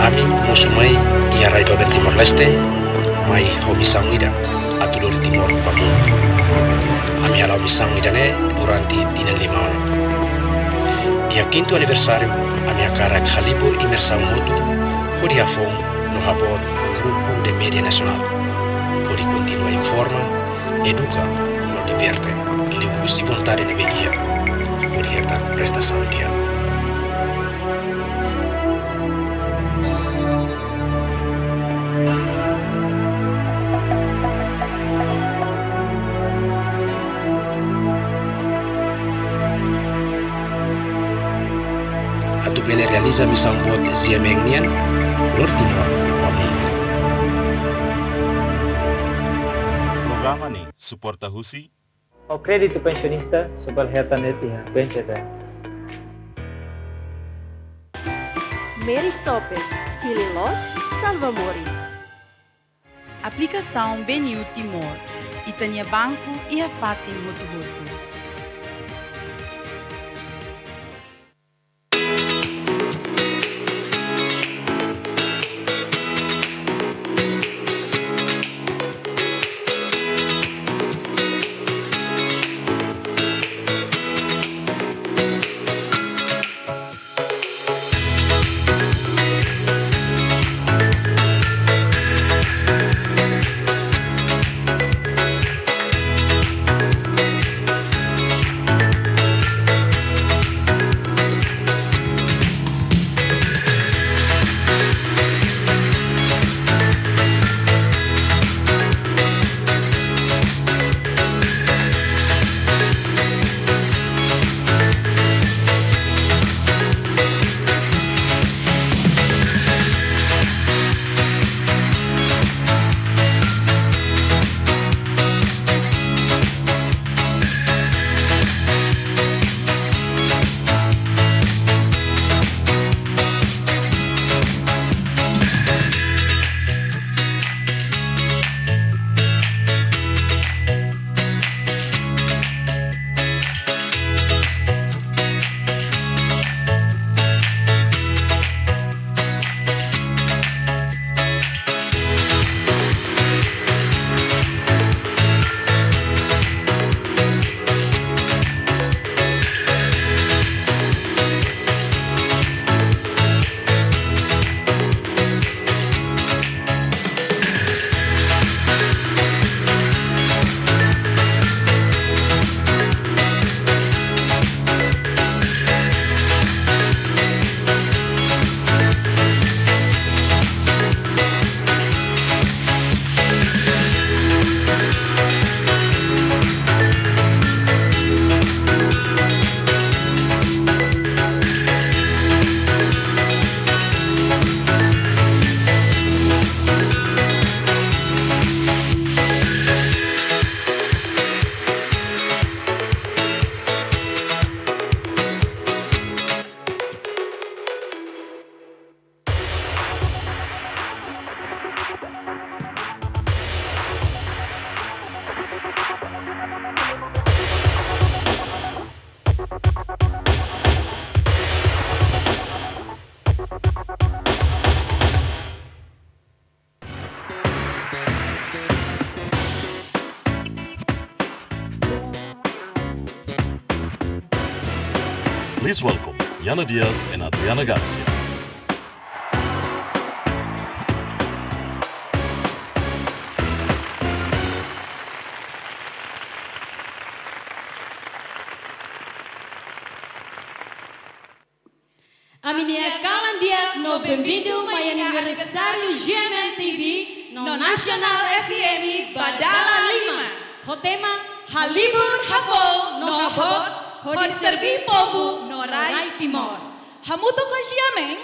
Ami musumai ia rai doben Timor Leste, mai homisang ida atulur Timor Pamu. Ami halau misang idane durante tinan lima ono. Ia quinto aniversário, ami akarak halibur imersão mutu, pode hafong no habot grupo de media nacional. Pode continua informa, educa, no diverte, liusi vontade nebe ia, pode retar prestação dia. Atu bele realiza missão bot ziemengnian, Lor Timor, Pamu. Programa ni suporta Husi. O crédito pensionista sebalheta netiha pencheta. Mary Stoppes, Kililos, Salva Mori. Aplicação BNU Timor, Itania Banco e a Fatim Roto. Please welcome Yana Diaz and Adriana Garcia. Aminia kalan dia no bem-vindo mai aniversário GMTV no Nacional FM Badala 5. O tema Halibur Hafo no Habot Hodi Servi Povo no Rai Timor. Hamuto ko Giameng,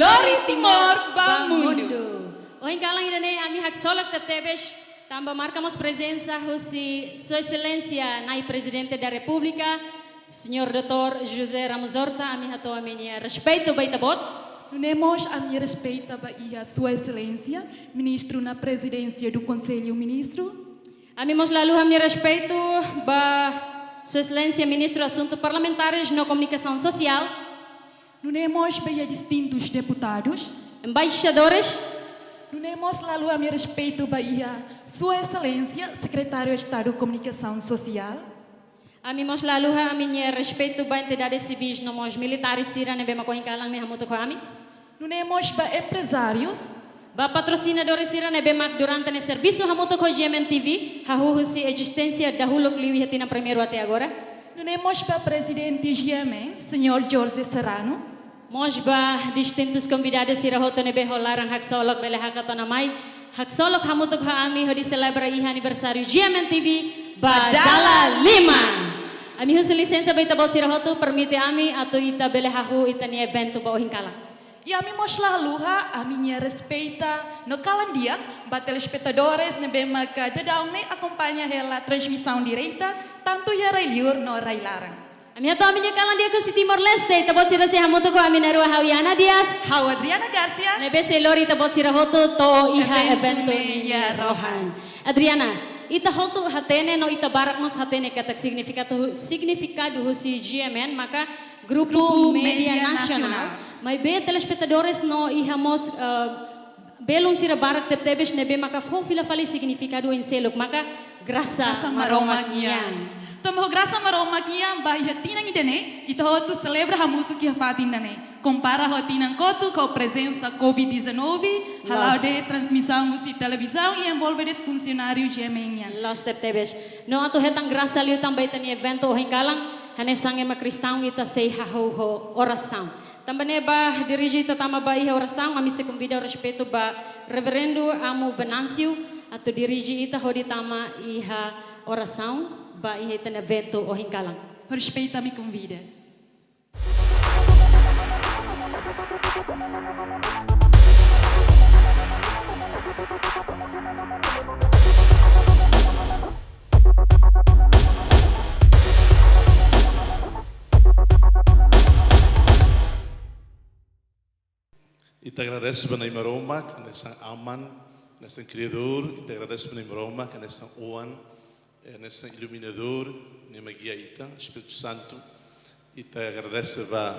Lori Timor Bamundo. Hoje kalang idane ami hak solak tebes tambah marcamos presença husi Sua Excelência nai Presidente da República Senhor Dr. José Ramos Horta, a minha toa minha respeito baita bot. Nós a minha respeita ba ia Sua Excelência, Ministro na Presidência do Conselho Ministro. Amimos lalu a minha respeito ba Sua Excelência Ministro Assuntos Parlamentares na Comunicação Social. Nós ba ia distintos deputados. Embaixadores. Nós lalu a minha respeito ba ia Sua Excelência Secretário de Estado de Comunicação Social. Amimos lalu a minha respeito ba entidades civis nomos militares tira nebe makohin kalang ne hamuto ko ami. Nós ba empresários. Ba patrocinadores tira nebe mak durante ne serviço hamuto ko GMTV hahuhusi existência da hulok liwi hatina primeiro até agora. Nós ba presidente GMN, Senhor Jorge Serrano. Mos ba distintos convidados sira hoto nebe holarang hak solok bele hakato namai hak solok hamuto ko ami hodi celebra iha aniversário GMTV Badala 5. Ami husi licença baita bot sira hoto permite ami atau ita bele hahu ita ni evento ba ohinkala. E a mim laluha a minha respeita no calandia ba telespectadores nebe maka dadau me acompanha ela transmissão direita tanto ya railiur no railarang. Ami ato aminya kalandia ko si Timor Leste ita bot sira si hamuto ko ami narua Hawiana Diaz. Hau Adriana Garcia. Nebe se lori ita bot sira hoto to iha evento niya rohan. Adriana, ita hotu hatene no ita barak nos hatene katak significado husi GMN maka Grupo Media Nacional. May be telespectadores no ihamos belum sira barak tebes nebe maka fo fila fali significado en selok maka grasa maromagian. Tomo graça maromagian ba yatina idene ita hotu celebra hamutu ki hafatin dane. Compara rotina kotu com presença COVID-19, halau de transmissão de televisão e envolve de funcionário GMN. Los tebes. No ato hetang grasa liu também tani evento hingkalang hanesang ema kristão ita sei haho oração. Também ba dirige ita tama ba iha oração kami se convida respeito ba Reverendo Amo Venancio atau dirige ita hodi tama iha oração ba iha ita evento hingkalang. Respeita me convida. E te agradeço para a Roma, que nessa aman, nessa criador, e te agradeço para a Roma, que nessa oan, nessa iluminador, nessa guia ita, Espírito Santo, e te agradeço para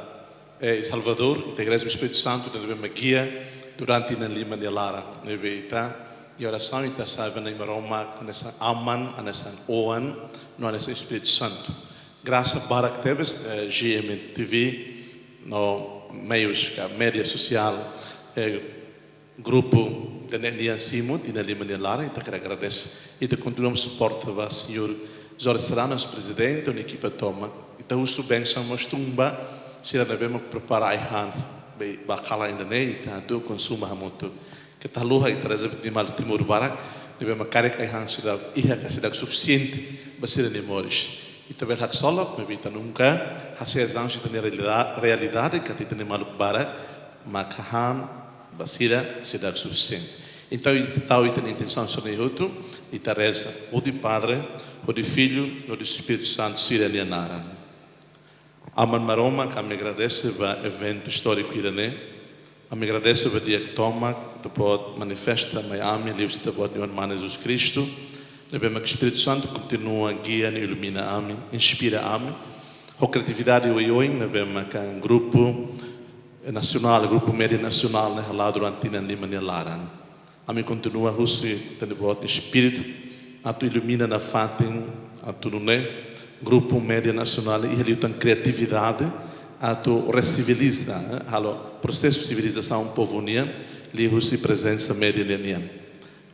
Salvador, e te agradeço para o Espírito Santo, que nessa guia durante a lima de Lara, nessa ita, e oração ita sabe na Roma, nessa aman, nessa oan, no nessa Espírito Santo. Graças para que teves GMTV, no meios da mídia social, grupo de Nendian Simon e da Lima de Lara, e te agradeço. E te continuamos suporte do senhor Jorge Serrano, nosso presidente, a equipa toma. E te uso bem, somos tumba, se não devemos preparar a hand, bacala ainda nem, e tu consuma muito. Que ta luha e trazer de mal Timor Barak, devemos carregar a hand, se dá suficiente para ser animais. E também hak solok, me vita nunca, hasil zanji tani realidade que ti tani maluk bara, makahan basira sedak suficiente. Então tal e tani intenção sobre outro, e ta reza o de Padre, o de Filho, o de Espírito Santo sirenianara. Aman maroma, que me agradece va evento histórico irane, me agradece va dia que toma, te pode manifesta mai ame, livros te pode de irmão Jesus Cristo. Devemos que o Espírito Santo continua a guiar e ilumina a mim, inspira a mim. A criatividade hoje, devemos que um grupo nacional, grupo média nacional, lá durante a lima de Lara. A mim continua a russi, tendo espírito, a tu ilumina na fatin, a tu não grupo média nacional e ele tem criatividade, a tu reciviliza, o processo de civilização povonia, ele russi presença média linear.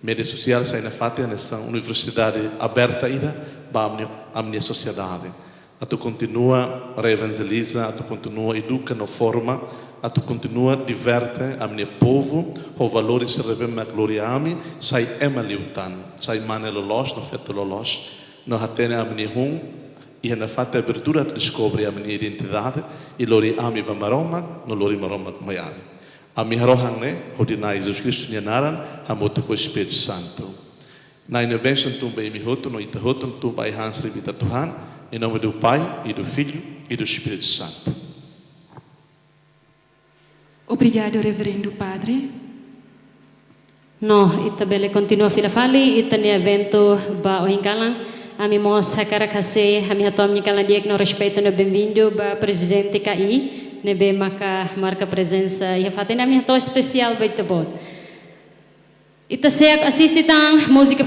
Mídia social sai na fatia nessa universidade aberta ida para a minha sociedade. A tu continua a evangeliza, a tu continua a educa na forma, a tu continua diverte a mio povo, o valori se rebema gloriami, sai ema liutan, sai mane lolos, no feto lolos, no hatene a mio hum, e na fatta abertura tu descobri a minha identidade, e lori ami bambaroma, no lori maroma moiami. A minha rohang ne, hodinai Jesus Cristo nyanaran, hamoto com o Espírito Santo. Na ina bênção tumba e mihoto, no ita hoto, tumba e hans ribita Tuhan, em nome do Pai, e do Filho, e do Espírito Santo. Obrigado, Reverendo Padre. No, ita bele continua fila fali, ita ni evento ba o hinkalang. Ami mo sa karakase, ami hatom ni kalang diek no respeito no bem-vindo ba presidente KI, nebe maka marca presença e faten ami hato especial ba itabot. Ita seak assiste tang música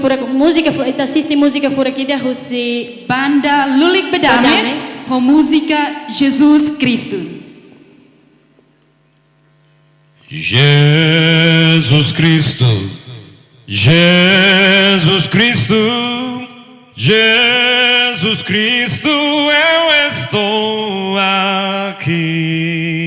ita assiste música por aqui da Husi Banda Lulik Bedame, com música Jesus Cristo. Jesus Cristo, Jesus Cristo, Jesus Cristo, eu estou aqui.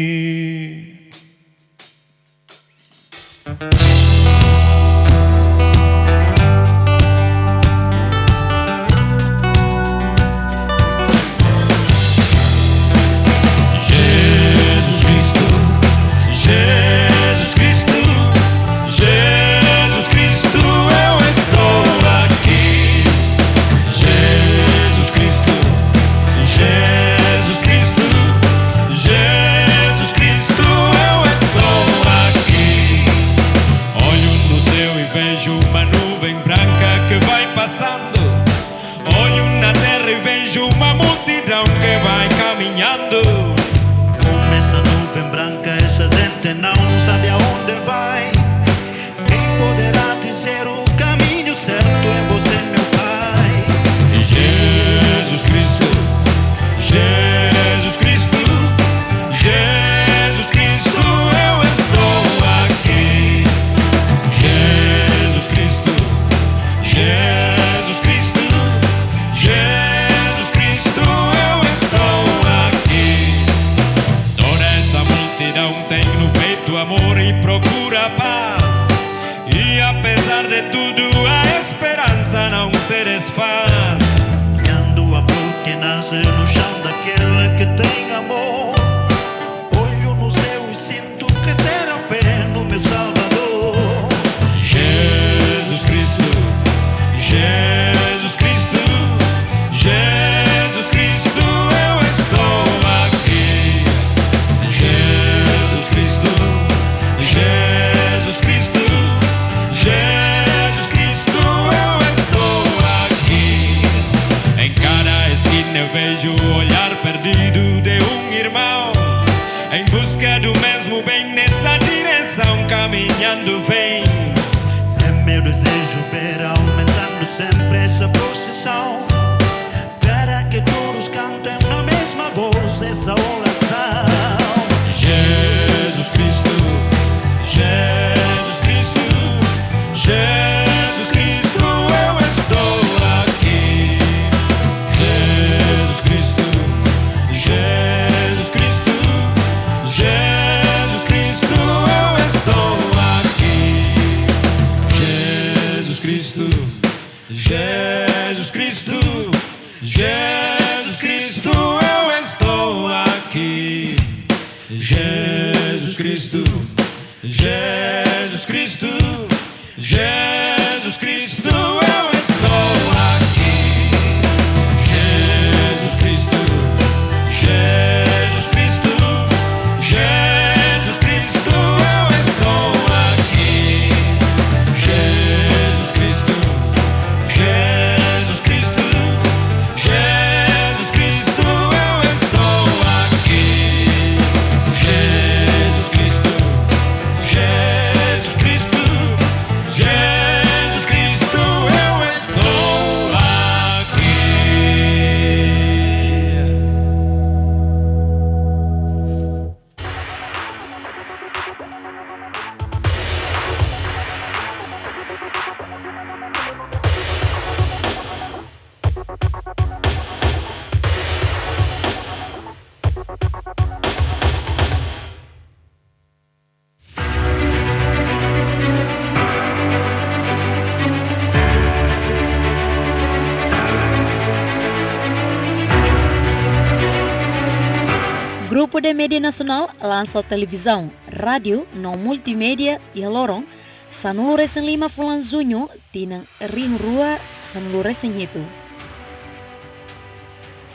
Grupo de Mídia Nacional lança televisão, rádio, no multimédia e lorong sanulu recém lima fulan junho tinang ring rua sanulu recém itu.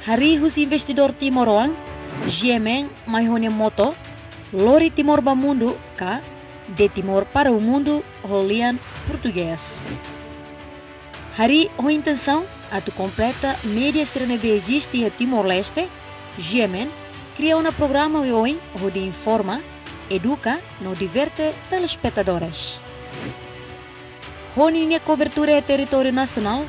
Hari hus investidor Timoroang, GMN Maihone Moto, Lori Timor Bamundo ka de Timor para o mundo rolian português. Hari a intenção atu completa média serenebe existe a Timor-Leste, GMN cria um programa hoje onde informa, educa, no diverte telespectadores. Honi cobertura é território nacional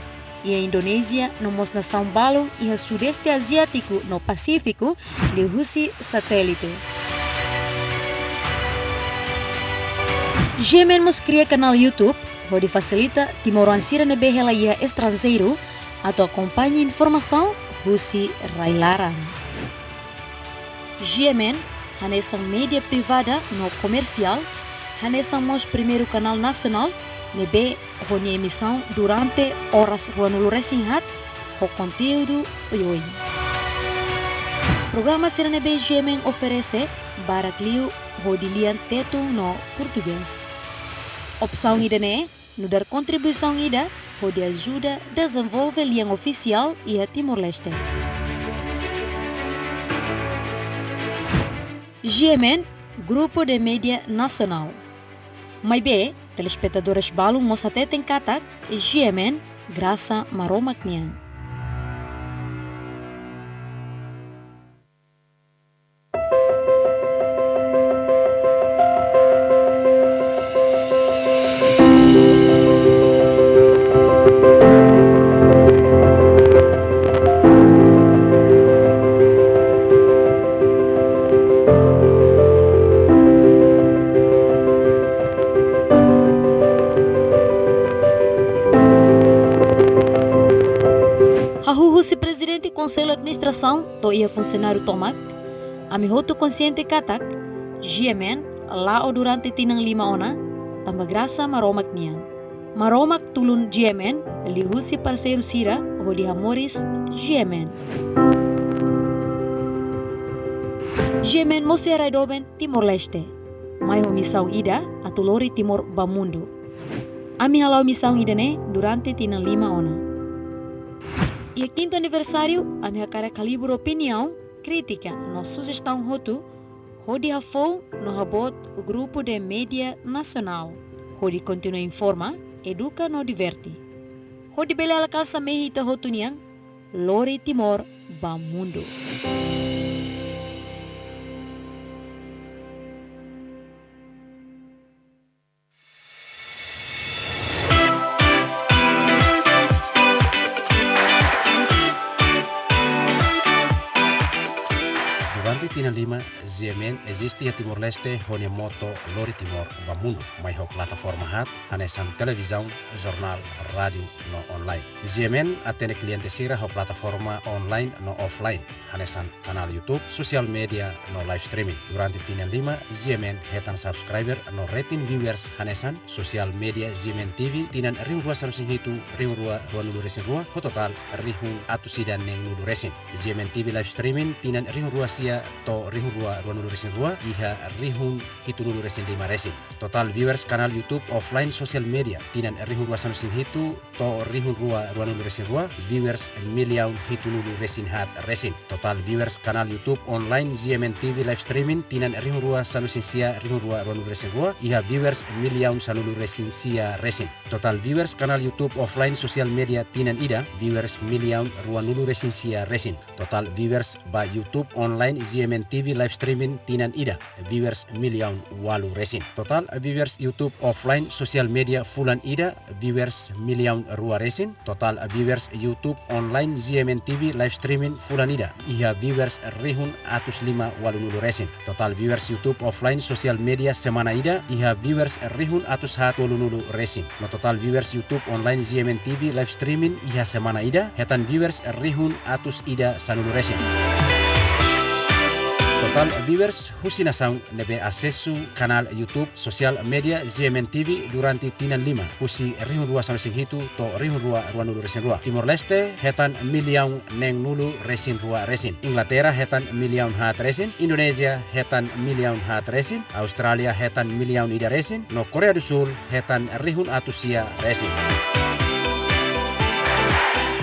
e a Indonésia no mostra São Paulo e a Sudeste Asiático no Pacífico de Rússia satélite. GMN mos cria canal YouTube onde facilita Timoransira nebe hela ia estrangeiro atau acompanha informação Rússia Railaran. GMN hanesang mídia privada no comercial, hanesang mos primeiro canal nacional nebe honia emissão durante horas ruanulu resinhat o conteúdo oi. Programa sira nebe GMN oferece baratliu hodilian teto no português. Opção ida ne, no dar contribuição ida, pode ajuda desenvolver linha oficial e a Timor-Leste. GMN, Grupo de Mídia Nacional. Mai be, telespectadores balung mosate tem katak, GMN, Graça Maromaknian. Se presidente conselho administração to ia funcionário tomat, amihoto consciente katak, GMN lá o durante tinang 5 ona, tambah Graça Maromak nian. Maromak tulun GMN, lihusi parceiro sira, hodi hamoris GMN. GMN mose raidoben Timor-Leste, mai ho missão ida atulori Timor Bamundo. Ami halau missão ida ne durante tinang 5 ona. E quinto aniversário, a minha cara calibra opinião, crítica, no sugestão roto, onde a FOU no rabot o Grupo de Mídia Nacional, onde continua informa, educa no diverte. Onde bela alcança mehita rotunian, Lori Timor Bamundo. Tinang 5, GMN existe a Timor-Leste, honia moto Lori Timor Bamundo, mai ho plataforma hat, hanesan televisão, jornal, rádio no online. GMN atende cliente sira ho plataforma online no offline, hanesan kanal YouTube, social media no live streaming. Durante tinang 5, GMN hetan subscriber no rating viewers hanesan social media GMN TV tinan ring rua sarusing hitu, ring rua nulu resin rua, ho total rihung atusidan neng nulu resin. GMN TV live streaming tinan ring rua sia to rihun rua nulu resin rua iha rihun hitu nulu resin 5 resin. Total viewers kanal YouTube offline social media tinan rihun rua sanusin hitu to rihun rua nulu resin rua viewers miliaun hitu nulu resin hat resin. Total viewers kanal YouTube online GMN TV live streaming tinan rihun rua sanusin sia rihun rua nulu resin rua iha viewers miliaun sanulu resin sia resin. Total viewers kanal YouTube offline social media tinan ida viewers miliaun nulu resin sia resin. Total viewers ba YouTube online GMN TV live streaming tinan ida viewers miliaun walu resin. Total viewers YouTube offline social media fulan ida viewers miliaun rua resin. Total viewers YouTube online GMN TV live streaming fulan ida iha viewers rihun atus 5 walu nulu resin. Total viewers YouTube offline social media semana ida iha viewers rihun atus hat walu nulu resin. No total viewers YouTube online GMN TV live streaming iha semana ida hetan viewers rihun atus ida sanulu resin. Total viewers husinasaun nebe acesso canal YouTube sosial media GMN TV durante tinan 5 husi rihun rua sampai sing hitu to rihun rua nulu resin rua. Timor Leste hetan milion neng nulu resin rua resin. Inglaterra hetan milion hat resin. Indonesia hetan milion hat resin. Australia hetan milion ida resin. No Korea do Sul hetan rihun atusia resin.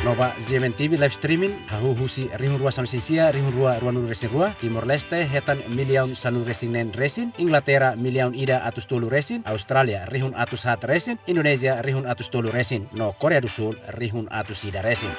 Nova GMN TV live streaming hahu husi rihun rua sanu sinsia rihun rua nulu resin rua. Timor Leste hetan milion sanu resin nen resin. Inglaterra milion ida atus tolu resin. Australia rihun atus hat resin. Indonesia rihun atus tolu resin. No Korea do Sul rihun atus ida resin.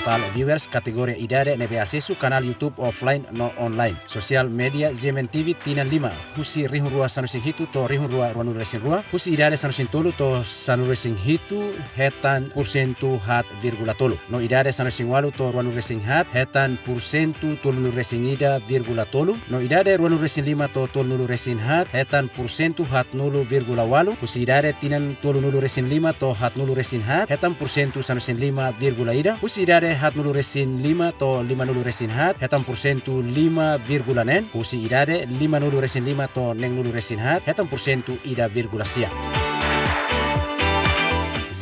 Total viewers kategori idade nebe acesso kanal YouTube offline no online. Sosial media GMN TV tinan 5 husi rihun rua sanu sing hitu to rihun rua nulu resin rua. Husi idade sanu sing tolu to sanu resin hitu hetan persentu hat virgula tolu. No idade sanu sing walu to nulu resin hat hetan persentu tolu resin ida virgula tolu. No idade nulu resin 5 to tolu nulu resin hat hetan persentu hat nulu virgula walu. Husi idade tinan tolu nulu resin 5 to hat nulu resin hat hetan persentu sanu sing 5 virgula ida. Husi idade hat nulu resin 5 to 5 nulu resin hat hetan persentu 5 nen. Husi idade 5 nulu resin 5 to neng nulu resin hat hetan persentu ida virgula sia.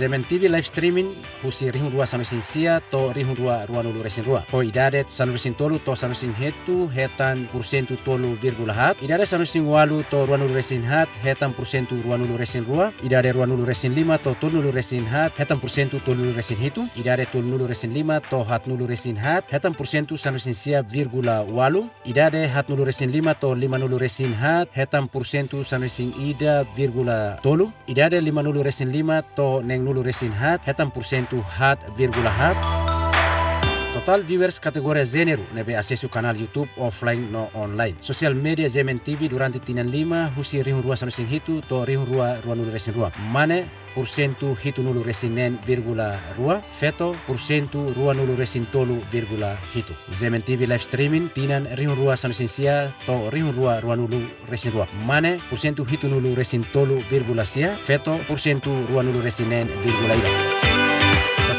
GMN TV live streaming husi rihun rua sanu sing sia to rihun rua nulu resin rua. Ho idade sanu resin tolu to sanu sing hetu hetan persentu tolu virgula hat. Idade sanu sing walu to nulu resin hat hetan persentu nulu resin rua. Idade nulu resin 5 to tolu nulu resin hat hetan persentu tolu nulu resin hitu. Idade tolu nulu resin 5 to hat nulu resin hat hetan persentu sanu sing sia virgula walu. Idade hat nulu resin 5 to 5 nulu resin hat hetan persentu sanu sing ida virgula tolu. Idade 5 nulu resin 5 to neng nulu resin hat hetan persentu hat virgula hat. Total viewers kategori generu nebe acesso kanal YouTube offline no online. Sosial media GMN TV durante tinan 5 husi rihun rua sanu sing hitu to rihun rua nulu resin rua. Mane persentu hitu nulu resin nen virgula rua. Feto persentu nulu resin tolu virgula hitu. GMN TV live streaming tinan rihun rua sanu sing sia to rihun rua nulu resin rua. Mane persentu hitu nulu resin tolu virgula sia. Feto persentu nulu resin nen virgula ida.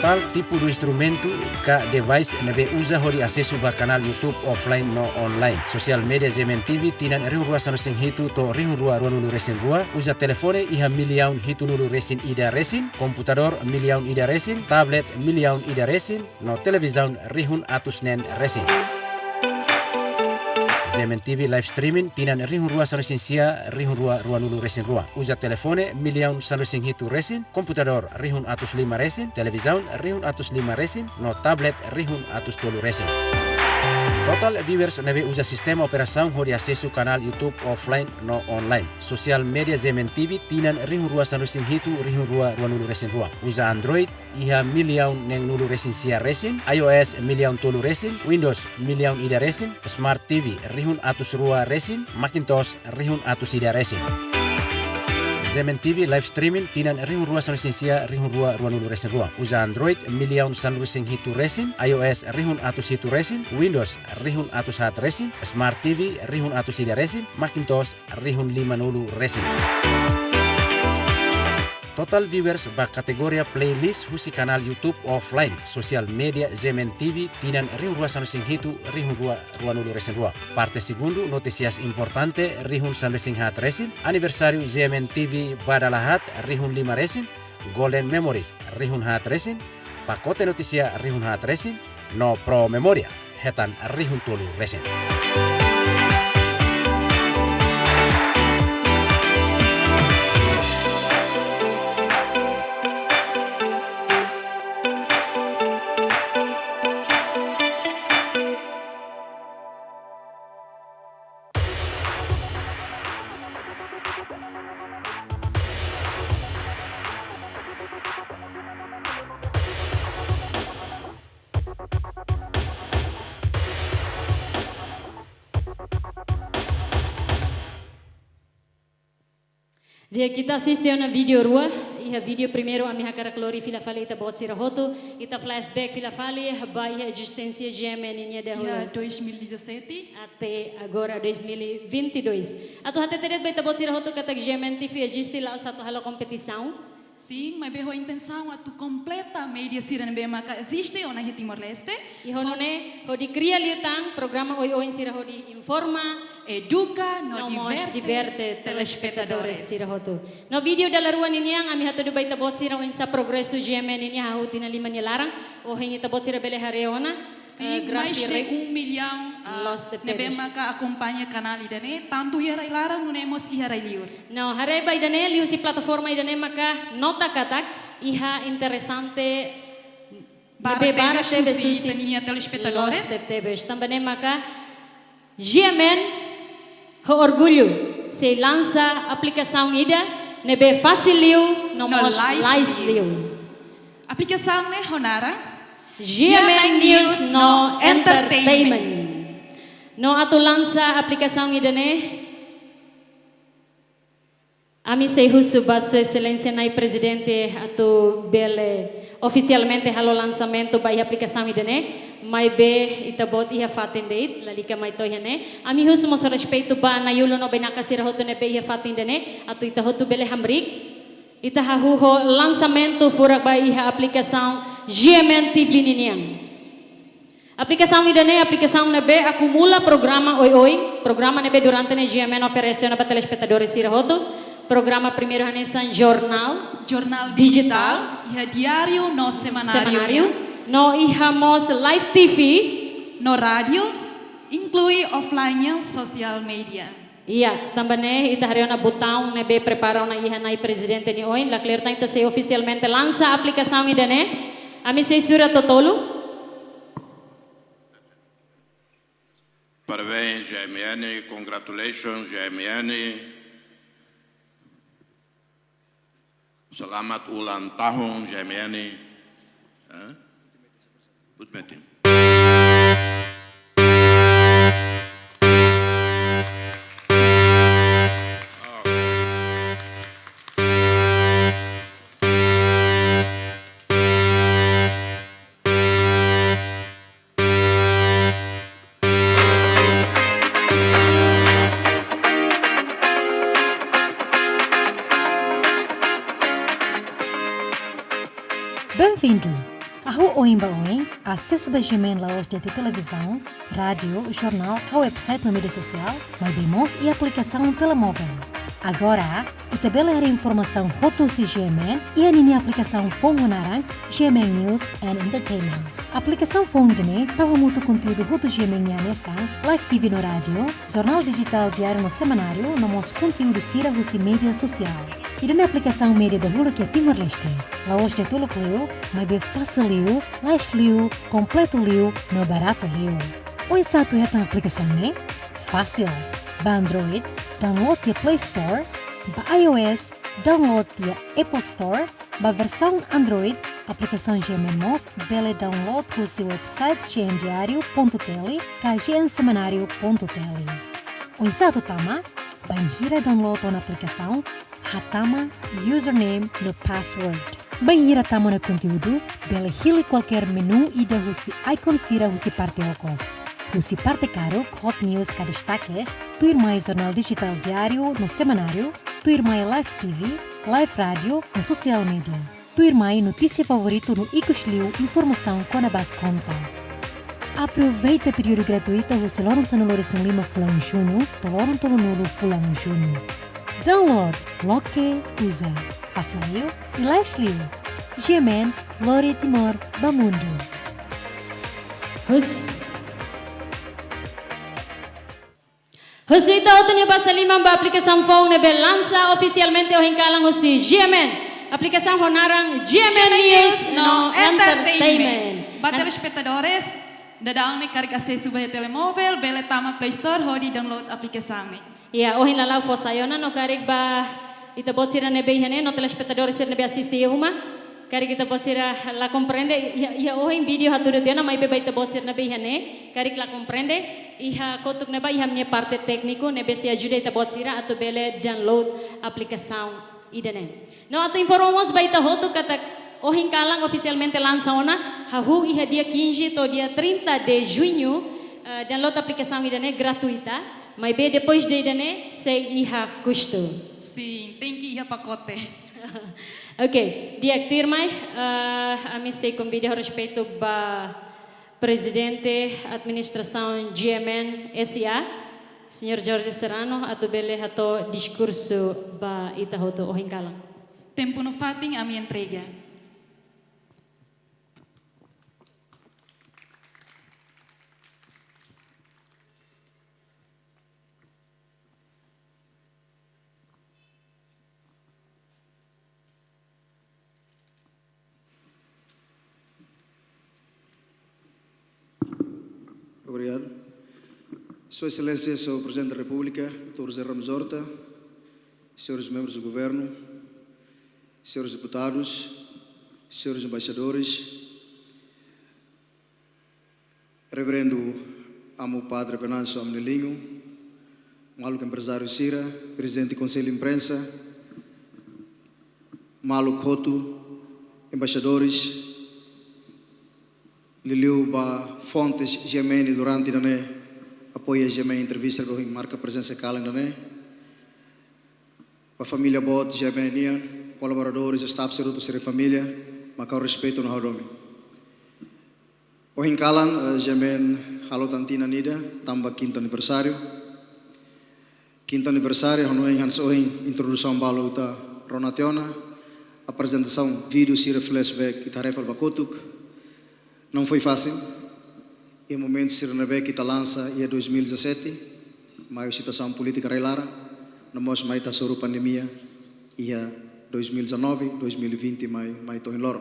Total tipu do instrumento ka device nebe usa hori acesso ba kanal YouTube offline no online. Sosial media GMN TV tinan rihun rua sanu sing hitu to rihun rua nulu resin rua. Usa telefone iha milion hitu nulu resin ida resin. Komputador milion ida resin. Tablet milion ida resin. No televisão rihun atus nen resin. GMN TV live streaming tinan rihun rua sanu sing sia rihun rua nulu resin rua. Usa telefone milion sanu sing hitu resin. Komputador rihun atus 5 resin. Televisão rihun atus 5 resin. No tablet rihun atus tolu resin. Total viewers nebe usa sistema operação hori acesso kanal YouTube offline no online. Sosial media GMN TV tinan rihun rua sanu sing hitu rihun rua nulu resin rua. Usa Android iha milion neng nulu resin sia resin. iOS milion tolu resin. Windows milion ida resin. Smart TV rihun atus rua resin. Macintosh rihun atus ida resin. GMN TV live streaming tinan rihun rua sanu sing sia rihun rua nulu resin rua. Usa Android milion sanu sing hitu resin. iOS rihun atus hitu resin. Windows rihun atus hat resin. Smart TV rihun atus ida resin. Macintosh rihun 5 nulu resin. Total viewers ba kategori playlist husi kanal YouTube offline. Sosial media GMN TV tinan rihun rua sanu sing hitu rihun rua nulu resin rua. Parte segundo noticias importante rihun sanu sing hat resin. Aniversario GMN TV badalahat rihun 5 resin. Golden Memories rihun hat resin. Pakote notisia rihun hat resin. No pro memoria hetan rihun tolu resin. Dia kita assiste na video rua, iha video primeiro a minha cara clori fila fali ita bot sira roto, ita flashback fila fali ba iha existência GMN nya da Ya 2017 até agora 2022. Ato hate teret ba ita bot sira roto kata GMN TV existe lá satu halo kompetição. Sim, mas berro a intenção a tu completa media sira nebe maka existe ou na Timor-Leste. E honone ho di cria liutang programa oi sira ho di informa, educa, no diverte telespectadores sira hotu. No video dalaruan ini yang ami hatu dubai tabot sira o insa progreso GMN ini hau tina lima nilarang o hingi tabot sira bele hareona. Sim, mais de 1 milhão nebe maka acompanha canal idane tanto ia larang nunemos ia liur. No hareba idane liu si plataforma idane maka nota katak iha interesante para TV susi tenia telespectadores. Também maka GMN ho orgulho se lança aplicação ida nebe fácil liu no live liu. Aplicação ne honara GMN News no Entertainment. No atu lança aplicação ida ne Ami sehusu Sua Excelência nai presidente atu bele oficialmente halo lançamento by aplicação idane mai be itabot iha fatin date lalika mai to hane ami husu mo respeito ba na yulo no benaka sira hotu ne be iha fatin dane atu ita hotu bele hamrik ita hahu ho lançamento fura by iha aplicação GMN TV niniang. Aplicação idane aplicação nebe acumula programa programa nebe durante ne GMN oferecendo para telespectadores sira hotu. Programa primeiro hanesan jornal digital, iha diário no semanário, no ihamos live TV, no rádio, inclui offline social media. Iya, também ita hariona botão nebe prepara na iha nai presidente ni oin, la clear ta se oficialmente lança a aplicação idane. Ami se sura totolo. Parabéns GMN, congratulations GMN. Selamat ulang tahun GMN. Utmetim. Bem-vindo! Aho Oimba Oim, acesso a GMN Laos de televisão, rádio, jornal, ao website na mídia social, MyBemos e aplicação telemóvel. Agora, itabela era informação Rotusi GMN e a nini aplicação Phone Narang, GMN News and Entertainment. A aplicação Phone Dene tahu muito conteúdo Rotu GMN Yanesan, live TV no rádio, jornal digital diário no semanário, no nosso conteúdo sira husi mídia social. E na aplicação média da Hulu que é Timor-Leste. Laos de tudo liu, mas bem fácil liu, mais liu, completo liu, no barato liu. Oi satu é a aplicação né? Fácil. Ba Android, download via Play Store. Ba iOS, download via Apple Store. Ba versão Android, aplicação GMN Mos, bele download o seu website gmdiario.tele, gmsemanário.tele. Oi satu tama, banhira download na aplicação Hatama, username no password. Banhira tama no conteúdo, bele hili qualquer menu e da husi icon sira husi parte okos. Husi parte caro, hot news ka destaques, tuir mais jornal digital diário no semanário, tuir mais live TV, live rádio no social media. Tuir mais notícia favorito no Icosliu, informação com a conta. Aproveita o período gratuito husi loron sanulores em lima fulang juno, toloron tolonulo fulang juno. Download, loke, usa, façliu e lashliu. GMN, Lori Timor, Bamundo. Husi ita otu ni basta lima ba aplicação phone nebe lança oficialmente o hinkalang husi GMN. Aplicação honarang GMN News no Entertainment. Para telespectadores, dadang ni karik acesso ba telemóvel, bele tama Play Store, hodi download aplicação ni. Ya, ohin lalau po sayona no karik ba ita bot sira nebe ihane no telespectadores sira nebe asisti huma. Karik ita bot sira la comprende ya ohin video haturu tiana mai beba ita bot sira nebe ihane karik la comprende iha kotuk neba iha minha parte técnico nebe se ajuda ita bot sira atu bele download aplicação idane. No atu informamos ba ita hotu kata ohin kalang oficialmente lançaona hahu iha dia 15 to dia 30 de junho download aplicação idane gratuita. Mas bem depois de idane se iha custo. Sim, tem que ir a pacote. Ok, dia termai, a mim se convida a respeito ba presidente administração GMN SA, Sr. Jorge Serrano, atau bele hato discurso ba ita hoto ohinkalang. Tempo no fating a minha entrega. Obrigado. Sua Excelência, Sr. Presidente da República, Dr. José Ramos Horta, senhores membros do Governo, senhores deputados, senhores embaixadores, Reverendo Amo Padre Venâncio Amnelinho, Maluco Empresário Cira, Presidente do Conselho de Imprensa, Maluco Hoto, embaixadores, Liliu ba fontes GMN durante dane apoia GMN entrevista com marca presença calen dane ba família bot GMN colaboradores staff seruto sere família maka respeito no hadomi o hinkalan GMN halo tantina nida tamba quinto aniversário hono hans ohin introdução balo uta Ronationa apresentação vídeo sire flashback itarefal bakotuk. Não foi fácil. Em momento se renove que lança em 2017, mas a situação política relara, nós mais tá sobre a pandemia e 2019, 2020 mais tô em loro.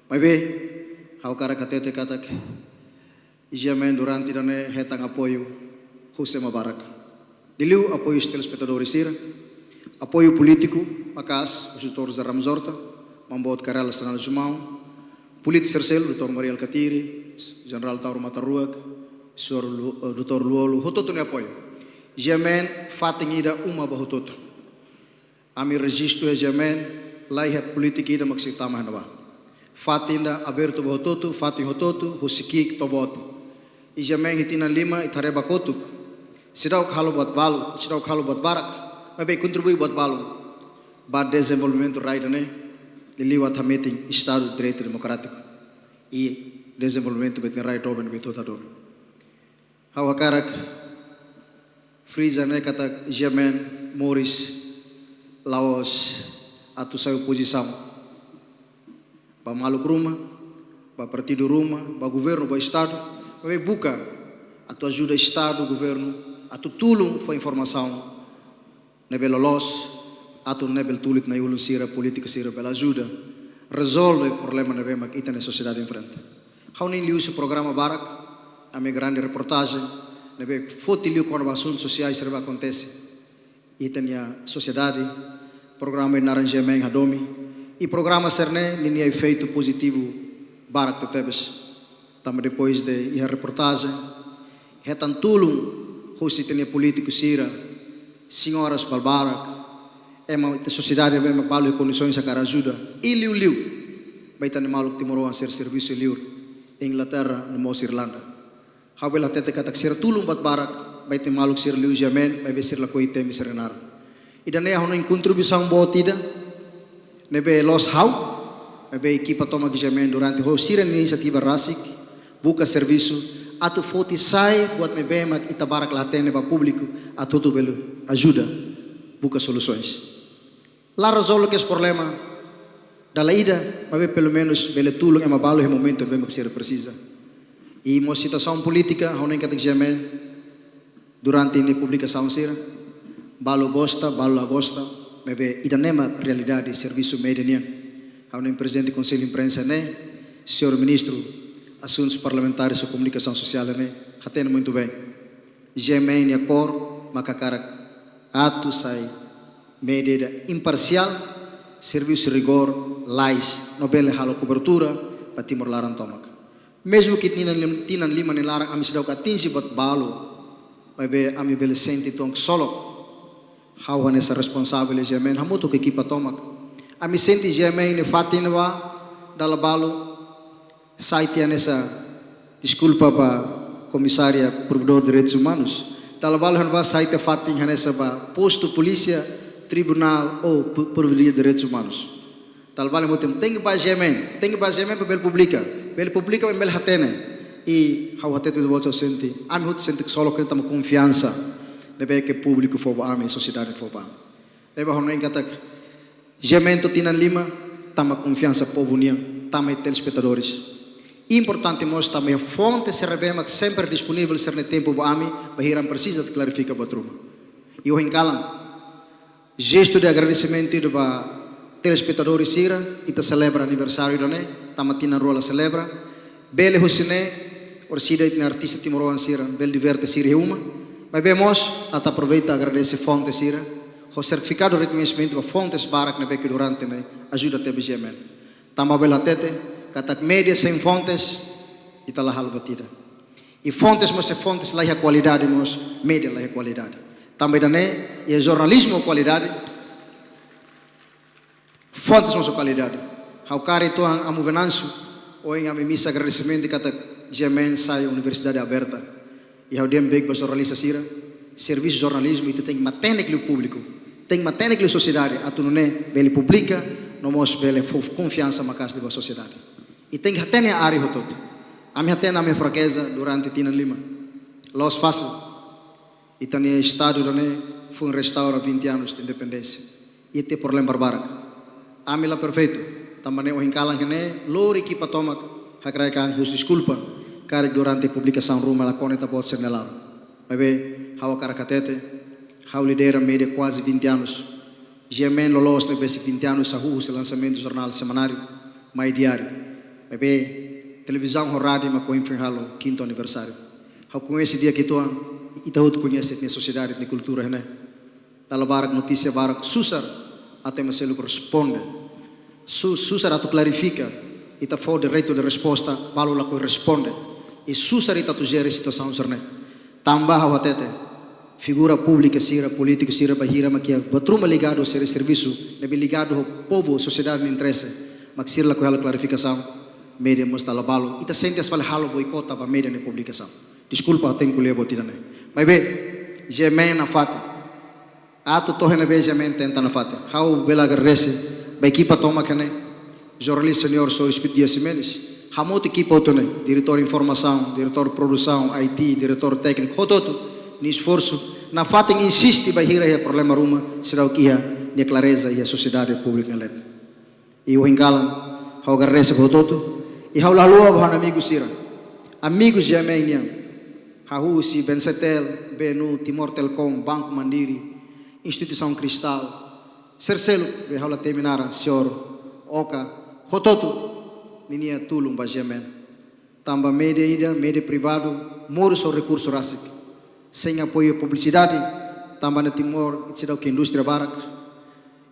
Mas bem, ao cara catete katak, jamen durante dane hetang apoio José Mabarak. Diliu apoio os telespectadores sira, apoio político, macas os doutores da Ramos Horta, mambot Carela Sanal Jumão. Político terceiro, Dr. Maria Alcatiri, General Tauro Mataruak, Dr. Luolo, hototo ne apoio. Jamen fatingida uma bahototo. Ami registro jamen laiha politika ida maksitama hanawa. Fatinda aberto bahototo, fatin hototo, husikik tobot. Jamen hitina lima itareba kotuk. Sidau khalo buat balu, sidau khalo buat barak. Mabe contribui buat balu. Ba desenvolvimento raidane. Liliwat meeting Estado de Direito Democrático e Desenvolvimento betni right open betota don. Hawa karak Friza ne kata Jemen Morris Laos atu sa oposição ba maluk rumah ba partido rumah ba governo ba Estado ba buka atu ajuda Estado governo atu tulung foi informação nebelo los atu nebel tulit na yulu sira política sira pela ajuda resolve o problema na bema que na sociedade em frente. How nem liu o programa Barak a minha grande reportagem nebe foti liu quando assuntos sociais serva acontece e a sociedade programa em arranjamento hadomi e programa serne linha efeito positivo Barak tetebes tam depois de a reportagem hetan tulung hosi tenia político sira senhoras balbarak a sociedade vai malu condições a cara ajuda e liu vai ter malu timoro a ser serviço liur Inglaterra no mos Irlanda habel até kata ser tulung bat barak vai ter malu ser liu jamen vai ser la coite miserenar e dane a uma contribuição botida nebe los how nebe equipa toma que jamen durante o sira iniciativa rasik buka serviço atu foti sai buat nebe mak itabarak latene ba público a tudo belo ajuda buka soluções. Lá resolve esse problema da ida, mas pelo menos bele tulo é mabalo é momento bem que se precisa. E uma situação política, a única que jamen durante a publicação sira, balo gosta, mas ida nema realidade serviço médio nia. A um presidente do Conselho de Imprensa né, senhor ministro assuntos parlamentares e comunicação social né, atende muito bem. Jamen a cor, macacara ato sai medida imparcial, serviço rigor, lais, nobel halo cobertura, para Timor Laran tomak. Mesmo que tinan lima ni larang ami sedau katinsi bat balo, vai ami bele senti tong solo, hawa nessa responsável jamen hamuto que equipa tomak. Ami senti jamen ne fatinwa dala balo, saite nessa desculpa pa comissária provedor de direitos humanos. Dala balo hanwa saite fatin nessa ba posto polícia Tribunal ou Provedoria de Direitos Humanos. Tal vale muito tem que baseamento para bel publica bel hatene e how hatete do bolsa sente ami hut sente que solo que tamo confiança deve que público for ami sociedade for ba deve honen kata gemento tinan lima tamo confiança povo unia tamo telespectadores importante mostra também fonte servema sempre disponível ser no tempo bo ami bahiram precisa de clarificar batruma e o encalam gesto de agradecimento do ba telespectadores sira ita celebra aniversário done tamatina rola celebra bele husine orsida itna artista timoroan sira bel diverte sira uma mas vemos ata aproveita agradece fonte sira o certificado de reconhecimento ba fontes barak na beque durante ne ajuda te BGMN tamba bela tete katak media sem fontes ita la hal batida e fontes mas fontes lá a qualidade mos media lá a qualidade tamba dane e jornalismo qualidade fontes são sua qualidade. How cari tu a movenanço ou em a missa agradecimento que a GMN sai a universidade aberta e how dem big para jornalista sira serviço jornalismo e tu tem matene que o público tem matene que a sociedade a tu não é bele publica não mos bele confiança na casa da sociedade e tem que atene a área todo a minha atene a minha fraqueza durante Tinan Lima los fácil e também estado né foi restaura 20 anos de independência e tem problema barbaro amila perfeito também o encalan que né lori que para tomar hakraikan os desculpa cara durante a publicação ruma la coneta bot ser nela vai ver how caracatete how lidera media quase 20 anos GMN lolos ne besse 20 anos a o lançamento do jornal semanário mais diário vai ver televisão rádio mas com infernalo quinto aniversário how conhece dia que tu Itaú conhece a sociedade e cultura né dala barak notícia barak susar até mas ele responde susar atu clarifica ita for direito de resposta balu la ko responde e susar ita tu gere situação serne tambah hawatete figura pública sira político sira bahira makia batruma ligado ser serviço nebe ligado ao povo sociedade de interesse maksir la ko hala clarificação media mostala balu ita sente as fala halo boicota ba media ne publicação desculpa tem que ler botirane mas be gemen afata ato tohene bejamen tenta na fate how bela garrese ba equipa toma kene jornalista senior so speed dia semenes hamot equipa otone diretor informação diretor produção IT diretor técnico hototo ni esforço na fate insiste ba hira é problema ruma será o que a clareza e a sociedade pública net e o engalam how garrese hototo e how lalua ba amigos sira amigos jamenia how si Bensetel Benu Timor Telecom Banco Mandiri Instituição Cristal Cercelo be haula terminara senhor Oka hototo ninia tulum bajemen tamba media privado moro so recurso rasik sem apoio publicidade tamba na Timor itse que indústria barak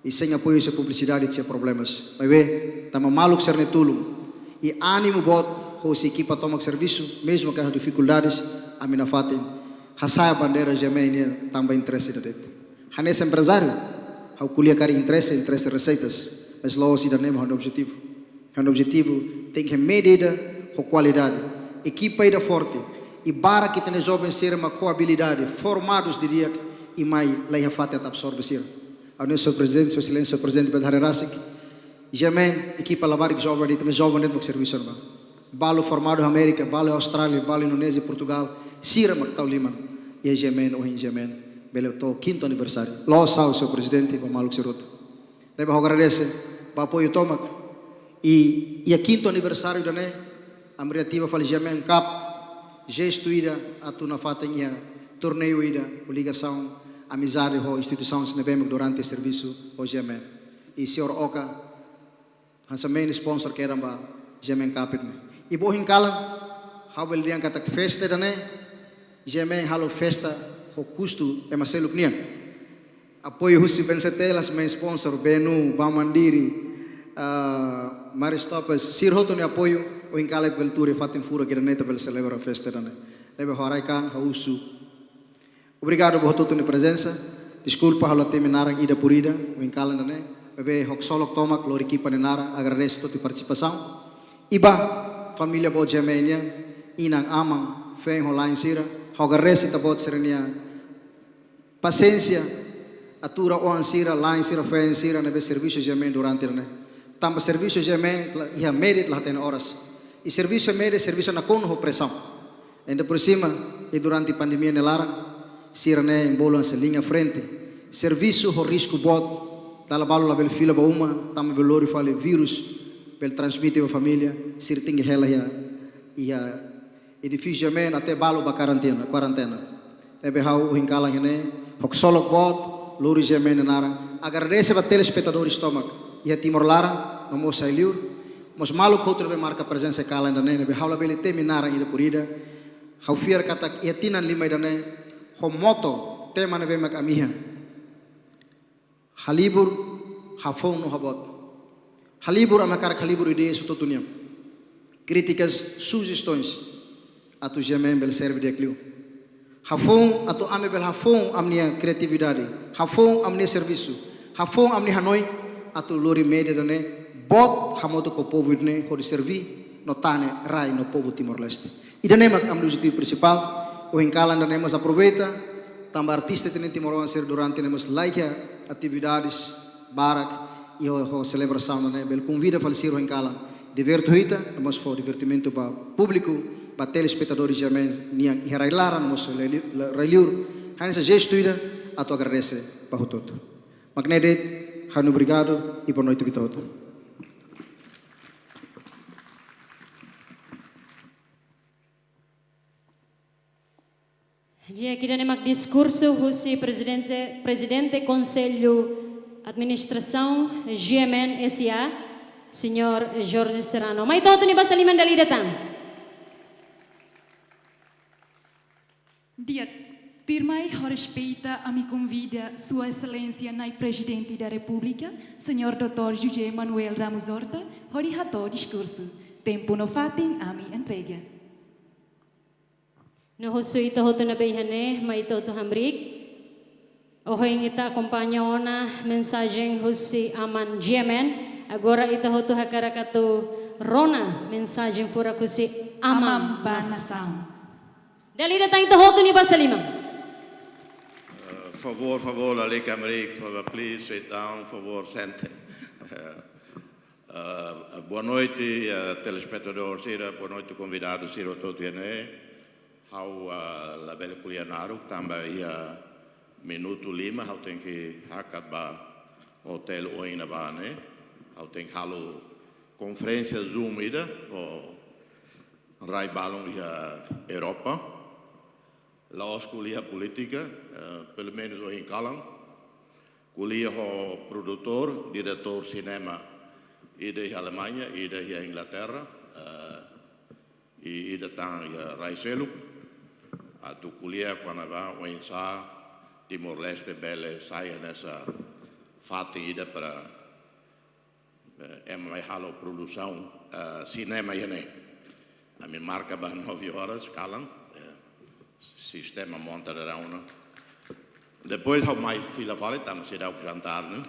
e sem apoio essa publicidade tinha problemas vai ver tamba maluk serne tulum e ânimo bot ho se equipa toma serviço mesmo com as dificuldades a mina fatin hasaya bandeira gemenia tamba interesse da det hanes empresário how kulia cari interesse receitas mas logo se dá nem um objetivo tem que medir a qualidade equipa ida forte e bara que tem jovens ser uma coabilidade formados de dia e mais lá ia fato absorver ser ao nosso presidente seu silêncio presidente Bedhare Rasik jamen equipa lavar que jovem também jovem dentro do serviço urbano balo formado na América balo Austrália balo Indonésia Portugal sira mactau liman e jamen o jamen belo to quinto aniversário lo sao seu presidente para maluk seroto leva agradece para apoio tomac e a quinto aniversário da né amriativa fala jamen cap gesto ida atu na fatinha torneio ida ligação amizade ho instituição se nebem durante o serviço o jamen e senhor Oka hansa main sponsor que era ba jamen capit e bo hinkalan habel diang katak festa da né jamen halo festa o custo é Marcelo Knia apoio Russi Bensetelas main sponsor Benu Bamandiri Maristopas sirhoto ne apoio o incalet velture fatin fura que neta bel celebra festa dane leve horaikan hausu obrigado por toda a presença desculpa halo terminaram ida por ida o incalet dane bebe hoxolok tomak loriki panenara agradeço toda a participação iba família bojemenia inang amang fen holain sira hogarese tabot serenia paciência atura o ansira, lain sira, fe ansira, nebe serviço gemen durante né. Tamba serviço gemen, ia merit lá tem horas. E serviço merit, serviço na conho pressão. Ainda por cima, e durante a pandemia nelara, sira né em ambulância linha frente. Serviço o risco bot, dala balo la bel fila ba uma, tamba belori fale vírus, bel transmite a família, sira tinha hela ia edifício gemen até balo ba quarentena. Nebe hau o hinkala né, hok solo bot, lori gemen nara. Agradece a telespectador estômago. E a Timor Lara, no moça Eliur, mas malu outro be marca presença cala ainda né, be haula bele terminar ainda por ida. Hau fiar kata e tinan lima ainda né, ho moto tema ne be mak amiha. Halibur hafon no habot. Halibur amakar halibur ideias todo dunia. Críticas, sugestões. Atu jamen bel serve de clio. Hafon atu ame bel hafon amnia criatividade. Hafon amnia serviço. Hafon amnia Hanoi atu lori média né bot hamoto ko povo né ho de servir no tane rai no povo Timor-Leste. E daí mak am objetivo principal o encalan daí mas aproveita tamba artista tem Timor-Leste durante nemos like atividades barak e ho celebração né bel convida falecer o encalan divertida nemos for divertimento para público para telespectadores jamen nia herailara nemos reliur hansa gestuida atu agradece para todo. Magnedet Hanu obrigado e boa noite a todos. Dia kita nemak discurso husi presidente Conselho Administração GMN SA, Senhor Jorge Serrano. Mai todo ni basta liman dali datang. Dia Firmai respeita a me convida Sua Excelência na Presidente da República, Senhor Dr. José Manuel Ramos Horta, hori hato discurso. Tempo no fatin a me entrega. No husu ito hoto na bayhane, mai ito to hamrik. Ohoy ngita acompanha ona mensagem husi aman GMN. Agora ito hoto hakarakato Rona mensagem pura kusi amam banasam. Dali datang ito hoto ni Basalima. Favor, ali Cameric, please sit down, favor, sente. Boa noite, telespectador, Sira, boa noite, convidado, Sira, todo ele. Hau la bela culianaru, também minuto lima, hau tem que hakat ba hotel oina ba, né? Hau tem que halu conferência Zoom ida, o rai balong Europa. Laos kuliah política, pelo menos o Incalan, kuliah o produtor, diretor cinema, ida di Alemanha, ida di Inglaterra, ida tang Raiseluk, atu kuliah quando va o insa Timor-Leste belle saya nessa fati ida para mai halo produção cinema ini, a minha marca bah 9 horas, Calan. Sistema montará uma. Depois há mais fila vale, estamos a ir ao jantar, né?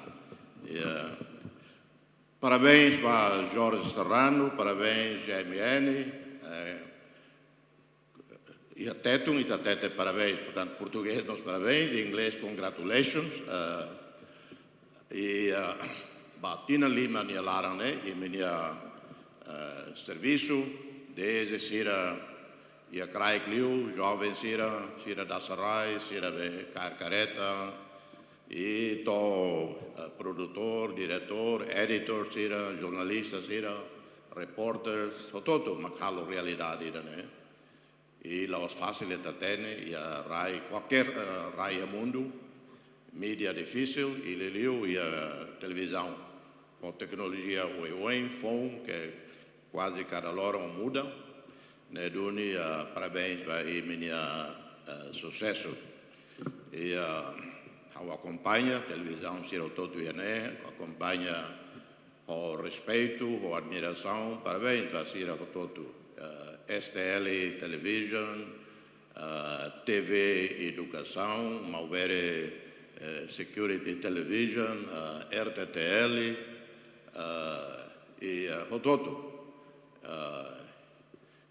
Parabéns para Jorge Serrano, parabéns GMN, e até tu, e até parabéns, portanto, português, nós parabéns, em inglês, congratulations, e Batina Lima, minha lara, né? E minha serviço, desde Sira. E a Craig-Liu, jovem Sira da Sarai, Sira de Carcareta, e to produtor, diretor, editor Sira, jornalista Sira, reporters, todo macalo realidade, né? E lá os facilita tene, e a Rai, qualquer Rai do mundo, mídia difícil, e Liu e a televisão, com tecnologia o phone, que quase cada hora muda. Neduni parabéns para o meu sucesso. E acompanha a televisão Sira todo acompanha o respeito, a admiração. Parabéns para Sira todo. STL Television, TV Educação, Maubere Security Television, RTTL e todo.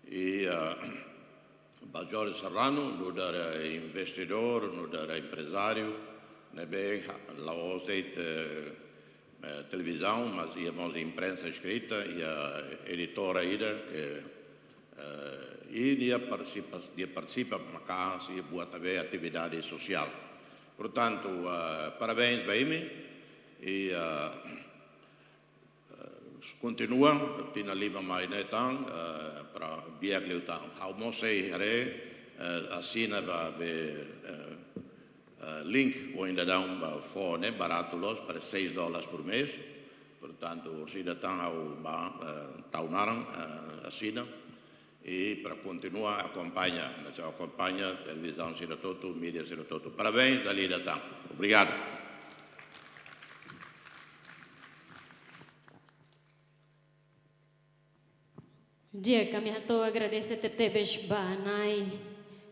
E Jorge Serrano, no dar investidor, no dar empresário, nebe lao seit televisão, mas íamos imprensa escrita e a editora ida que e dia participa maka se buat também atividade social. Portanto, parabéns para mim e continua tina lima mai netang para biak liutang. How mo sei hare assina ba link o ainda dá fone barato los para $6 por mês. Portanto, se datang ao taunarang assina e para continuar acompanha televisão Sira Toto, mídia Sira Toto. Parabéns, dali datang. Obrigado. Dia kami hato agradece tetebes ba nai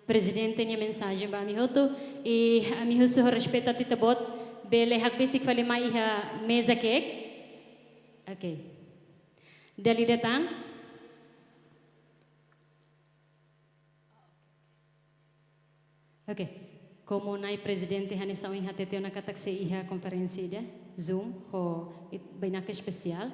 presidente nya mensagem ba mi hoto e ami husu respeito a tita bot bele hak basic fale mai ha mesa cake. Okay. Dali datang. Okay. Como nai presidente hane sawing hatete na katak se iha konferensi dia Zoom ho bainaka especial.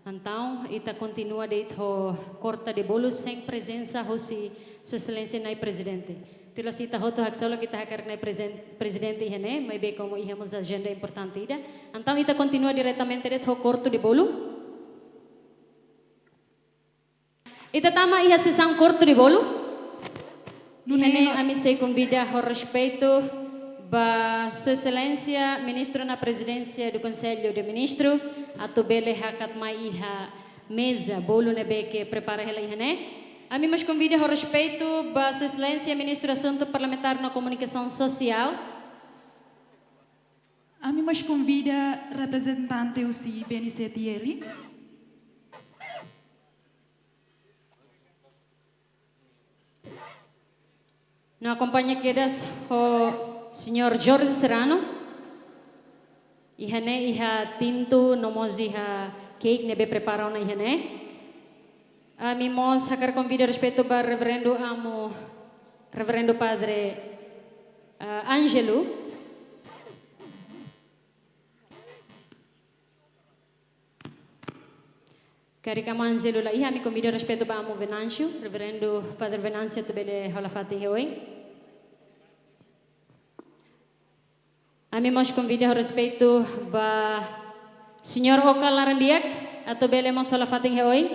Então, ita continua de ho corta de bolo sem presença ho si Sua Excelência nai presidente. Tilo sita ho to hak solo kita hakar nai presidente ihane, may be como ihamos agenda importante ida. Então, ita continua diretamente de ho corto de bolo. Ita tama iha sesang corto de bolo. Ihane ami se convida ho respeito ba Sua Excelência Ministro na Presidência do Conselho de Ministro atau bele hakat mai iha mesa bolo nebe que prepara ela ihane. A mim mas convida ao respeito ba Sua Excelência Ministro Assunto Parlamentar na Comunicação Social. A mim mas convida representante UCI BNCTL. Na acompanha quedas o Senhor Jorge Serrano. Ihane iha tinto nomos iha cake nebe preparaw na ihane. Mimos hakar convida respeito ba Reverendo amo Reverendo Padre Angelo. Kari kama Angelo la iha mi convida respeito ba amo Venancio Reverendo Padre Venancio tebele holafati heoing. A mim mos convida ao respeito ba Senhor Oka Larandiak atau bele mos holafating heoing.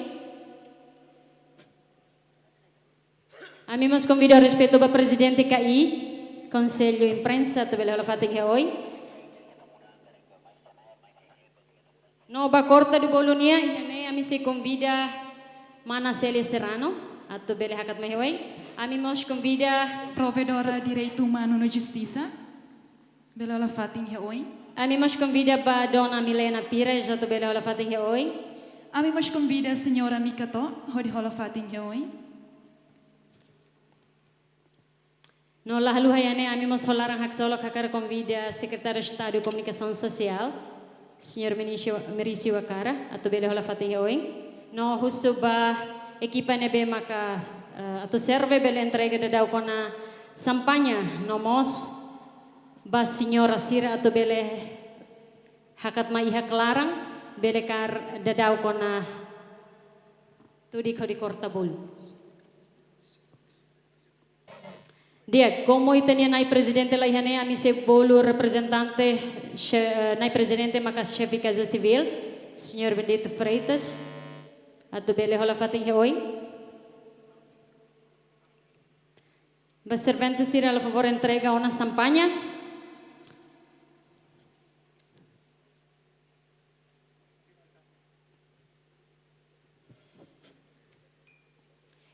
A mim mos convida ao respeito ba Presidente KI Conselho Imprensa atau bele holafating heoing. No ba corta de bolonia ihane ami se convida Mana Celis Serrano atau bele hakat heoing. A mim mos convida Provedora Direito Humano na Justiça. Bela fating heoing. Ami mas convida ba Dona Milena Pires atau bela fating heoing. Ami mas convida Senhora Mikato, hodi hola fating heoing. No lalu hayane ami mas holarang hak solo kakar convida Secretário de Estado de Comunicação Social, Senhor Mericio Wakara atau bela hola fating heoing. No husu ba equipa nebe maka atau serve bela entrega dadau kona sampanya nomos ba Senhora Sira atau bele hakat ma iha kelarang bele kar dadau kona tudi ko di corta bol. Dia como itania nai presidente la ihane ami se bolo representante nai presidente maka chefe Casa Civil Senhor Benedito Freitas atau bele hola fating heoing. Ba servente Sira a favor entrega una sampanya.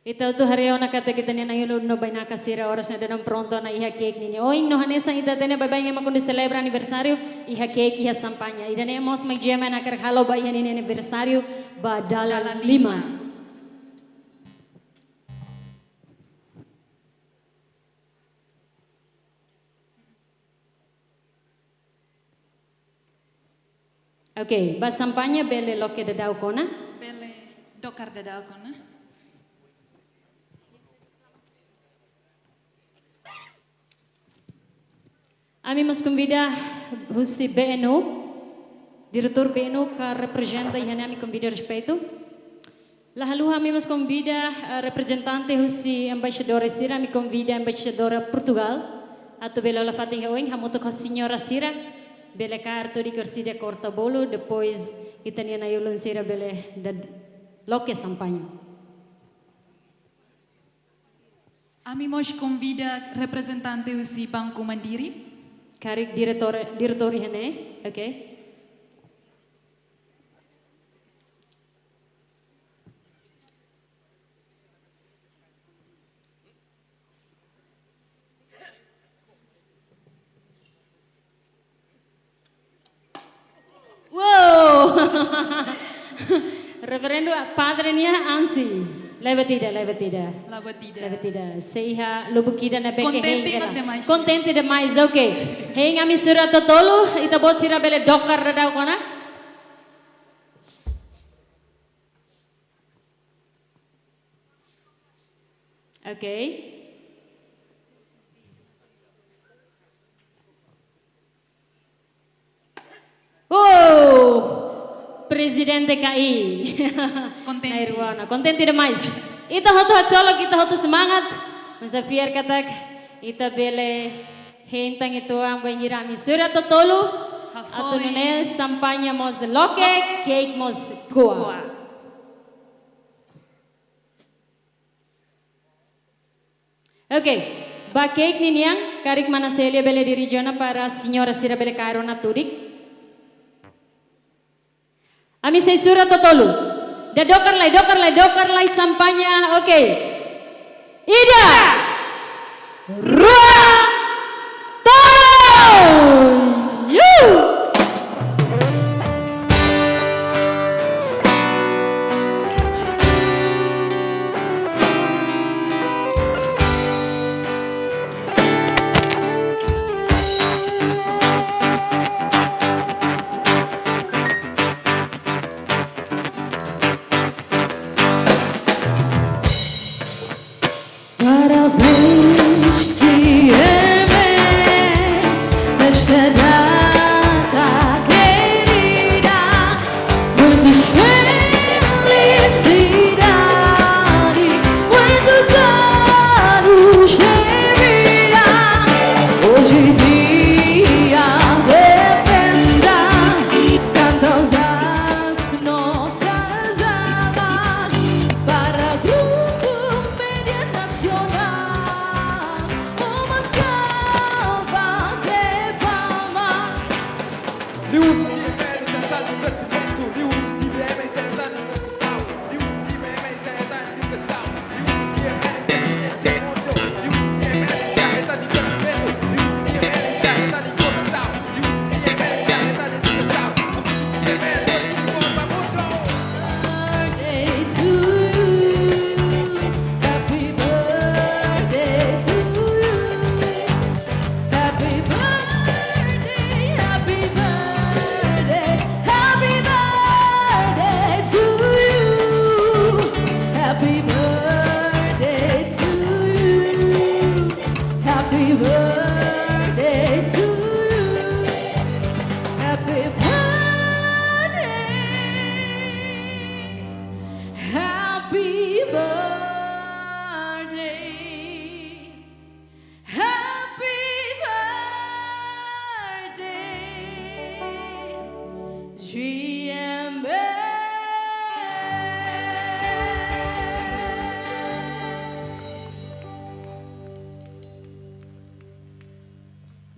Ito tu hari ona kata kita ni na yun no bay nakasira oras na danang pronto na iha cake ninyo. Oing no hanesa ita tene babay nga makundi celebra aniversario iha cake iha sampanya. Ida ne mos magjema na karhalo ba iha ni aniversario ba dalan 5. Okay, ba sampanya bele loke dadau kona? Bele dokar dadau kona. Ami mas convida husi BNU, diretor BNU que representa e ami convida respeito. Lalu ami mas convida representante husi embaixadora Sira, ami convida embaixadora Portugal. Atau bela la fatinha oing, hamuto com a senhora Sira, bela carto di corsia corta bolo, depois itania na yulun Sira bele da loke sampanha. Ami mos convida representante usi Banco Mandiri. Karik diretori hene, okay? Wow, referendo padrenya Ansi. Leva tidak. Seiha lubukida na beke hei. Contente demais, okay. Hei ngami sira totolo, ita bot sira bele dokar radau kona. Okay. Oh, Presidente KI. Contente demais. Ita hotu haksolog, ita hotu semangat. Mensafiar katak, ita bele hentang itu ang banhirami surya totolo. Atau nune sampanya mos loke, cake mos kuah. Okay, ba cake niniang karik mana selia bele diri jona para senhora Sira bele karona turik. Ami say surat totolu. Da dokar lay sampanya. Oke. Ida. Rua.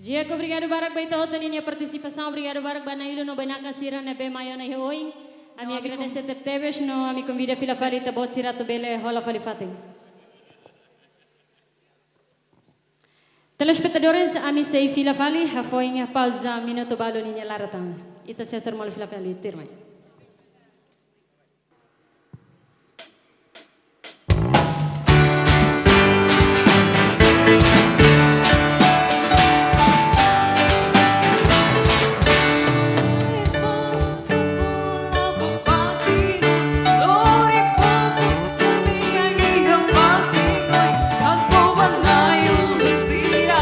Diego, obrigado barak baita outra linha participação, obrigado barak banailo no banaka sira na be mayo na hoing. Ami agradece teves no ami convida fila falita bot sira to bele hola falifating. Telespectadores, ami sei fila fali, hafoing pausa minuto balo linha laratan. Ita sesor mol fila fali tirmai. Tanto banhaio, Sira,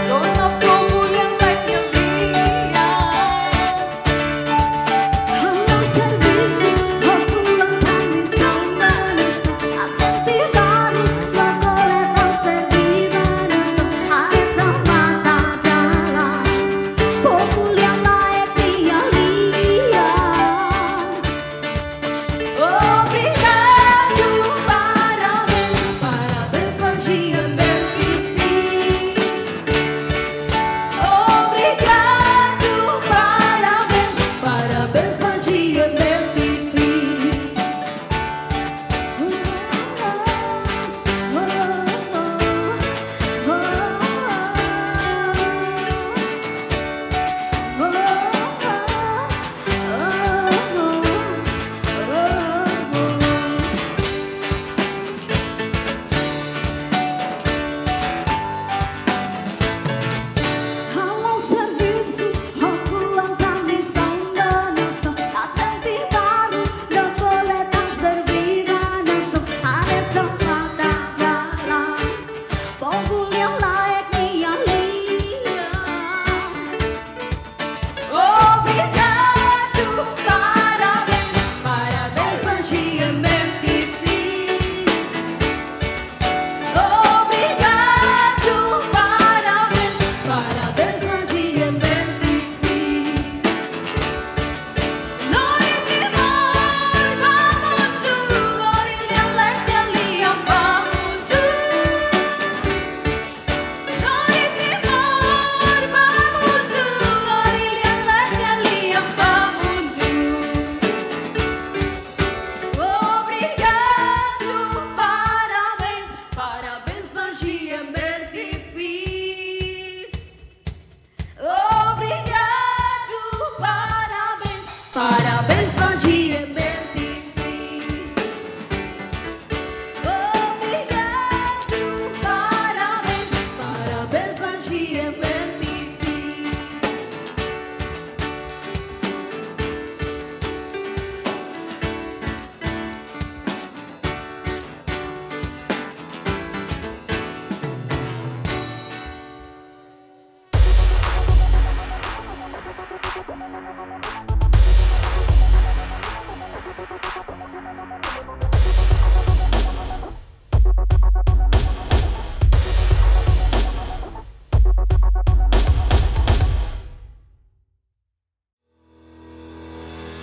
dona Promulian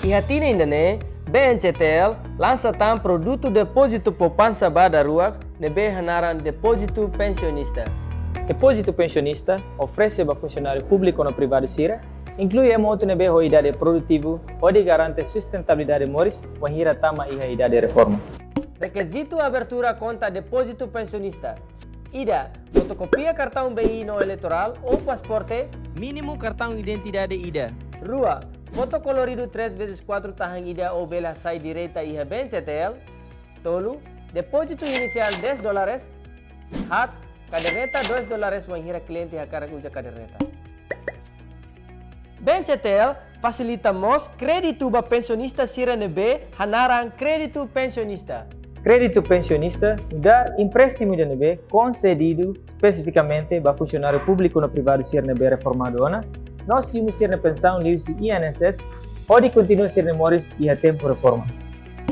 Ihatina indane, BNCTL lança tam produto depósito poupança badaruak nebe hanaran depósito pensionista. Depósito pensionista oferece para funcionário público no privado sira, inclui moto nebe ho idade produtivo, onde garante sustentabilidade moris, wahira tama iha idade reforma. Requisito abertura conta depósito pensionista. Ida, fotocopia cartão BI no eleitoral ou passaporte, mínimo cartão identidade Ida. Rua, foto colorido 3x4 tahang Ida ou bela sai direita iha BNCTL. Tolu, depósito inicial $10. Hat, caderneta $2 menghira cliente hakara usa caderneta. BNCTL facilitamos crédito ba pensionista sira nebe hanaran crédito pensionista. Crédito pensionista dar empréstimo de nebe concedido especificamente para funcionário público no privado sira nebe reformado ona. Nós simos sira pensão livre INSS, onde continua sira moris e a tempo reforma.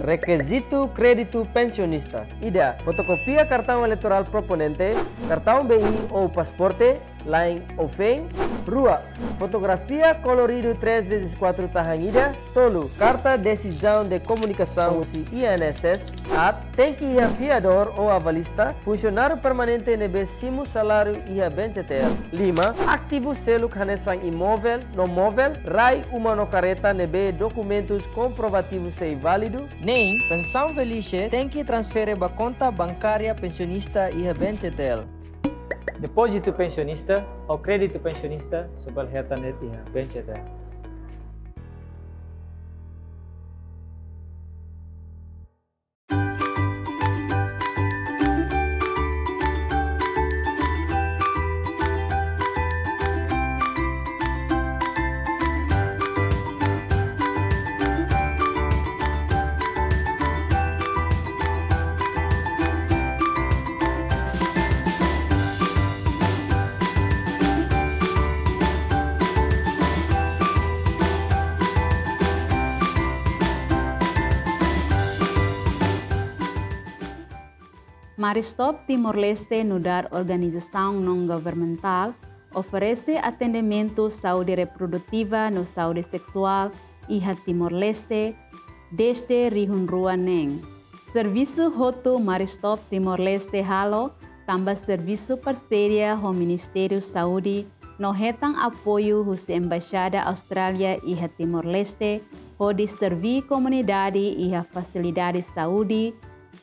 Requisito crédito pensionista. Ida, fotocopia cartão eleitoral proponente, cartão BI ou passaporte, line ou FEM. Rua, fotografia colorido 3x4 tahang Ida. Tolu, carta decisão de comunicação si INSS. Tem que ir fiador ou avalista, funcionário permanente nebe simu salário e BNCTL. 5. Ativo selo hanesang imóvel, no móvel, rai uma no careta nebe documentos comprovativos sei válido. Nem pensão veliche tem que transferir para conta bancária pensionista e BNCTL. Depósito pensionista ou crédito pensionista soal hetanet iha BNCTL. Maristop Timor-Leste Nudar Organização Não Governamental oferece atendimento saúde reprodutiva no saúde sexual e Timor-Leste desde Rihun Neng. Serviço Hotu Maristop Timor-Leste Halo também serviço parceria com o Ministério Saúde no retang apoio da Embaixada Austrália e Timor-Leste onde servir comunidade e a facilidade saúde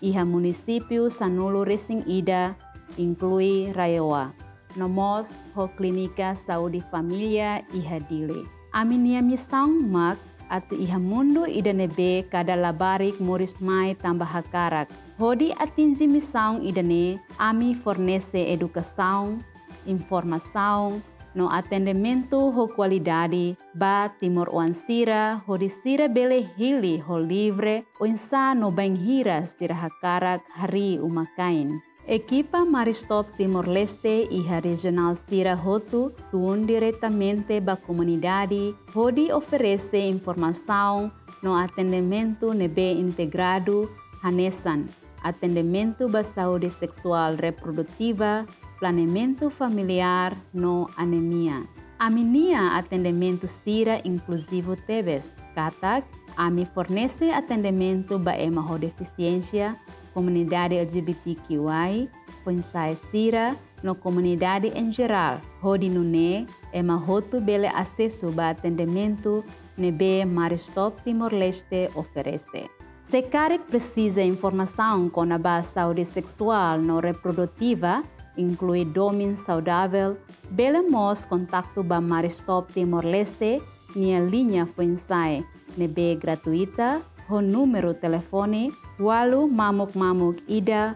e a município Sanulu Resing Ida, inclui Rayowa. Nomos ho Clínica Saúde Família e a Dile. Aminia missão mak atu iha mundo ida nebe kada labarik moris mai tambah hakarak. Hodi atingi missão idane ami fornece educação, informação, no atendimento ho qualidade ba Timor Wansira ho di sira bele hili ho livre o insa no banghira sira hakarak hari umakain. Equipa Maristop Timor-Leste e a Regional Sira Hotu tuon diretamente ba comunidade hodi oferece informação no atendimento nebe integrado hanesan, atendimento ba saúde sexual reprodutiva, planeamento familiar no anemia. Aminia atendimento Sira inclusivo Tebes. Katak, ami fornece atendimento ba ema ho deficiência, comunidade LGBTQI, pensai Sira no comunidade em geral. Hodi nune ema hotu bele acesso ba atendimento nebe Maristop Timor-Leste oferece. Se carek precisa informação com a ba saúde sexual no reprodutiva, inclui domínio saudável, belemos contato ba Maristop Timor-Leste, minha linha Fuensai, nebe gratuita, o número telefone, walu mamuk ida,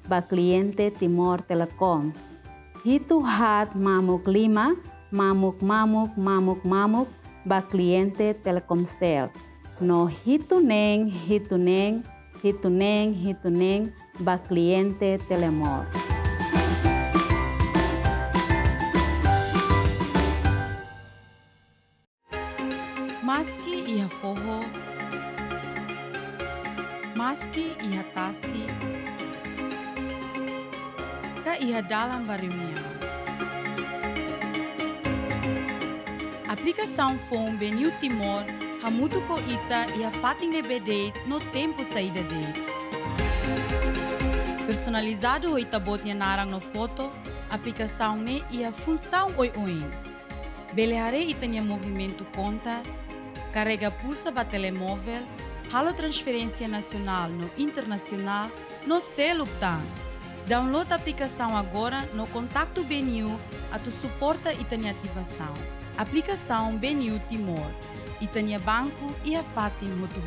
ba cliente Timor Telecom. Hitu hat mamuk 5, mamuk, ba cliente Telkomsel. No hitu neng, ba cliente Telemor. Maski iha foho, maski iha tasi, ka iha dalam reunião. Aplicação Phone Benil Timor, hamutu ko ita e a fatin de bedeit no tempo saída de. Personalizado o itabot niya narang no foto, aplicação ne e a função oi. Belehare ita niya movimento conta, carrega pulsa ba telemóvel, halo transferência nacional no internacional, no celular. Download a aplicação agora no Contacto BNU a tu suporta ita niya ativação. Aplicação BNU Timor, ita niya banco e a fatin hotu.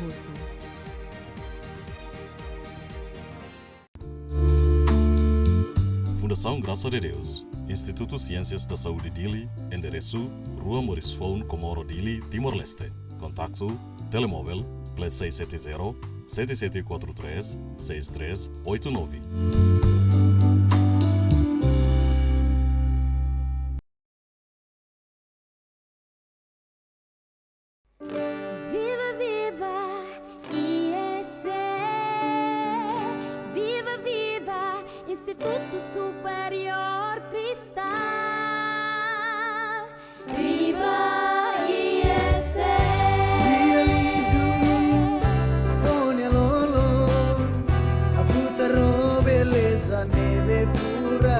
Fundação Graça de Deus, Instituto Ciências da Saúde Dili, endereço Rua Moris Fon, Comoro Dili, Timor-Leste. Contacto, telemóvel, +670 7743 6389. Instituto Superior Cristal. Viva IEC! Dia lindo, fone lolo, a fruta ro beleza neve fura.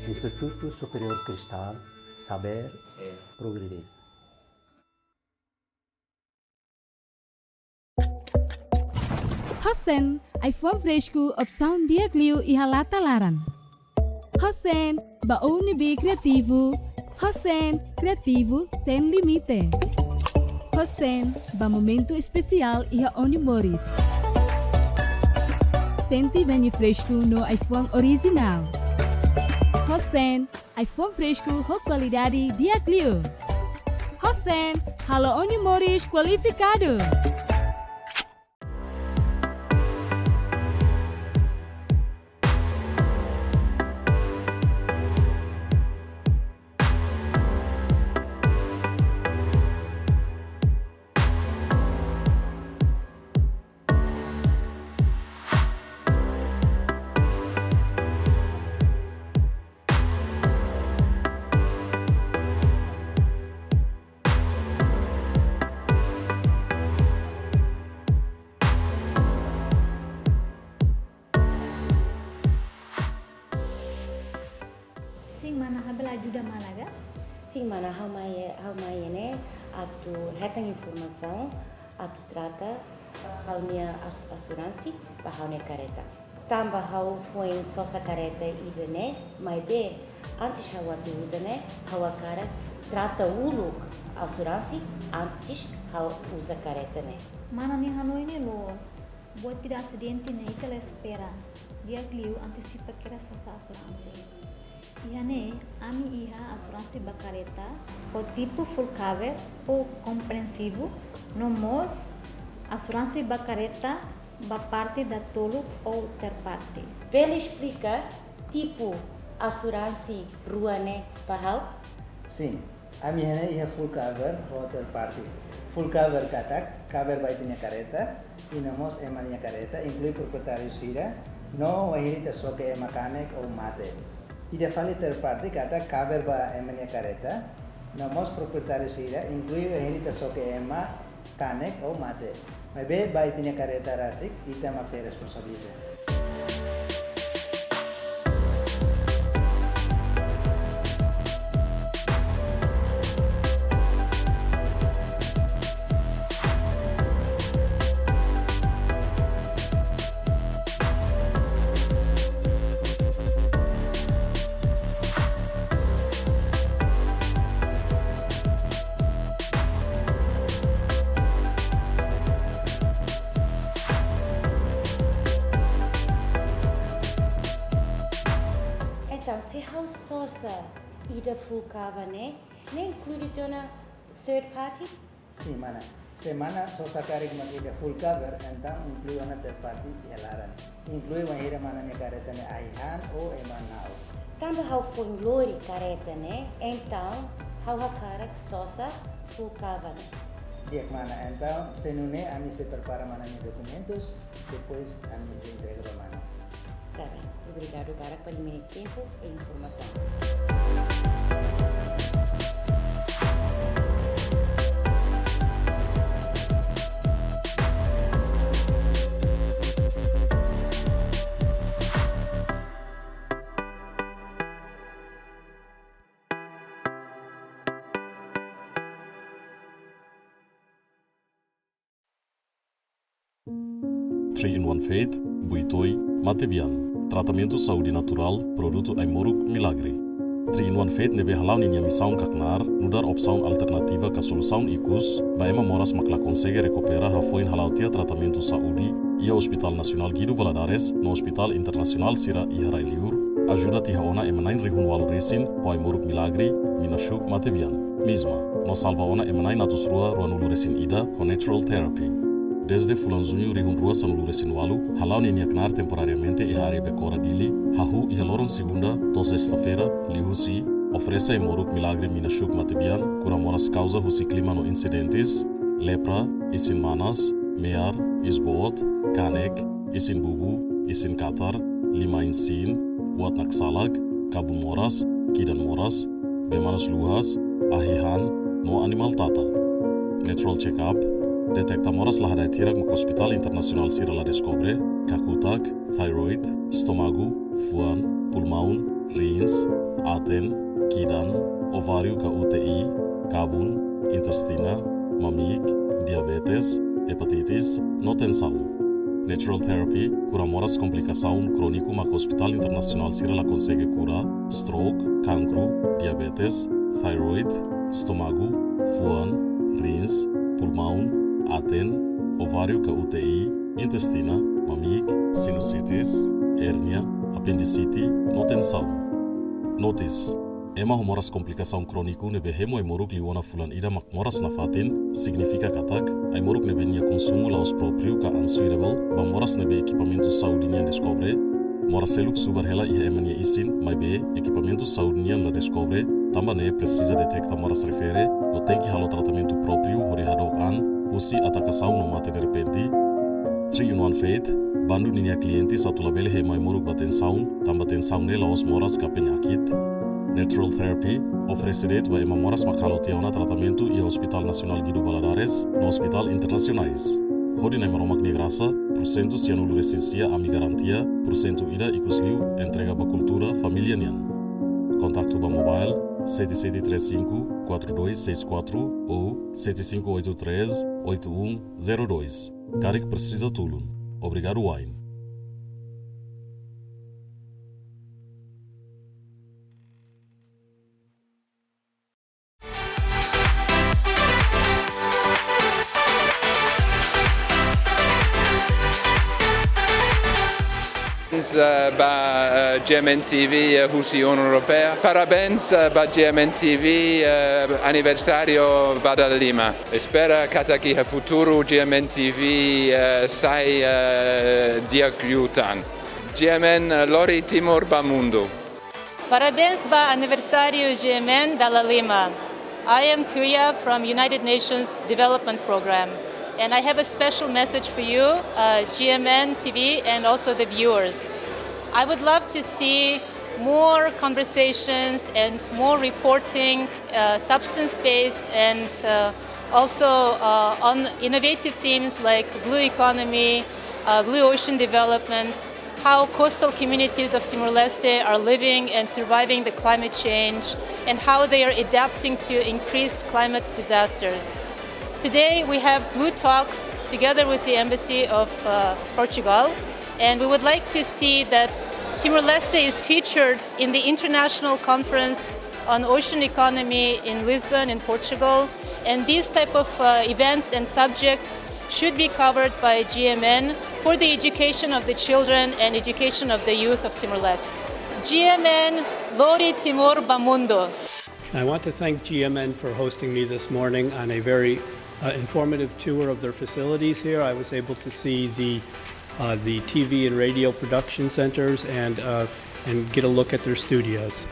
Instituto Superior Cristal, saber é progredir. Hosen, iPhone fresco, opção dia clio e halata laran. Hosen, baú nibi criativo. Hosen, criativo sem limite. Hosen, ba momento especial e a Onimoris. Senti bem fresco no iPhone original. Hosen, iPhone fresco, com qualidade dia clio. Hosen, halo Onimoris qualificado. ela ajuda Malaga? Sim, mana hau mai né, atu retang informação, atu trata hau nia asuransi, pa hau nia careta. Tamba hau foi só essa careta ida né, mas be antes hau atu usa né, hau a cara trata ulu asuransi antes hau usa careta né. Mana ni Hanoi ni los, buat tidak acidente né, ita la espera. Dia kliu antecipa kira só asuransi. Ihane, ami iha asuransi bacareta, o tipo full cover ou compreensivo, no mos asuransi bacareta ba parte da tolo ou ter parte. Ele explica tipo asuransi rua né, pahau? Sim, ami ihane iha full cover ou ter parte. Full cover katak, cover ba itinya careta, e no mos emania careta, inclui proprietário sira, no wahirita soke mechanic ou mate. Ida fali third party kata cover ba emania careta, no mos proprietário sira, inclui wahirita soke ema kanek ou mate. Mas be ba itinya careta rasik, ita maksai responsabilidade. Então, se hau sosa ida full cover né, nem inclui dona third party? Sim, mana. Semana sosa karik mag ida full cover, então inclui ona third party ilaran. Inclui wahira mana ne careta ne aihan ou emanau. Tamba hau foi lori careta né, então hau a cara sosa full cover né. Diak mana, então senune ami se prepara mana ne documentos, depois ami entrega para mana. Tá bem, obrigado Barak pelo meu tempo e informação. Three in One Faith, Buitoi, Matebian. Tratamento saúde natural, produto Aimoruk Milagre. 3-in-1 Faith nebe halau ninya misaun kaknar, nudar opsaun alternativa ka solusaun ikus, baema moras makla consegue recupera hafoin halau tia tratamento saúde, ia Hospital Nacional Guido Valadares, no Hospital Internacional Sira Iharai Liur, ajuda tihaona emanain rihun walu resin, po Aimoruk Milagre, minashuk Matebian. Misma, no salvaona emanain natus rua nulu resin ida, ho natural therapy. Desde fulanzunho rihun rua sanulu resin walu, halau ninya knar temporariamente ihare becora dili, hahu ihaloron segunda, to sexta-feira, lihusi, oferece Aimoruk Milagre minashuk Matebian, cura moras causa husi clima no incidentes, lepra, isin manas, mear, isboot, kanek, isin bubu, isin katar, lima insin, buat naksalag, kabun moras, kidan moras, bemanas luhas, ahihan, no animal tata. Natural check-up, detekta moras lahadai tirak mak Hospital Internacional Sira la descobre, kakutak, thyroid, stomago, fuan, pulmão, rins, aten, kidan, ovário ka UTI, kabun, intestina, mamig, diabetes, hepatitis, no tensão. Natural therapy cura moras complicação crônico mak Hospital Internacional Sira la consegue cura, stroke, cancro, diabetes, thyroid, stomago, fuan, rins, pulmão, aten, ovário ka UTI, intestina, mamig, sinusitis, hérnia, apendicite, no tensão. Notice, ema homoras complicação crônico nebe hemo Aimoruk liwona fulan ida mak moras na fatin, significa katak, Aimoruk nebe nia consumo laos próprio ka unsuitable, ba moras nebe equipamento saúde nian descobre, moras seluk subar hela iha emania isin, mai be equipamento saúde nian la descobre, tamba ne precisa detecta moras refere, no tem que halo tratamento próprio hori hadokan, usi atakação no mate de repente. 3-in-1 Faith, bandu ninia cliente satu labele hema Aimoruk batensaun, tamba tensaun ne laos moras ka penyakit. Natural therapy, oferecedet ba ema moras makalo tiauna tratamento ia Hospital Nacional Guido Valadares, no Hospital Internacionais. Hodi na maromak migrasa, % sianulu resensia ami garantia, % ida ikusliu entrega ba kultura familia nian. Contacto ba mobile 7735-4264 ou 7583-8102. Cari que precisa tudo. Obrigado, Wine. Ba GMN TV Unione Europea. Parabéns ba GMN TV anniversario da Lima. Spero che aqui no futuro GMN TV sai diagliutan. GMN Lori Timor Bamundo. Parabéns ba anniversario GMN da Lima. I am Tuya from United Nations Development Program. And I have a special message for you, GMN TV, and also the viewers. I would love to see more conversations and more reporting, substance-based, and also on innovative themes like blue economy, blue ocean development, how coastal communities of Timor-Leste are living and surviving the climate change, and how they are adapting to increased climate disasters. Today we have Blue Talks together with the Embassy of Portugal, and we would like to see that Timor-Leste is featured in the International Conference on Ocean Economy in Lisbon in Portugal, and these type of events and subjects should be covered by GMN for the education of the children and education of the youth of Timor-Leste. GMN Lori Timor Bamundo. I want to thank GMN for hosting me this morning on a very informative tour of their facilities here. I was able to see the TV and radio production centers and get a look at their studios.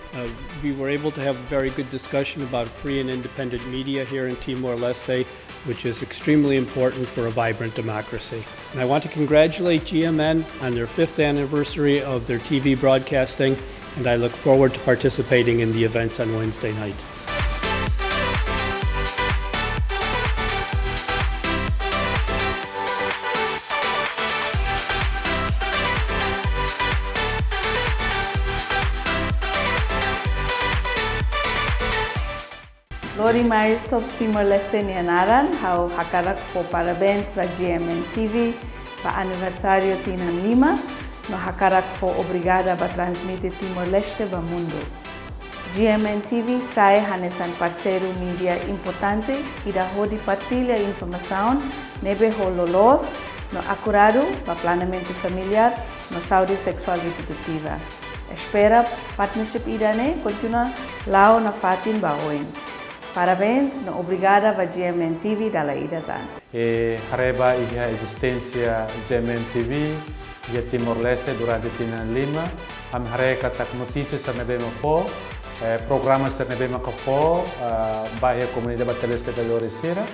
We were able to have a very good discussion about free and independent media here in Timor-Leste, which is extremely important for a vibrant democracy. And I want to congratulate GMN on their 5th anniversary of their TV broadcasting, and I look forward to participating in the events on Wednesday night. Lori Mari Stops Timor-Leste nianaran, hau hakarak fo parabéns ba GMN TV ba aniversário Tinan Lima, no hakarak fo obrigada ba transmite Timor-Leste ba mundo. GMN TV sai hanesan parceiro mídia importante e da hodi partilha informação nebe hololos no acurado ba planejamento familiar no saúde sexual reprodutiva. Espera partnership idane continua lao na fatin ba oin. Parabéns, no obrigada a GMN TV da ida tan. Hareba a existência GMN TV e Timor-Leste durante Tinan Lima. Am hareka tak notícias na bema po, programas na bema po, baia comunidade telespectadores sira,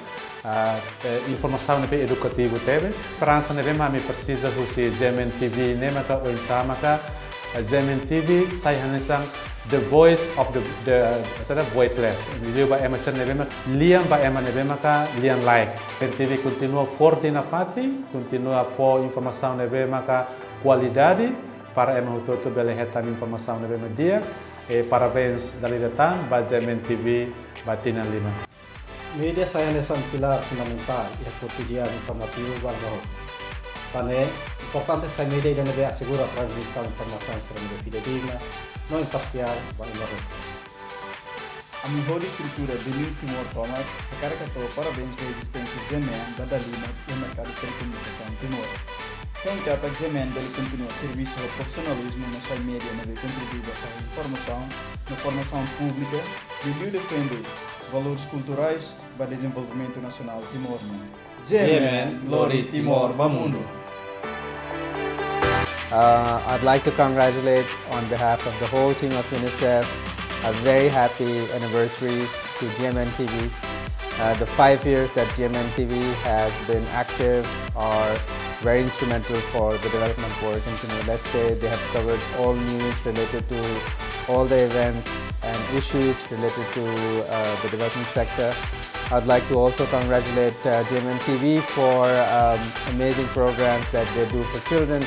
informação na bema educativo teves. Esperança na bema me precisa husi GMN TV nema ka o sama ka GMN TV sai hanesang the voice of the voiceless. Liu ba ema ser nebema liam ba ema nebema ka liam like. TV continua forte na fati, continua for informação nebema ka qualidade para ema utoto bele hetan informação nebema dia. Parabéns dari datang ba GMN TV ba Tinan Lima. Media saya nesang pilar fundamental e cotidiano informativo barro. Pane importante essa media ainda deve assegurar a transmissão de informação sobre fidedigna, não imparcial, mas inerente. A melhor estrutura de New Timor Tomar recarga parabéns pela existência de GMN da Lima e o mercado de telecomunicação em Timor. Tem que a GMN deve continuar serviço ao profissionalismo na sua média na contribuir para a informação pública e defender valores culturais para o desenvolvimento nacional de Timor. GMN Lori Timor Bamundo. I'd like to congratulate on behalf of the whole team of UNICEF a very happy anniversary to GMN TV. The 5 years that GMN TV has been active are very instrumental for the development work in Timor-Leste. They have covered all news related to all the events and issues related to the development sector. I'd like to also congratulate GMN TV for amazing programs that they do for children,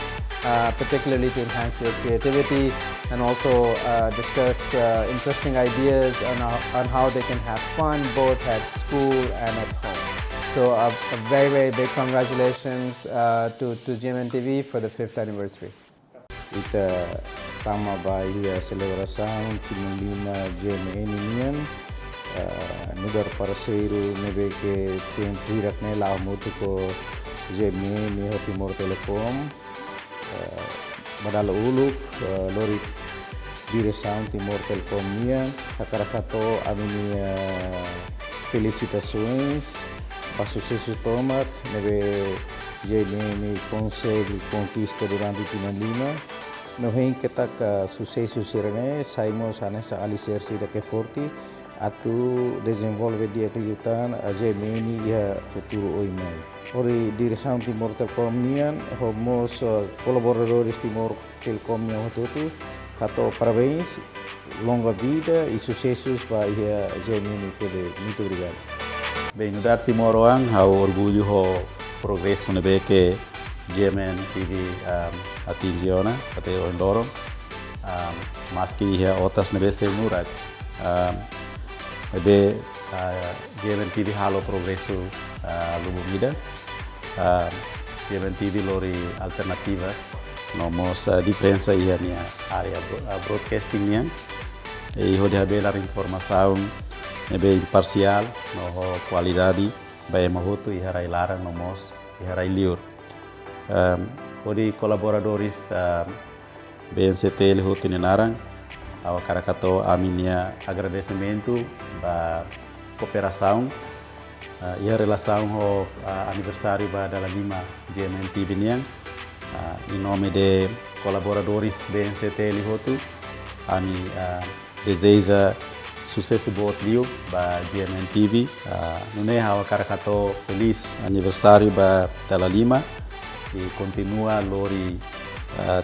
particularly to enhance their creativity and also discuss interesting ideas on how they can have fun both at school and at home. So a very, very big congratulations to GMM TV for the 5th anniversary. Ita tama ba ia celebração Tinanlima GMM nian nugar parceiro nebe que tem tirak ne la moto ko GMM ho Timor Telecom badal uluk lori direção Timor Telecom nian hakarakato amini felicitações para sucesso tomat nebe GMM consegue conquista durante Tinanlima. No hen kita ke sucesso sirene saimos anessa alicerce da que forte atu desenvolve dia kejutan GMM ia futuro oi mai. Ori direção Timor Telecom nian homos colaboradores Timor Telecom nian tutu kato parabéns, longa vida e sucessos para ia GMM TV. Muito obrigado. Bem, dar Timoroan hau orgulho ho progresso nebe que GMM TV atingiu, até o endoro, mas que outras nebe senurak, nebe GMM TV halo progresso lumida, GMM TV lori alternativas, nomos diferença ia nia área broadcasting nia, e ho dihabelar informação nebe imparcial, no qualidade, bae mahotu iharai larang nomos iharai liur. Odi colaboradores BNCT Lihutu Ninarang, ao Karakato aminia agradecimento ba cooperação e a relação ao aniversário ba da Lima GMM TV niang em nome de colaboradores BNCT Lihutu, ami deseja sucesso buat liu ba GMM TV. Nune ao Karakato feliz aniversário ba da Lima. E continua lori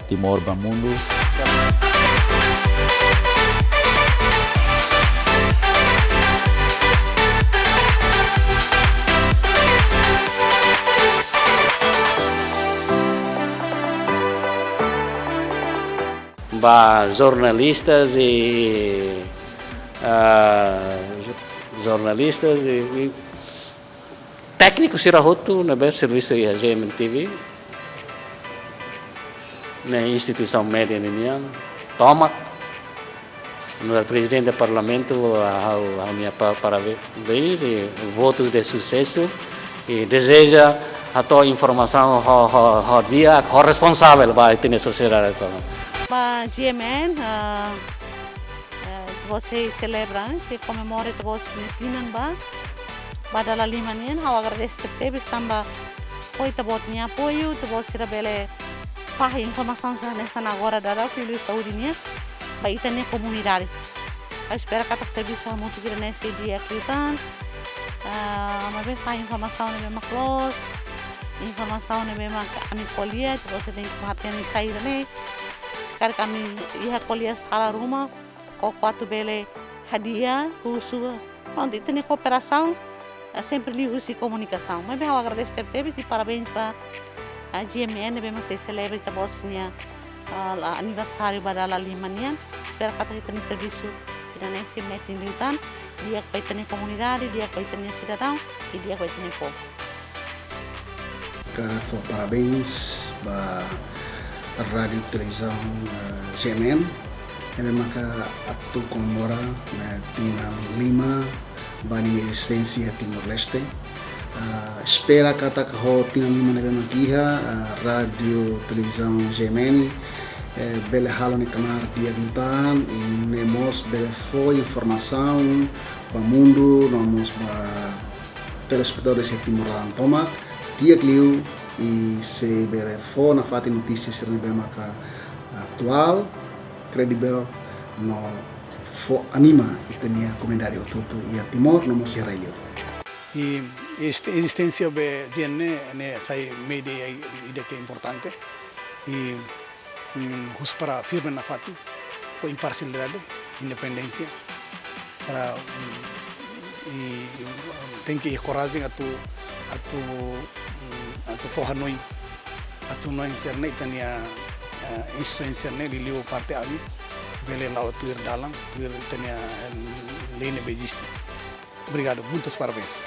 Timor Bamundo. Ba jornalistas e técnicos sirahotu na serviço e GMM TV. Na instituição média ninian, tomat, no presidente do parlamento, a minha parabéns e votos de sucesso e deseja a tua informação dia responsável para ter sociedade. Para GMM, você celebra, se comemora você tinan ba, badala lima nian, eu agradeço tebes também, foi tabot minha apoio, você rebele pah informação nessa agora da filho saúde nia baik tanya komunidade eu espero que a serviço muito grande nesse dia acreditan mas bem pah informação ne memang close informação ne memang kami kuliah você tem que perhatian ni cair ne sekarang kami ia kuliah salah rumah kok kuatu bele hadiah khusus onde tem cooperação sempre ligo se comunicação mas bem eu agradeço teve e parabéns para a GMM memang saya celebrate bosnya aniversário badala limanian. Espero que kita tenha serviço dan nesse meeting liutan dia que tenha comunidade, dia que tenha cidadão e dia que tenha povo. Parabéns para a rádio televisão GMM. Memang atu komora na Tinanlima bani existência Timor Leste. Espera kata ho Tinanlima na makiha radio televisão GMM bele halo ni kamar dia guntan e nemos bele foi informação para mundo nós para telespectadores de Timor Toma dia kliu e se bele foi na fati notícias serem bem maka atual kredibel no fo anima itania comentário tudo e a Timor no mos Israel. E esta existência be GNE ne sai media ide que importante e hus para firme na fati com imparcialidade, independência para e tem que coragem a tu pohanoi a tu no interne tania instituição ne liliu parte ali bele laut tuir dalam, tuir tenia lene begisti. Obrigado, muitos parabéns.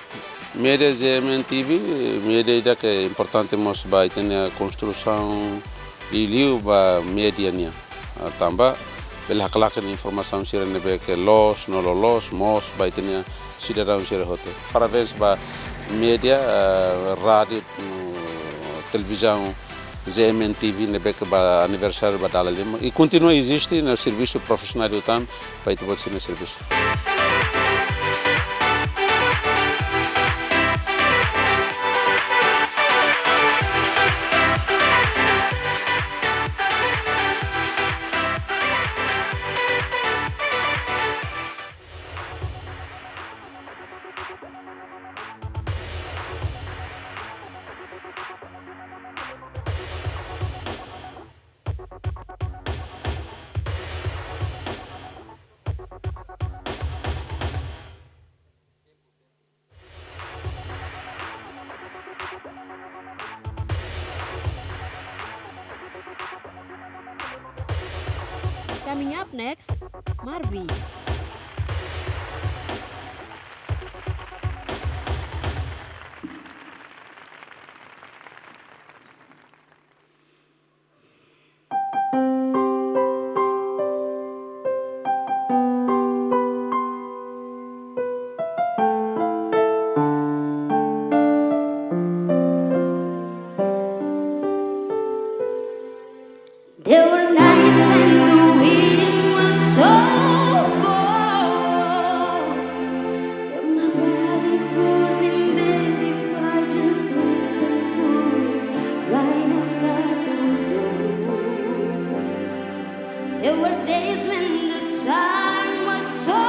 Média GMN TV, média que é importante mos vai ter a construção de liu ba média nia. Tambah bela kelakan informação sira nebe que los, no los, mos vai ter a cidadão sira hote. Parabéns ba média, rádio, televisão GMN TV nebe que ba aniversário ba Dalai Lama e continua a existir no serviço profissional do TAN, vai ter no serviço. Coming up next, Marvi. There were nights when the wind was so cold, and my body froze in bed if I just listened to it right outside the window. There were days when the sun was so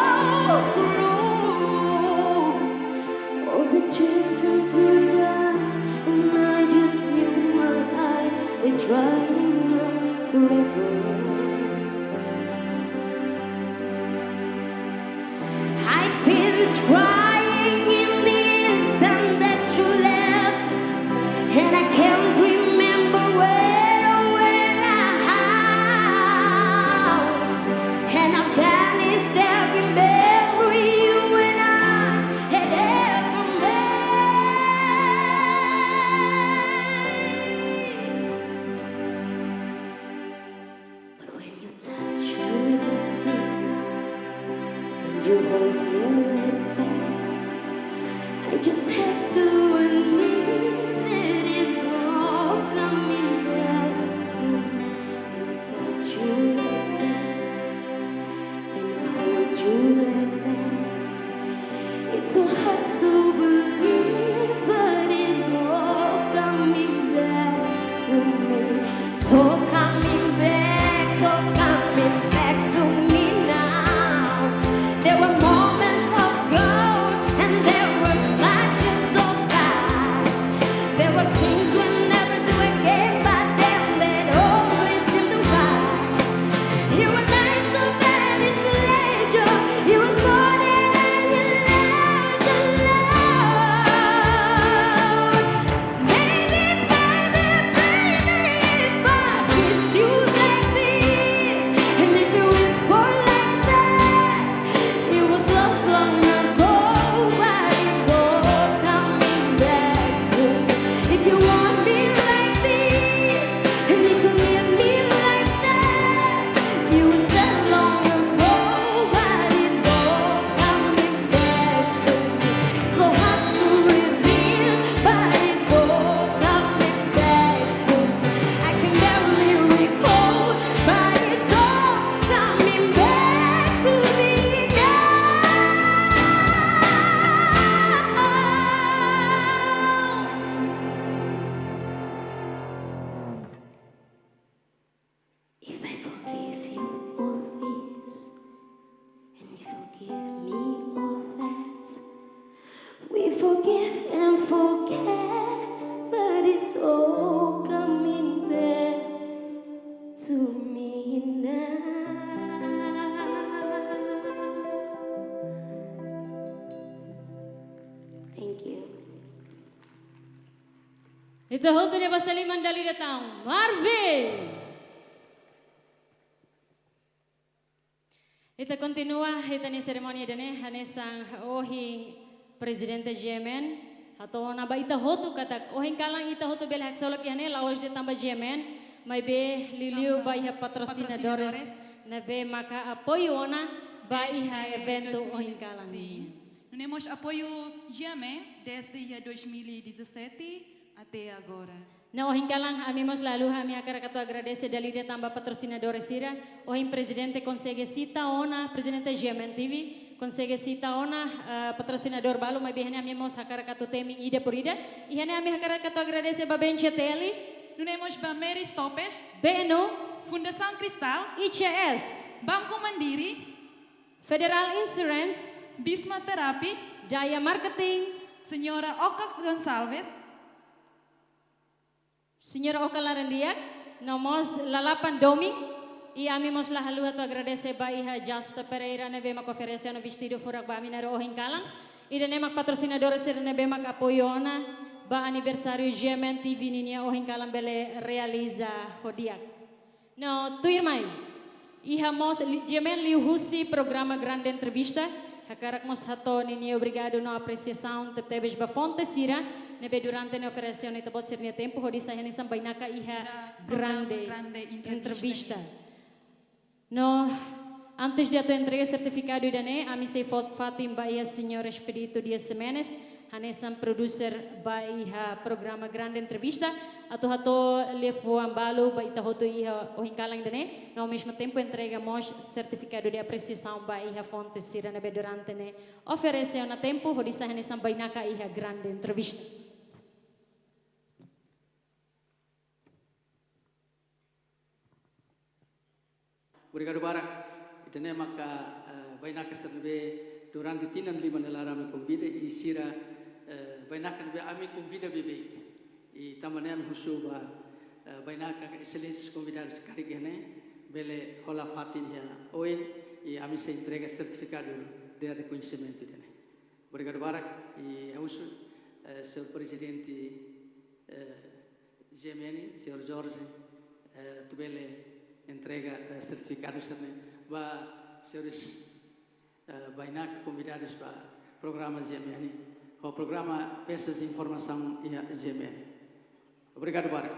cruel, all the trees turned to dust, and I just knew my eyes were drying up forever. I finished crying in the instant that you left, and I can't remember where or when or how, and I vanished every memory you and I had ever touch me like this, and you hold me like that, I just have to admit that it's all coming back to me. When I touch you like this, and I hold you like that, it's so hard to believe, but it's all coming back to me. It's all coming back, it's all coming back to me now. There were moments of gold and there were flashes of light. There were things we'll never do again, but them that always seem to right. Here were nights of endless pleasure. It was more than you left alone. Baby, baby, baby, if I kiss you like this, and if you whisper like that, it was lost long ago, but it's all coming back to me. If you want me like this, and if you need me like that, it was that long ago, but it's all coming back to me. It's so hard to resist, but it's all coming back to me. I can barely recall, but it's all coming back to me now. If I forgive you all this, and you forgive me all that, we forgive and forget, but it's all coming back to me now. Thank you. Ito hoto niya pasaliman dali datang Marvin. continua hitani ceremonia dene hanesang ohing presidente GMN hato na ba ita hotu katak ohing kalang ita hotu bele haksolok yane laos de tamba GMN mai be liliu ba iha patrocinadores na be maka apoio ona ba iha evento ohing kalang. Nós apoio GMN desde 2017 até agora. Na ohing kalang amimos lalu hami akara kato agradece dali de tamba patrocinadores sira ohing presidente consegue cita ona presidente GMN TV consegue cita ona patrocinador balu mai behane amimos akara kato teming ida por ida ihane ami akara kato agradece ba Benche Teli Nunemos ba Mary Stopes BNU Fundação Cristal ICS Banco Mandiri Federal Insurance Bisma Therapy Daya Marketing Senhora Oca Gonçalves Senhora Oca Larandiak, nomos lalapan doming, e amimos lahalu ato agradece ba iha Justa Pereira nebe mak oferece no vestido furak ba minaro ohing kalang, ida nemak patrocinadores sira nebe mak apoio ona ba aniversário GMN TV ninia ohing kalang bele realiza hodiak. No tuirmai, iha mos GMN liu husi programa grande entrevista, hakarak mos hato ninia obrigado no apreciação tetebes ba fonte sira, nebe durante ne operação ita bot sirnia tempo hodi saya ni sampai naka iha grande entrevista. No, antes de ato entrega certificado idane, ami sei Fatim ba iha senhor Expedito Dias Semenes, hanesam producer ba iha programa grande entrevista, ato hato levo ambalo ba ita hoto iha ohingkalang idane, no ao mesmo tempo entregamos certificado de apreciação ba iha fonte sira nebe durante ne operação na tempo hodi saya ni sampai naka iha grande entrevista. Obrigado Barak. Itane maka banyak keserbe durante tinan lima nelara me convida e sira banyak be ami convida bebe e tamane ami husu ba banyak excelentes convidados carigene bele hola fatin ya oin e ami se entrega certificado de reconhecimento dele. Obrigado Barak e husu seu presidente GMN, senhor Jorge tubele entrega certificados também para senhores banyak convidados para programa GMN o programa peças de informação GMN. Obrigado Barak.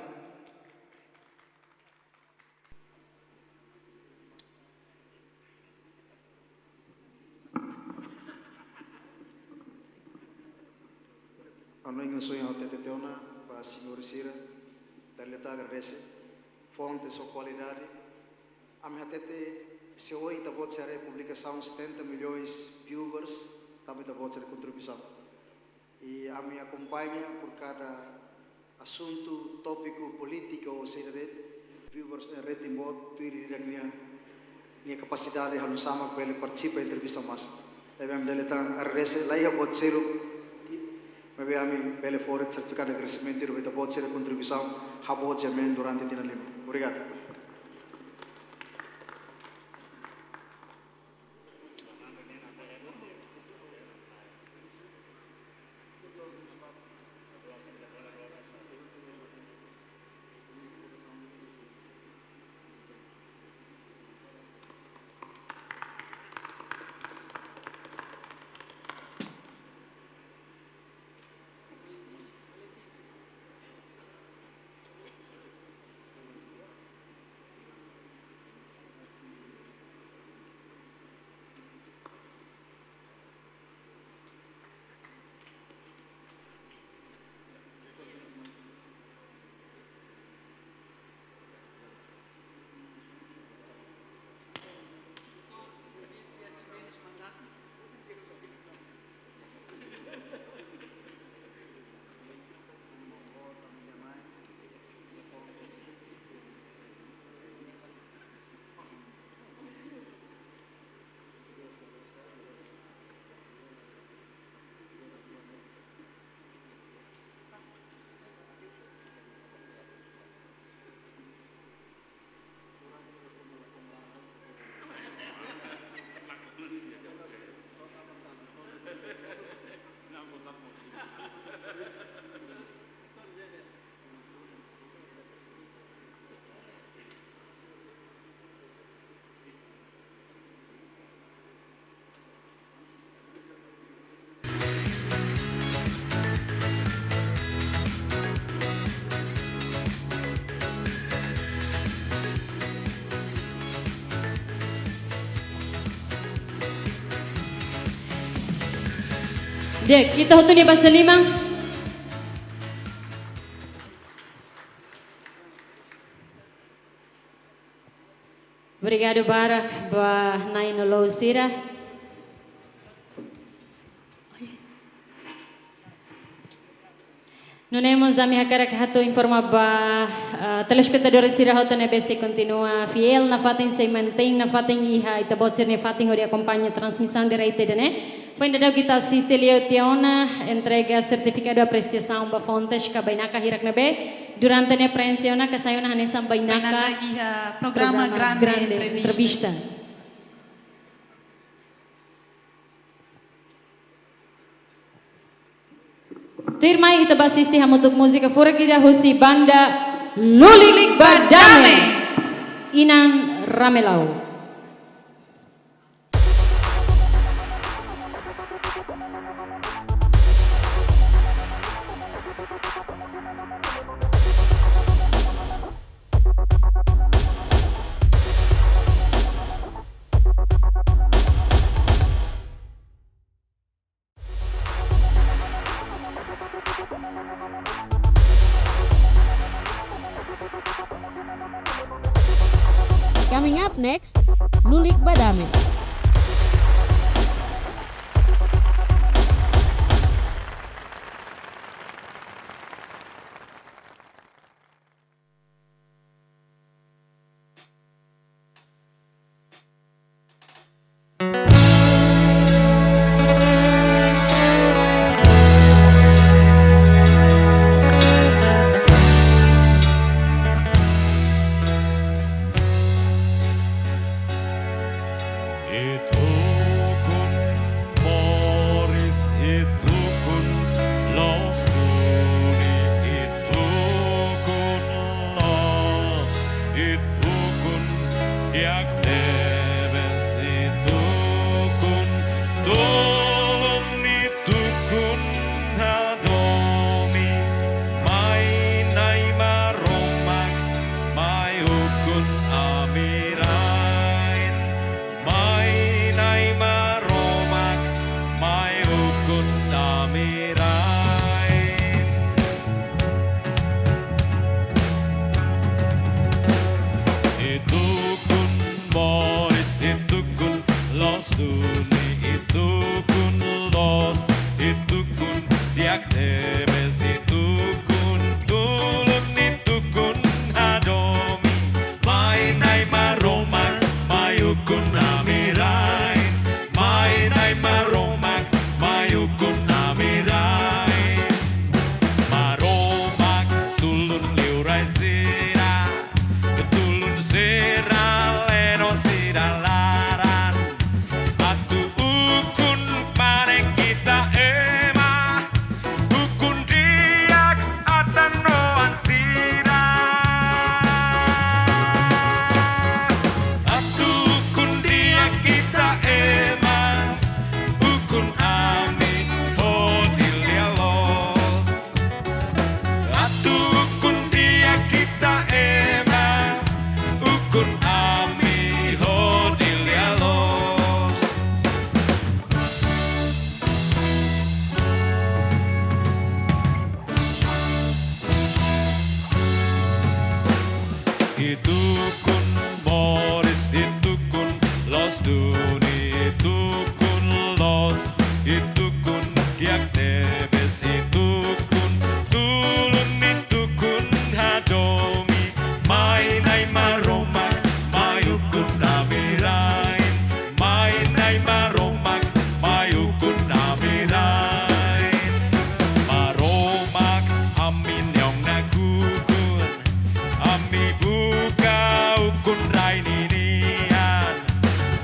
Ano ingin sonho teteona para senhor Sira, daleta agradece fonte sua qualidade. A minha tete se hoje está pode ser publicação 70 milhões viewers, também está pode ser contribuição. E a minha acompanha por cada assunto, tópico político ou seja viewers na rede embora tuiri minha capacidade de sama para ele participar da entrevista mais. Deve me deletar a rese lá ia pode ser mas a mim pele fora certificado de crescimento e está pode ser contribuição habo GMN durante a lima. Obrigado. Dek, kita hutu ni bahasa limang. Obrigado Barak ba Nainolo Sira. Não temos a minha cara que rato informa ba telespectadores Sira Hoto NBC continua fiel na fatin se mantém na fatin iha itabotser ne fatin hori acompanha transmissão direita né. Foi ainda kita assiste Leo Tiona entrega certificado de apreciação ba fontes ka bainaka hirak na be. Durante a prensa na kasayon na hanesang bainaka iha programa grande entrevista. Tirmai ita basisti hamutuk musika fura kita husi banda Lulik Badame Inan Ramelau. Coming up next, Lulik Badame.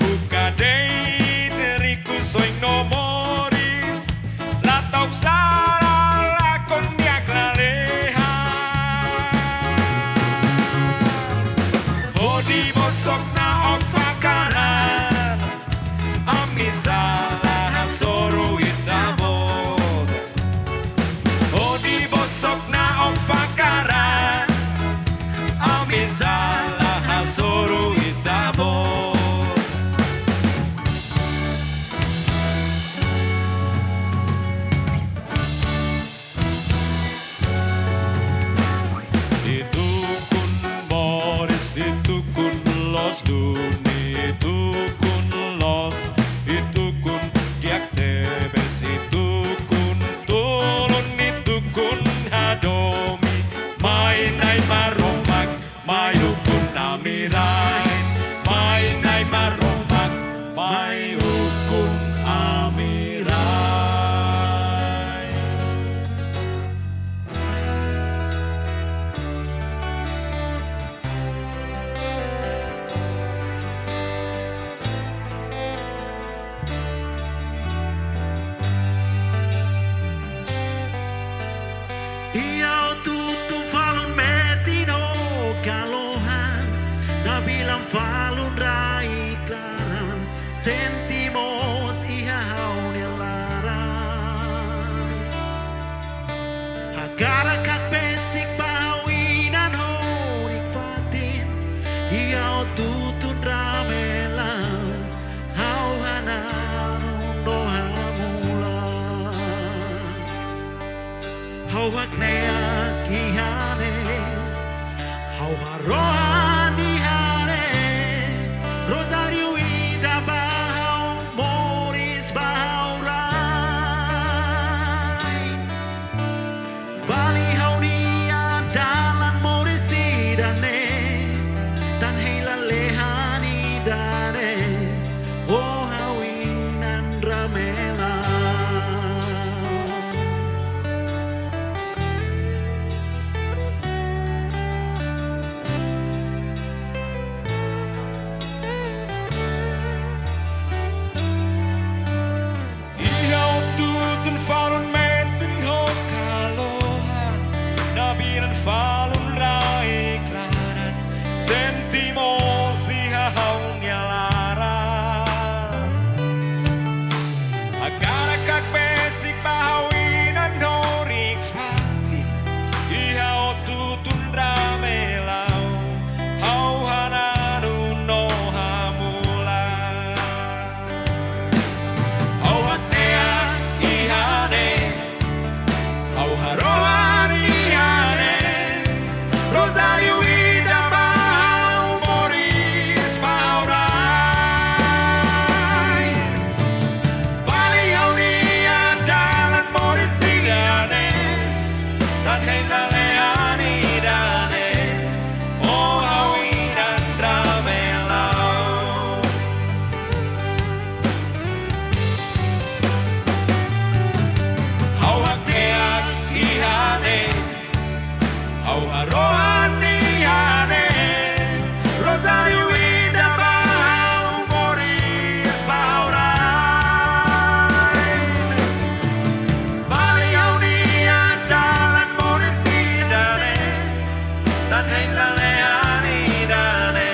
Buka dei teriku soing nomori Agara kak basic bahawinan horik fatin Hiau tutun ramelau Hau hananu doha mula Hau haknea kihane Hau harohani hane Rosario ida bahau Moris bahau rai Bali hau nia dalan Moris idane Tan heila lehani dane Oh hawinan ramela Falun meten ho kalohan Nabiran falun rai klaran Sentimos ihahaunya laran Agara kak besik bahawinan horik fatin Ihau tutun ramelau Hau hananu no hamula Hau haknea Hau harohani hane Rosario ida bahau Moris bahau rai Bali hau nia dalan Moris idane Tan heila lehani dane Oh hawinan ramelau Hau haknea ihane Hau harohani hane Rosario ida bahau Moris bahau rai Bali hau nia dalan Moris idane Tan heila lehani dane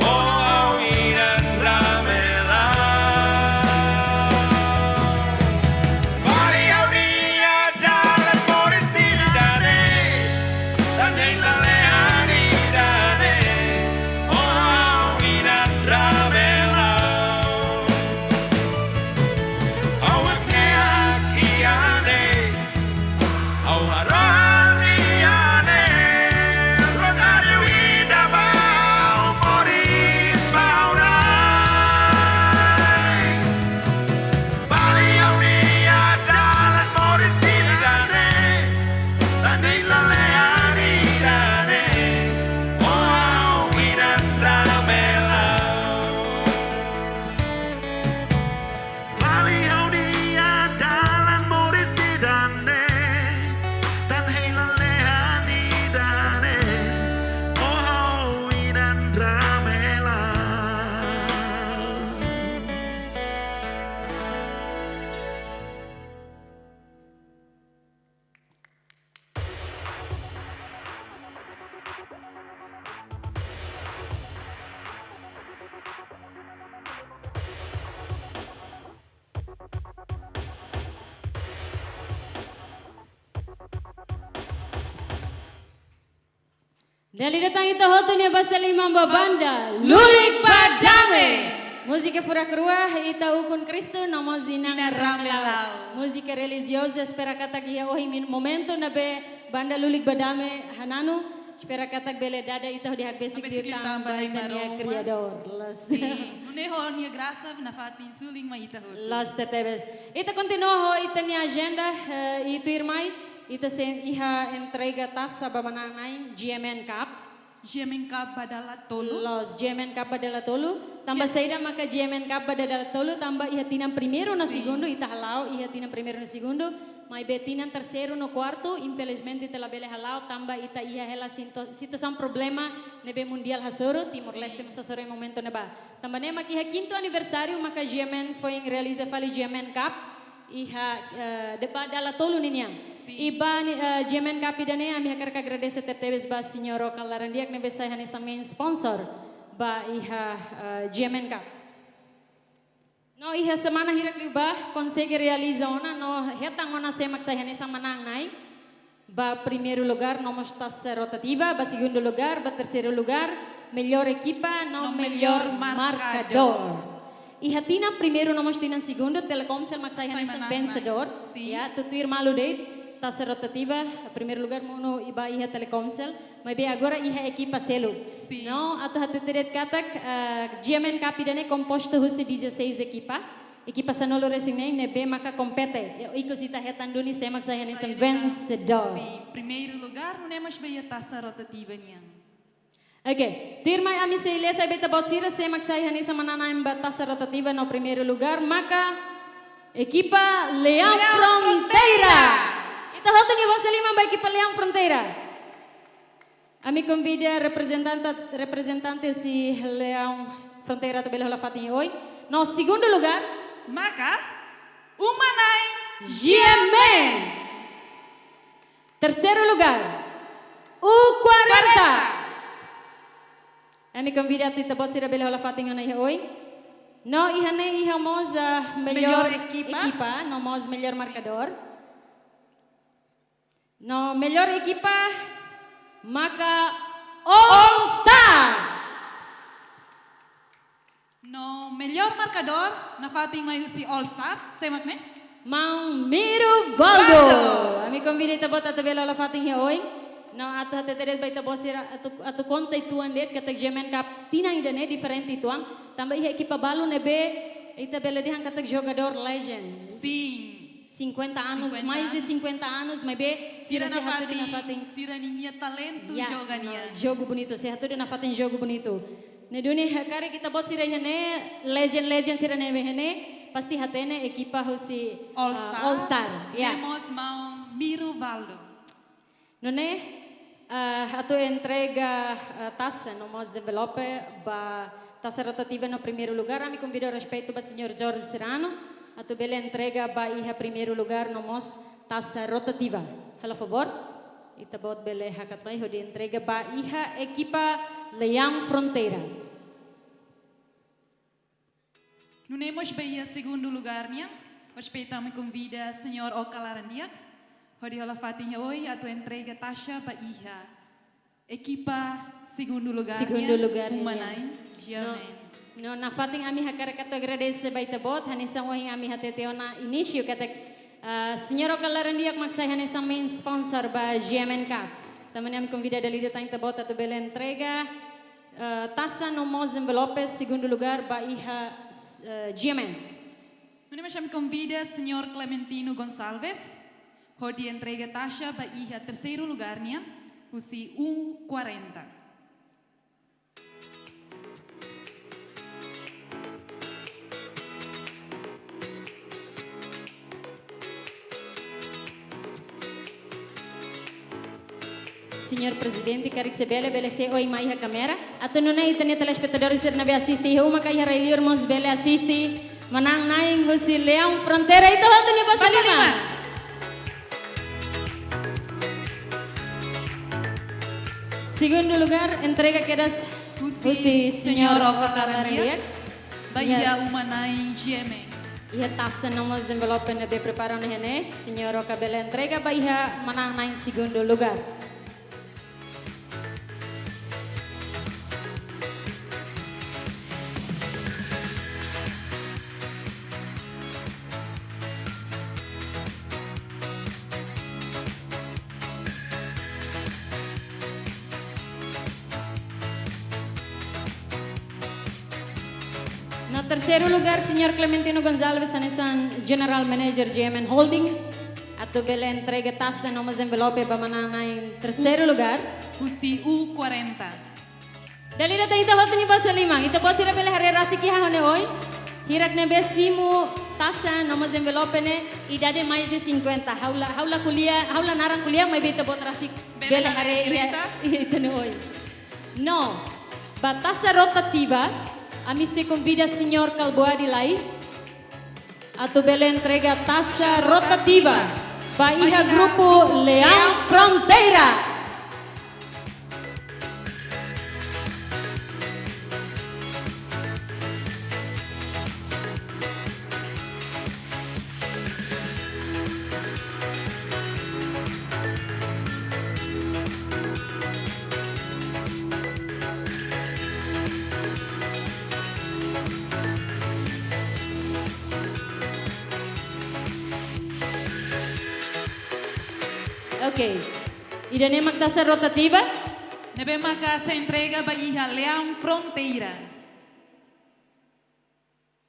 Oh hawinan ramela Bali hau nia dalan Moris idane Tan heila lehani dane Oh hawinan ramela Hau haknea ihane Hau harohani hane Rosario ida bahau Moris bahau rai Bali hau nia dalan Moris idane Tan heila lehani dane Oh hawinan ramelau Bali hau nia dalan Moris idane Tan heila lehani dane Oh hawinan ramelau Dali datang ita hotunya bahasa lima babanda Lulik Badame Música pura crua ita ukun Kristo namo zinang ramelau Música religiosa espera katak ia ohi momento na be banda Lulik Badame hananu espera katak bele dada ita di hak basic di tamba dan criador las Nuneho nia graça na fatin suling ma ita hotu. las tetebes ita continua ho ita ni agenda itu irmai ita se iha entrega taça babananay GMN Cup. GMN Cup badala tolu. Los GMN Cup badala tolu. Tamba saída maka GMN Cup badala tolu. Tamba iha tinam primeiro no segundo. Ita halau iha tinam primeiro no segundo. Mai betinam terceiro no quarto. Infelizmente ita labele halau. Tamba ita iha hela situação problema nebe mundial hasoro. Timor-Leste masasoro em momento neba. Tamba ne maka iha quinto aniversário maka GMN foi em realiza fali GMN Cup. Iha depa dala tolu ninya. Iba GMN Kapidane ami hakar agradece tertebes ba senhor Kalarandiak nebe sai hanis main sponsor ba iha GMN Cup. No iha semana hirak liba consegue realiza ona no hetang ona semak sai hanis manang nai. Ba primeiro lugar, nomos taça rotativa. Ba segundo lugar, ba terceiro lugar, melhor equipa, no melhor marcador. E hatina primeiro nomos tinan segundo, Telkomsel maksayhan isang vencedor. Ya, tutuir malu date, taça rotativa, primeiro lugar mono iba iha Telkomsel. Mas bem agora iha equipa selo. No, ato hatetiret katak, GMN Capidane composto husi 16 equipa. Equipa sanolo racing nebe maka compete. Iko sita hetanduni se maksayhan isang vencedor. Primeiro lugar, não temos bem a taça rotativa niang. Okay, tirmay ami sa ilya sa beta bot sira se magsayhan sa mananaim batasa rotativa no primeiro lugar, maka equipa Leão Fronteira. Ito hoto ni Boss Lima ba equipa Leão Fronteira. Ami convida representante si Leão Fronteira tabela hola fatin hoy. No segundo lugar, maka Umanay GMN. Terceiro lugar, U40. Ami convida tita bot sira bela hola fatin na hoy. No ihane ihamos melhor equipa, no mos melhor marcador. No melhor equipa maka All Star. No melhor marcador na fating may si All Star. Semak me? Mang Miro Valdo. Ami convida tita bot atabela hola fatin hoy. No ato hateret baita bosira ato konta ituan det katag GMN Cup tinang idane diferente ituang tambah iha equipa balo nebe ita bela dihan katag jogador legend. Sim. 50 anos, mais de 50 anos, mas be sira se hatu na fating sira niya talento joga niya. Jogo bonito, se hatu na fating jogo bonito. Ne duni kare kita bot sira ihane legend sira nebe hene pasti hatene equipa husi All Star. Ya. Temos mau Miro Valdo. None ato entrega taça no mos develope ba taça rotativa no primeiro lugar. Ami convido respeito ba senhor Jorge Serrano. Ato bela entrega ba iha primeiro lugar no mos taça rotativa. Hala favor. Ita bot bele hakat mai ho de entrega ba iha equipa Leão Fronteira. No nemos ba iha segundo lugar niya. Respeito ami convida senhor Okalarandiak. Hodi hola fatin hoy ato entrega taxa ba iha equipa segundo lugar Umanay GMN. No na fating ami hakar kato agradece baita bot hanisang wahing ami hateteo na inisyo katak senhor Okalarandiak maksay hanisang main sponsor ba GMN Cup. Taman ami convida dali datang tabot ato bela entrega taça no mos envelopes segundo lugar ba iha GMN. Nós ami convida senhor Clementino Gonçalves. Hodi entrega taxa ba iha terceiro lugar niya, husi U40. Senhor Presidente, karik sebele bele se oi mai ha kamera. Ato nuna itane telespectadores ser nabe assisti hu makai ha railior mos bele assisti manang naing husi Leão Fronteira ito hoto ni Boss Lima. Segundo lugar, entrega quedas husi senhor Okalarandiak. Bahia Umanay GMN. Iha taça nomos envelope na be prepararam hene, senhor Okabela entrega bahia manang naing segundo lugar. No terceiro lugar, Sr. Clementino Gonçalves, anisan General Manager GMN Holding. Ato bela entrega taça nomos envelope para manana em terceiro lugar. Husi U40. Dali na tayo hoto ni Boss Lima. Ito po sila bela hari rasi kiha ne hoy. Hirak na besimu taça nomos envelope ne idade mais de 50. Haula kuliah, haula narang kuliah may beta bot rasi bela hari ito ne hoy. No, batasa rotativa. Ami se convida senhor Calboadi Lai ato bela entrega taça rotativa Bahia Grupo Leão Fronteira. Ok. Irene magtasa rotativa. Nebe maka se entrega ba iha Leão Fronteira.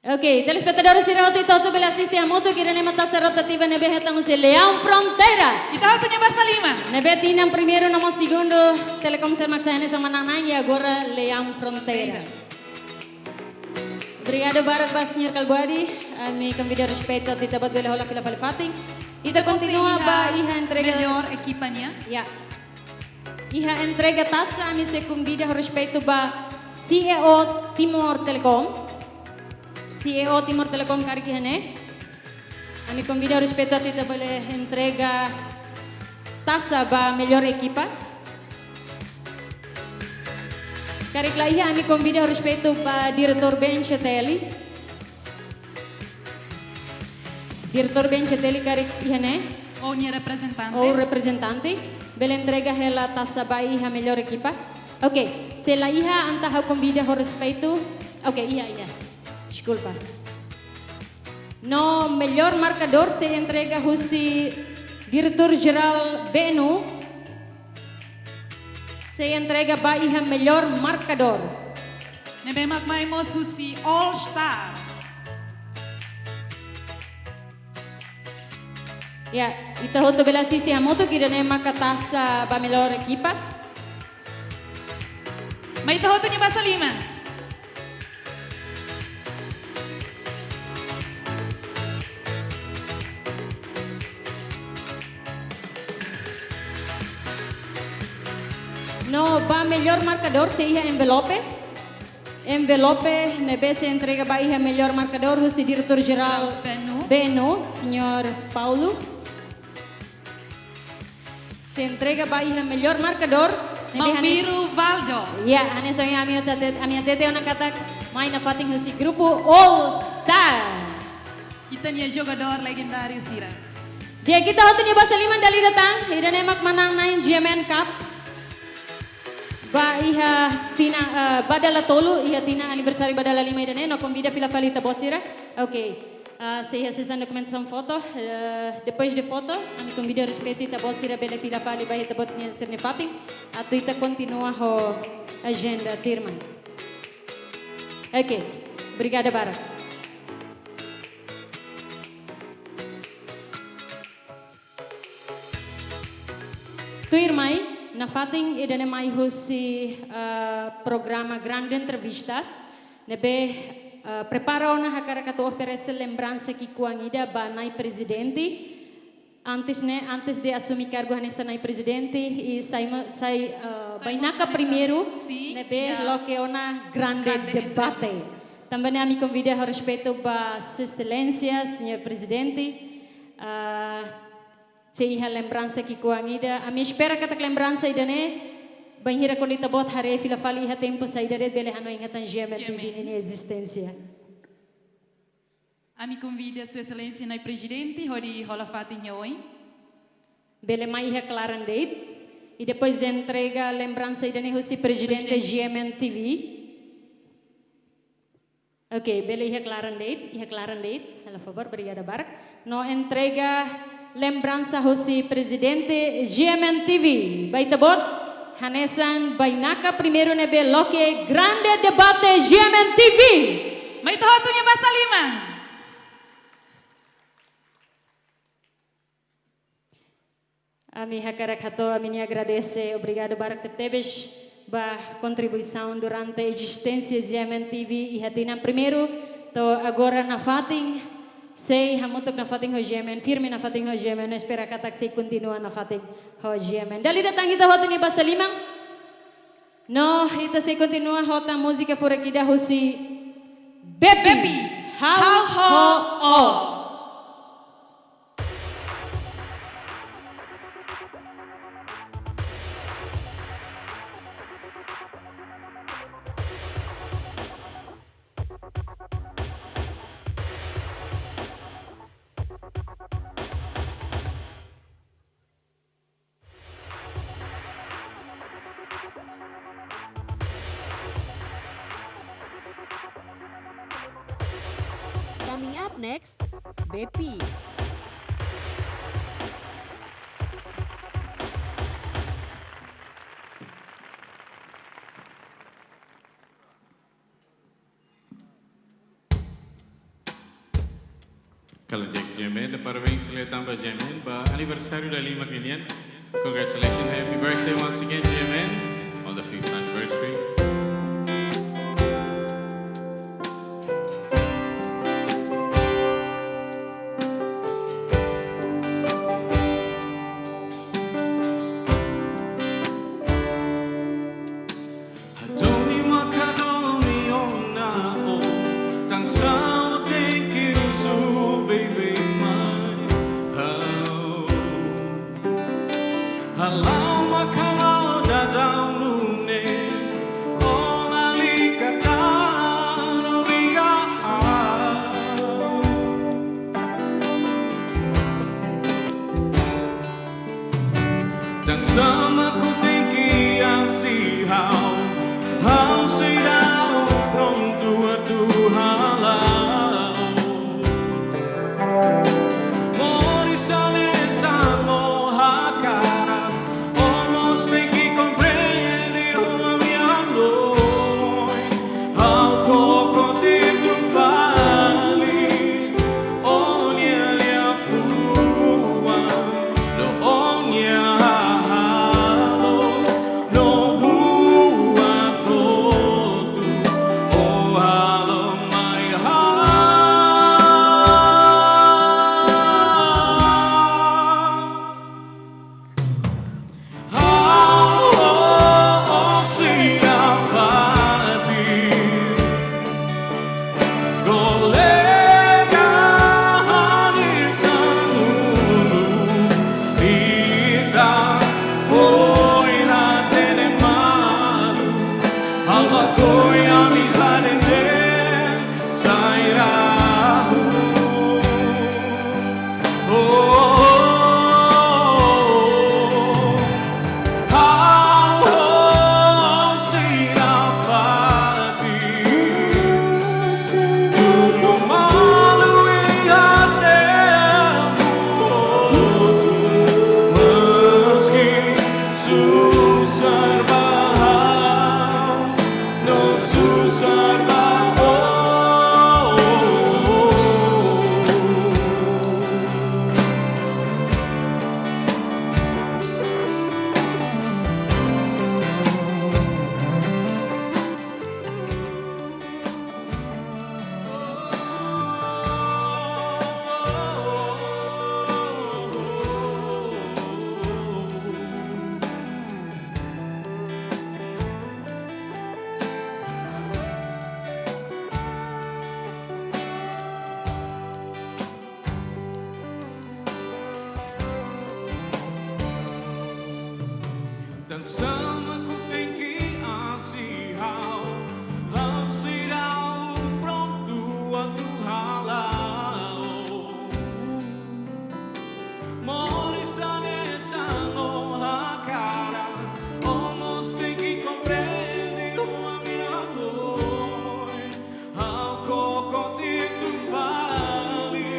Ok, telespectadores e rota e todo bela assiste a moto que irene magtasa rotativa nebe hetang si Leão Fronteira. Ito hoto niya basa lima. Nebe tinang primeiro namo segundo Telecom ser magsahane sa mananay e agora Leão Fronteira. Obrigado barak ba Sr. Calbuadi. Mi convido respeito a Tita Batbela Hola Pila Palifating. Ita continua ba iha entrega melhor equipa niya? Ya. Iha entrega taça, mi se convida a respeito ba CEO Timor Telecom. CEO Timor Telecom karikihane. Ami convida a respeito a Tita Bale entrega taça ba melhor equipa. Karikla iha ami convida a respeito ba Diretor Ben Cheteli. Diretor Ben Cheteli karikihane. Ou niya representante. Ou representante. Bela entrega ela taça ba iha melhor equipa. Ok, se la iha anta ha convida a respeito. Ok, iha. Desculpa. No melhor marcador se entrega husi Diretor-Geral BNU. Se entrega ba iha melhor marcador. Nebe magmaimos husi All Star. Ya, ita hoto bela assiste a moto que irene makatasa ba melhor equipa. May ito hoto niya basa lima. No, ba melhor marcador se iha envelope. Envelope nebe se entrega ba iha melhor marcador husi Diretor-Geral BNU, Sr. Paulo. Se entrega ba iha melhor marcador. Mambiru Valdo. Ya, ane so yang ami tete ona katak mai na pating husi grupo All Star. Kita niya jogador legendário sira. Dia kita hotu niya basa liman dali datang. Ida nemak manang nain GMN Cup. Ba iha tina badala tolu iha tina aniversari badala lima ida no convida pila falita botsira. Ok. Se assistam documentação foto, depois de foto, a me convida a respeito e tabot sira bela pila fali vai tabot niya serne fating, a tuita continua ho agenda tirman. Ok, obrigada Bara. Tu irmãe, na fating ida mai husi programa grande entrevista, nebe prepara ona hakara kato oferece lembrança que kuangida ba nai presidente antes de assumir cargo nessa nai presidente e sai bainaka primeiro nebe lo que ona grande debate também a me convida a respeito ba sua excelência senhor presidente a lembrança que kuangida a me espera que a lembrança idane Banhira kolita bot hare fila fali ha tempo sa idare bele hano ingatan GMN TV ni existência. A me convida Sua Excelência na Presidente, hori hola fating hoje. Bele mai ha claran date e depois entrega lembrança idane husi Presidente GMN TV. Ok, bele ha claran date, ela favor obrigada Barak. No entrega lembrança husi Presidente GMN TV. Baita bot Hanesan Bainaka primeiro nebe loke grande debate GMN TV. May tohoto niya basa lima. Ami hakarak hato ami agradece, obrigado Barak Tebes ba contribuição durante a existência GMN TV e hatinam primeiro to agora na fating sei hamutok na fating ho GMN firme na fating ho GMN espera katak sei continua na fating ho GMN dali datang ita hoto ni basa limang no ita sei continua hota música por aqui da husi Baby how ho. Coming up next, Bepi. também, parabéns também GMN, para aniversário da Lima Guilherme. Congratulations, happy birthday once again GMN on the 5th anniversary. Dan sama ku tinggi yang si hau será o pronto a tu halau. Mori salesa mohacara, almost tem que compreender a minha dor. Ao coco de tu fali, olha lhe a fua, lo olha. Dan sama ku tinggi asih hau será o pronto a tu halau. Mori sanesa no cara, almost tem que compreender a minha dor. Ao coco de tu fali,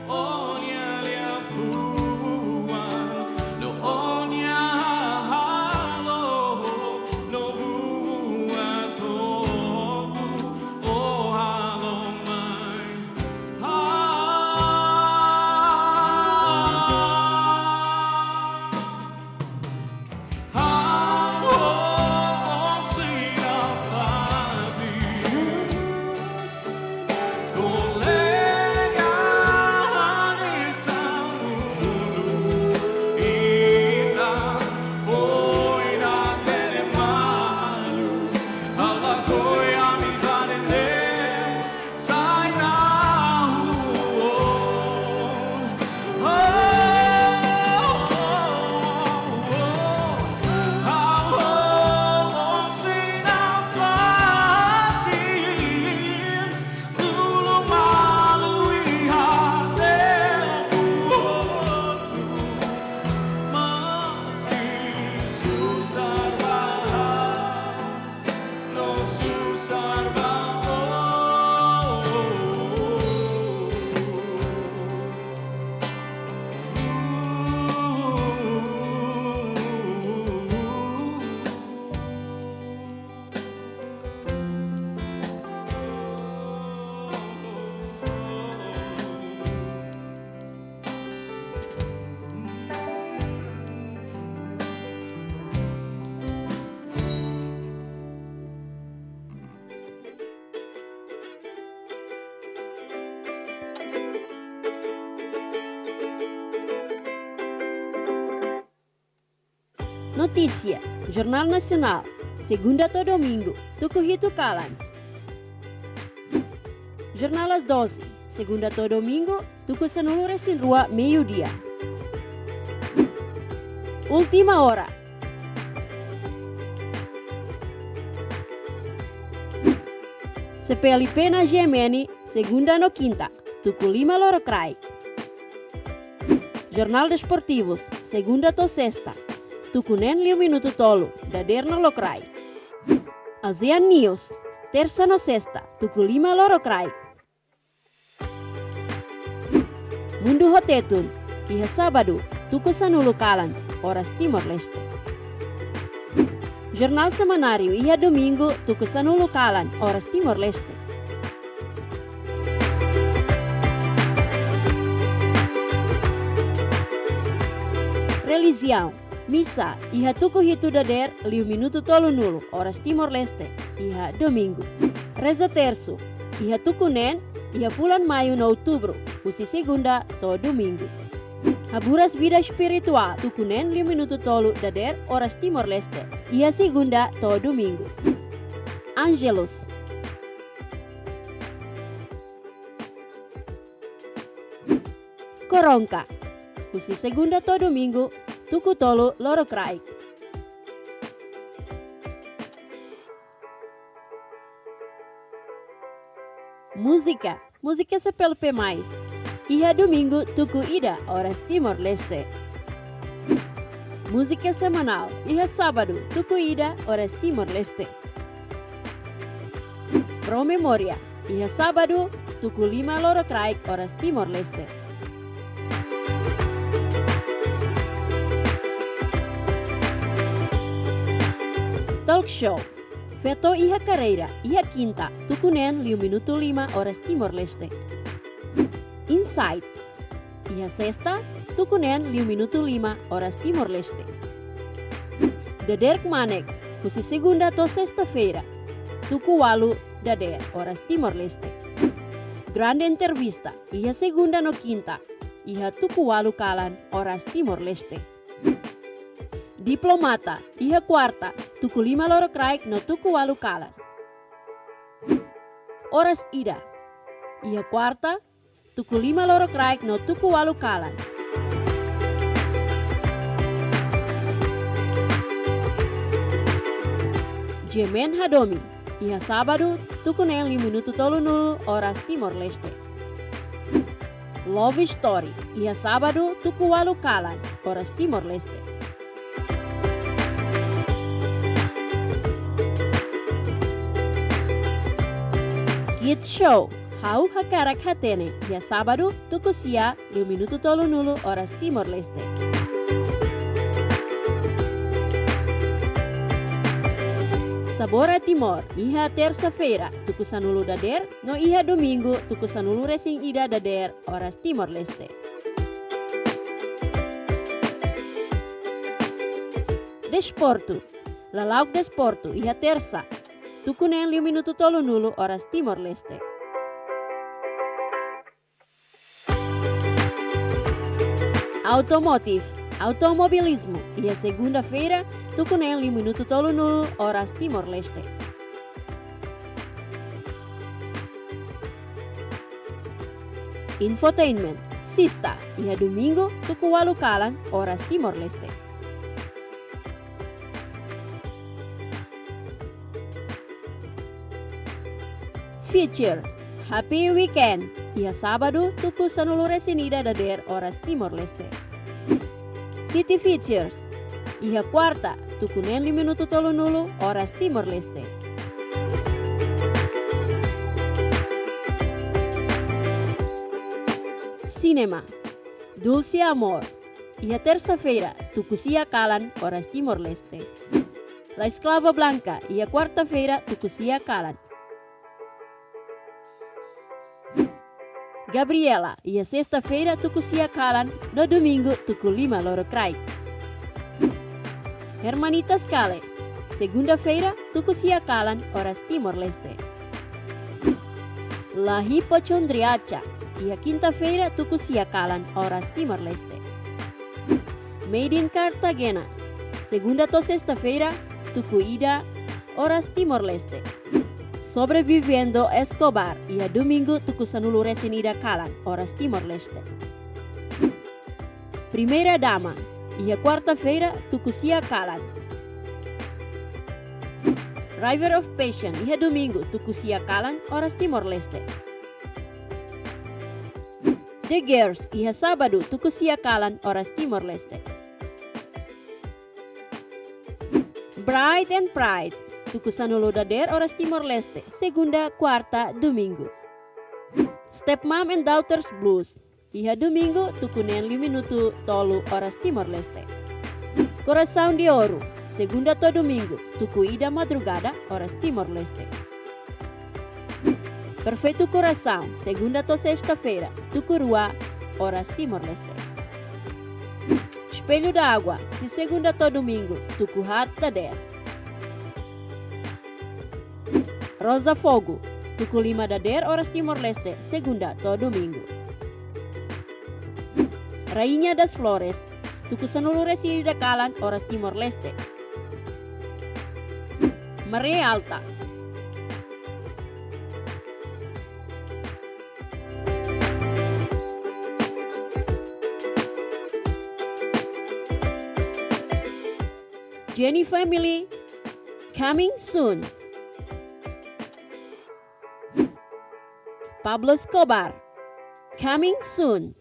olha lhe a fua, lo olha. Notícia, Jornal Nacional, segunda to domingo, tuku hitu kalan. Jornal às 12, segunda to domingo, tuku sanulu resin rua meio-dia. Última hora. CPLP na GMN, segunda no quinta, tuku 5 loro crai. Jornal Desportivos, segunda to sexta, tuku nen 5 minuto tolo, dader no locrai. ASEAN News, terça no sexta, tuku 5 loro crai. Mundo Hotetun, iha sábado, tuku sanulu kalan, horas Timor-Leste. Jornal Semanário, iha domingo, tuku sanulu kalan, horas Timor-Leste. Religião, missa, iha tuku hitu dader, 5 minuto tolu nulu, horas Timor-Leste, iha domingo. Reza terço, iha tuku nen, iha bulan Maio no outubro, usi segunda to domingo. Haburas vida espiritual, tuku nen 5 minuto tolu dader, horas Timor-Leste, iha segunda to domingo. Angelus. Coronca, usi segunda to domingo, tuku tolu loro crai. Música CPLP+. Iha domingo, tuku ida, horas Timor-Leste. Música semanal. Iha sábado, tuku ida, horas Timor-Leste. Pro memoria. Iha sábado, tuku 5 loro crai, horas Timor-Leste. Talk show. Feto iha carreira, iha quinta, tuku nen 5 minuto 5, horas Timor-Leste. Insight. Iha sexta, tuku nen 5 minuto 5, horas Timor-Leste. Dader Manek, usi segunda to sexta-feira, tuku 8 dader, horas Timor-Leste. Grande entrevista, iha segunda no quinta, iha tuku 8 kalan, horas Timor-Leste. Diplomata, iha quarta, tuku 5 loro crai no tuku 8 kalan. Horas ida, iha quarta, tuku 5 loro crai no tuku 8 kalan. Jemen Hadomi, iha sábado, tuku nen 5 minuto tolu nulu, horas Timor-Leste. Love Story, iha sábado, tuku 8 kalan, horas Timor-Leste. Kid Show, hau hakarak hatene, iha sábado, tuku sia, 5 minuto tolu nulu, horas Timor-Leste. Sabora Timor, iha terça-feira, tuku sanulu dader, no iha domingo, tuku sanulu resing ida dader, horas Timor-Leste. Desporto, Lalauk Desporto, iha terça, tuku nen 5 minuto tolu nulu, horas Timor-Leste. Automotive, automobilismo, iha segunda-feira, tuku nen 5 minuto tolu nulu, horas Timor-Leste. Infotainment, sista, iha domingo, tuku 8 kalan, horas Timor-Leste. Feature, Happy Weekend, iha sábado, tuku sanulu resinida dader, horas Timor-Leste. City Features, iha quarta, tuku nen 5 minuto tolu nulu, horas Timor-Leste. Cinema, Dulce Amor, iha terça-feira, tuku sia kalan, horas Timor-Leste. La Esclava Blanca, iha quarta-feira, tuku sia kalan. Gabriela, iha sexta-feira, tuku sia kalan, no domingo, tuku 5 loro crai. Hermanita Scale, segunda-feira, tuku sia kalan, horas Timor-Leste. La Hipochondriaca, iha quinta-feira, tuku sia kalan, horas Timor-Leste. Made in Cartagena, Segunda to sexta-feira, Tucuida, horas Timor-Leste. Sobreviviendo Escobar, ia domingo, Tucusanulu Resinida Calan, horas Timor-Leste. Primeira Dama, ia quarta-feira, Tucusia Calan. River of Passion, ia domingo, Tucusia Calan, horas Timor-Leste. The Girls, ia sábado, Tucusia Calan, horas Timor-Leste. Bride and Pride, Tucusanulu Dader, horas Timor-Leste, segunda, quarta, domingo. Stepmom and Daughters Blues, ia domingo, Tucunen 5 minuto, tolu, horas Timor-Leste. Coração de Ouro, segunda to domingo, Tucuida madrugada, horas Timor-Leste. Perfeito Coração, segunda to sexta-feira, Tucurua, horas Timor-Leste. Espelho d'Água, se segunda to domingo, Tucuhat Dader. Rosa Fogo, Tuculima Dader, horas Timor-Leste, segunda to domingo. Rainha das Flores, Tucusanulu Resinida Calan, horas Timor-Leste. Maré Alta, Jenny Family, coming soon. Pablo Escobar, coming soon.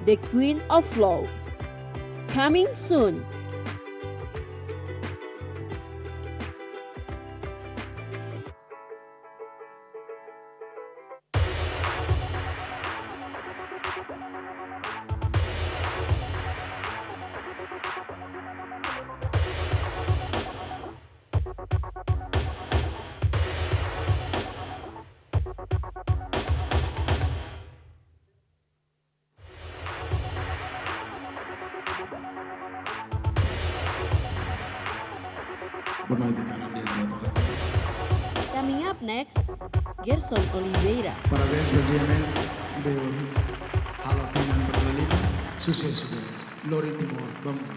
The Queen of Flow, coming soon. Coming up next, Gerson Oliveira. Parabéns para GMN, beo halapinan berlima, sukses sudah. Lori Timor, bangun.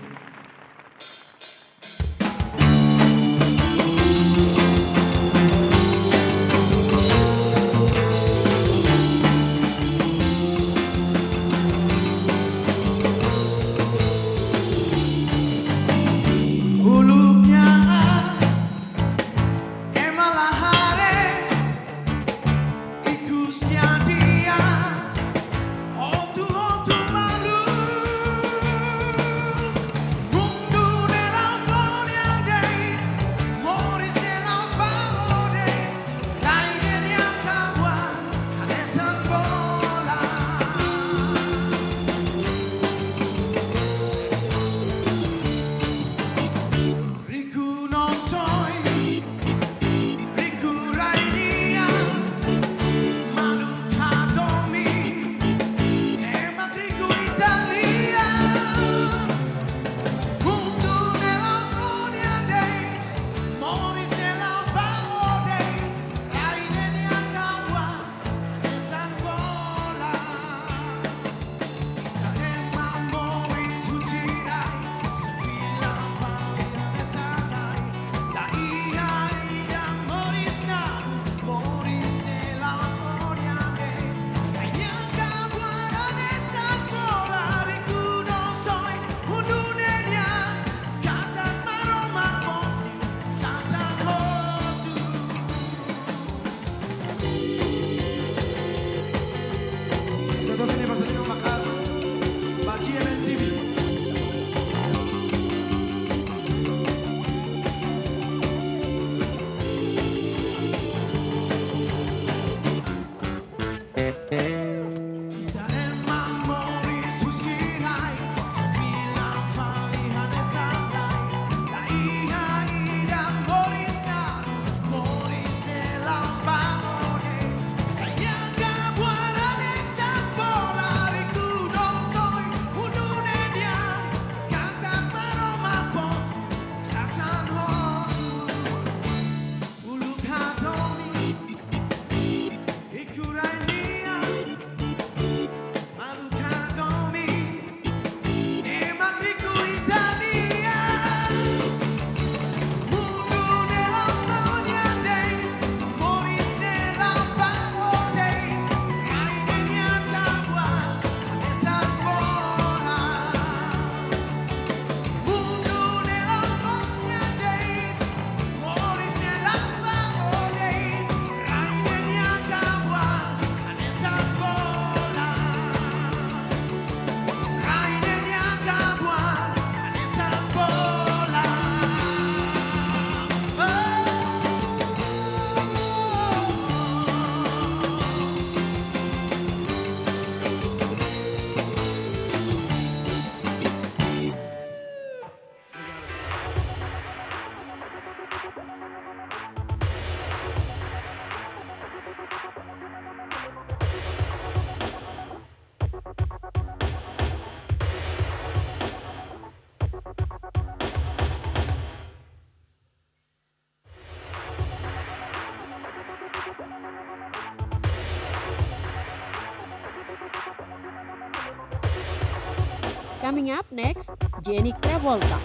Coming up next, Jenny Travolta.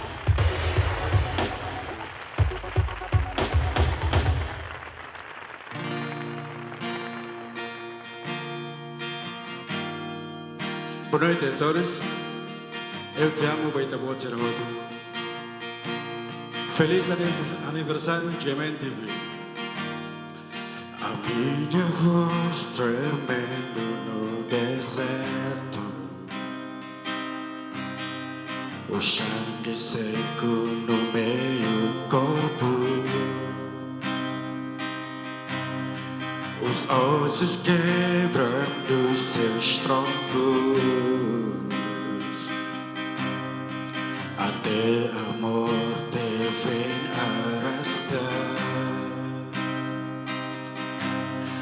Boa noite a todos. Eu te amo, Baita Boa Rodo. Feliz aniversário, GMN TV. A minha voz tremendo no deserto, o sangue seco no meio corpo, os ossos quebrando seus troncos, até a morte vem arrastar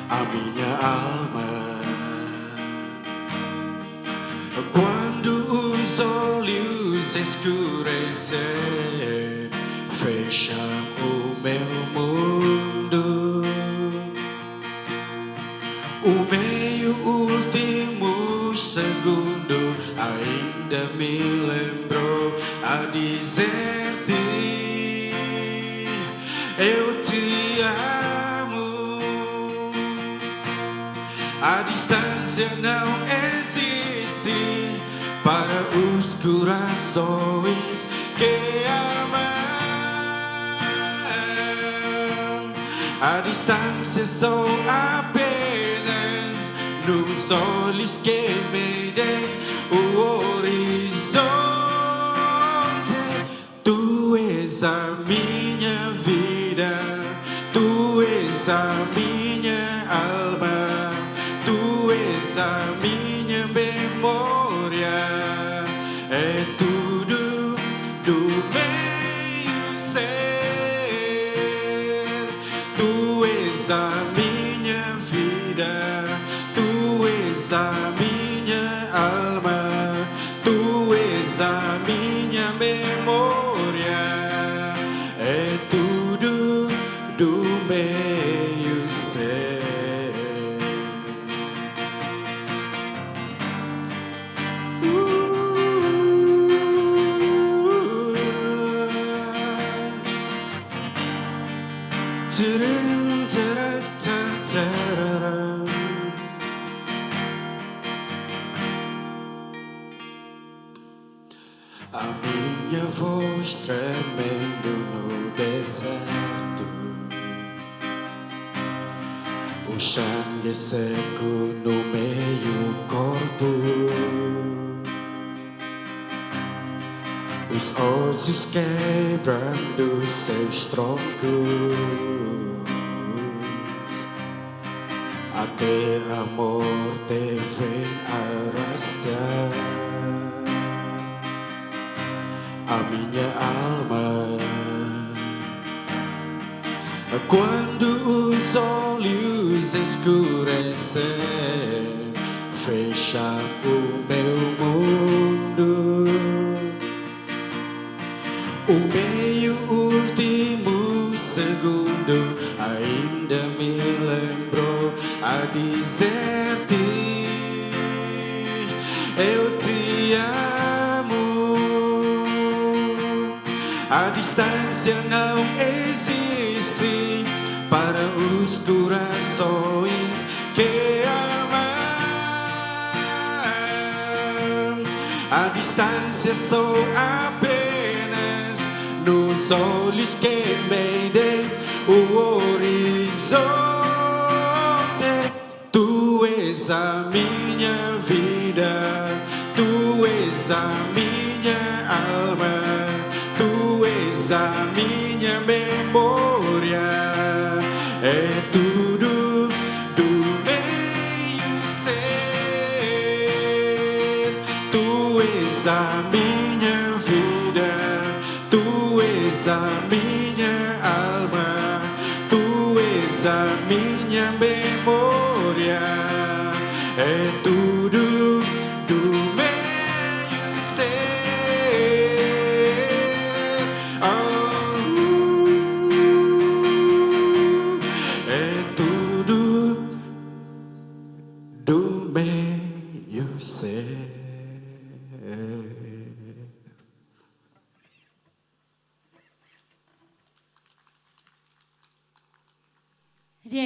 a minha alma. Quando os olhos escurecem, fecham o meu mundo. O meio último segundo ainda me lembrou a dizer-te: eu te amo. A distância não existe para os corações que amam. A distância são apenas nos olhos que me dei o horizonte. Tu és a minha vida, tu és a minha alma, tu és a minha memória, é tudo do meu ser. Tu és a minha vida, tu és a minha alma, tu és a minha memória, é tudo do meu ser. A minha voz tremendo no deserto, o sangue seco no meio corpo, os ossos quebrando seus troncos, até a morte vem arrastar a minha alma. Quando os olhos escurecem, fecham o meu mundo. O meio último segundo ainda me lembrou a dizer-te: eu te amo. A distância não existe para os corações que amam. A distância são apenas nos olhos que me dei o horizonte. Tu és a minha vida, tu és a minha alma, tu és a minha memória, é tudo do meu ser. Tu és a minha vida, tu és a minha alma, tu és a minha memória, é tudo do meu ser. É tudo do meu ser.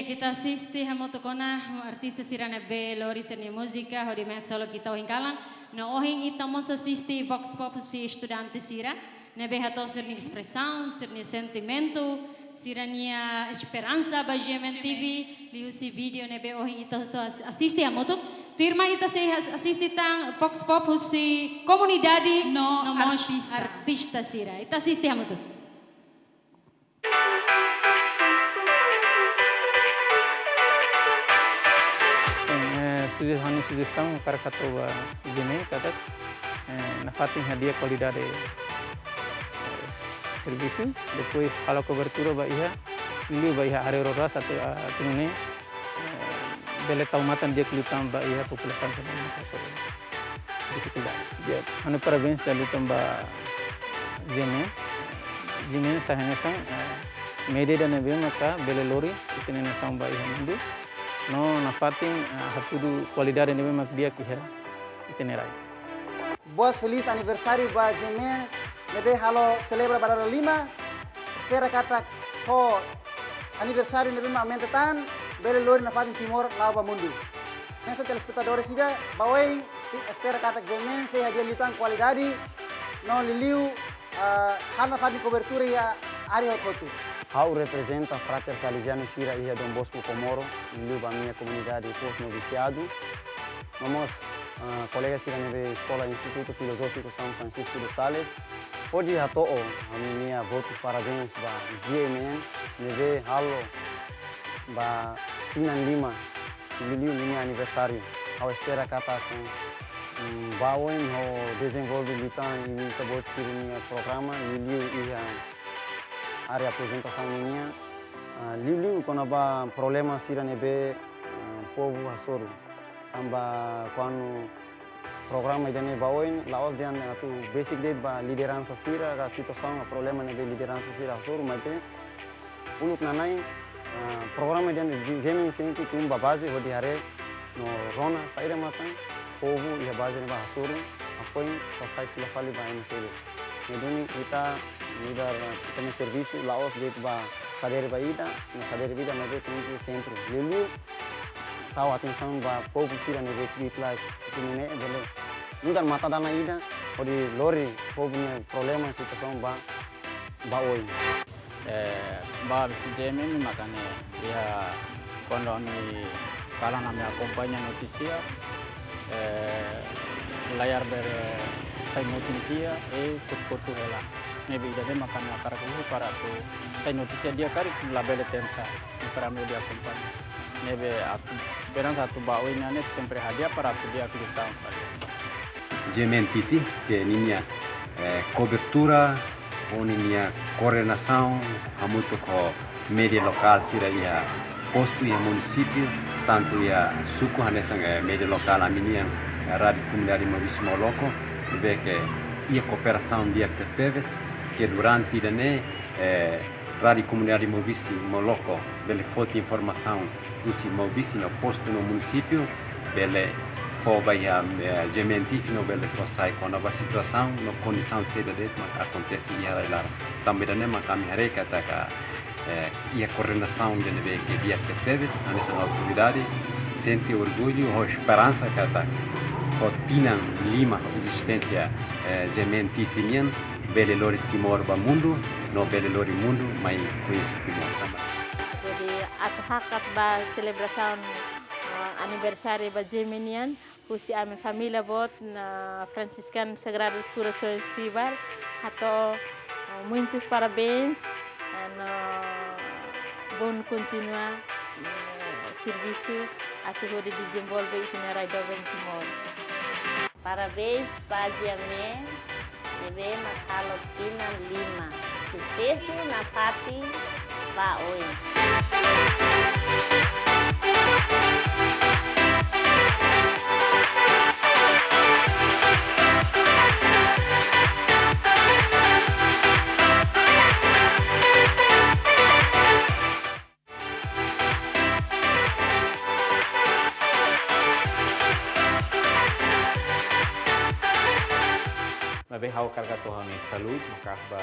kita assisti hamoto kona artista sirana be lori serni música hodi mek solo kita ohin kalang na ohin ita mos assisti vox pop si estudante sira na be hato serni expressão serni sentimento sirania esperança ba GMN TV liu si video na be ohin ita assisti hamoto Tirma ita se assisti tang vox pop si comunidade no artista sira ita assisti hamoto sugestão para catua gene kata na fatin hadiah qualidade serviço depois kalau cobertura bahia liu bahia arero ras atau tunune bele taumatan dia kelutam bahia populasi sana dificuldade dia anu parabéns dalu tamba gene sahane sang mede dan nabi maka bele lori itene sang bahia mundu no na fatin hatudu qualidade nebe mak dia kiha itinerai. Boas feliz aniversário ba GMN nebe halo celebra para 5 espera kata ko aniversário nebe mak mentetan bele lori na fatin timor lawa mundo. Nessa telespectadores ida bawai espera kata GMN se hadia litan qualidade no liliu hal na fatin cobertura ya ari hotu. How representa Frater Salesiano Sira Ia Dom Bosco Comoro, liu ba minha comunidade posto noviciado. Vamos colega sira neve Escola Instituto Filosófico São Francisco de Sales. Hoje hato a minha voto parabéns ba GMN neve halo ba Tinan Lima liu minha aniversário. Ao espera kata com bawen ho desenvolve litan ini tabot sira minha programa liu ia área apresentação minha liu quando há problema sira nebe povo hasoro amba quando programa idane baoin laos dian atu basic date ba liderança sira a situação a problema nebe liderança sira hasoro mas pe uluk nanai programa idane GMN senti tumba base hodi hare no rona saira matan povo ia base neba hasoro apoin pasai pila fali ba emsele meduni kita mudar kami serviço laos det ba sader baida na sader vida na det no centro liu tahu atenção ba povo tira na det vitla tinene bele mudar mata dana ida odi lori povo ne problema situação ba oi ba GMN makane dia quando ni kala na me acompanha notícia layar ber sai notícia foto ela nebe ida makan akar ko para to sai notícia dia kari labele tensa para me dia acompanha nebe atu esperança tu baoi nane sempre hadia para tu dia acreditar GMN TV que minha cobertura ou minha coordenação a muito com mídia local sira ia posto ia município tanto ia suku hanesang mídia local a minha rádio comunidade Movismo Loco ve que ia cooperação dia que teves que durante dane rádio comunidade Movismo Loco bele foto informação do si Movismo no posto no município bele fo baia GMN TV no bele fo sai quando a situação no condição seda det acontece ia lá também dane makami hare kata ka ia coordenação de neve que dia que teves a nossa autoridade sente orgulho ou esperança kata Tinan Lima existência GMN TV bele lori timor ba mundo no bele lori mundo mai conhece timor também. Jadi aku hakat ba celebração aniversário ba GMN kusi ame família bot na Franciscan Sagrado Coração Estival atau muitos parabéns no bom continuar serviço até hori desenvolver itinerário do Timor. Parabéns para GMN, nebe makalo Tinan Lima. Sucesso na pati baoi. Nabe hau karga Tuhan ni salut maka ba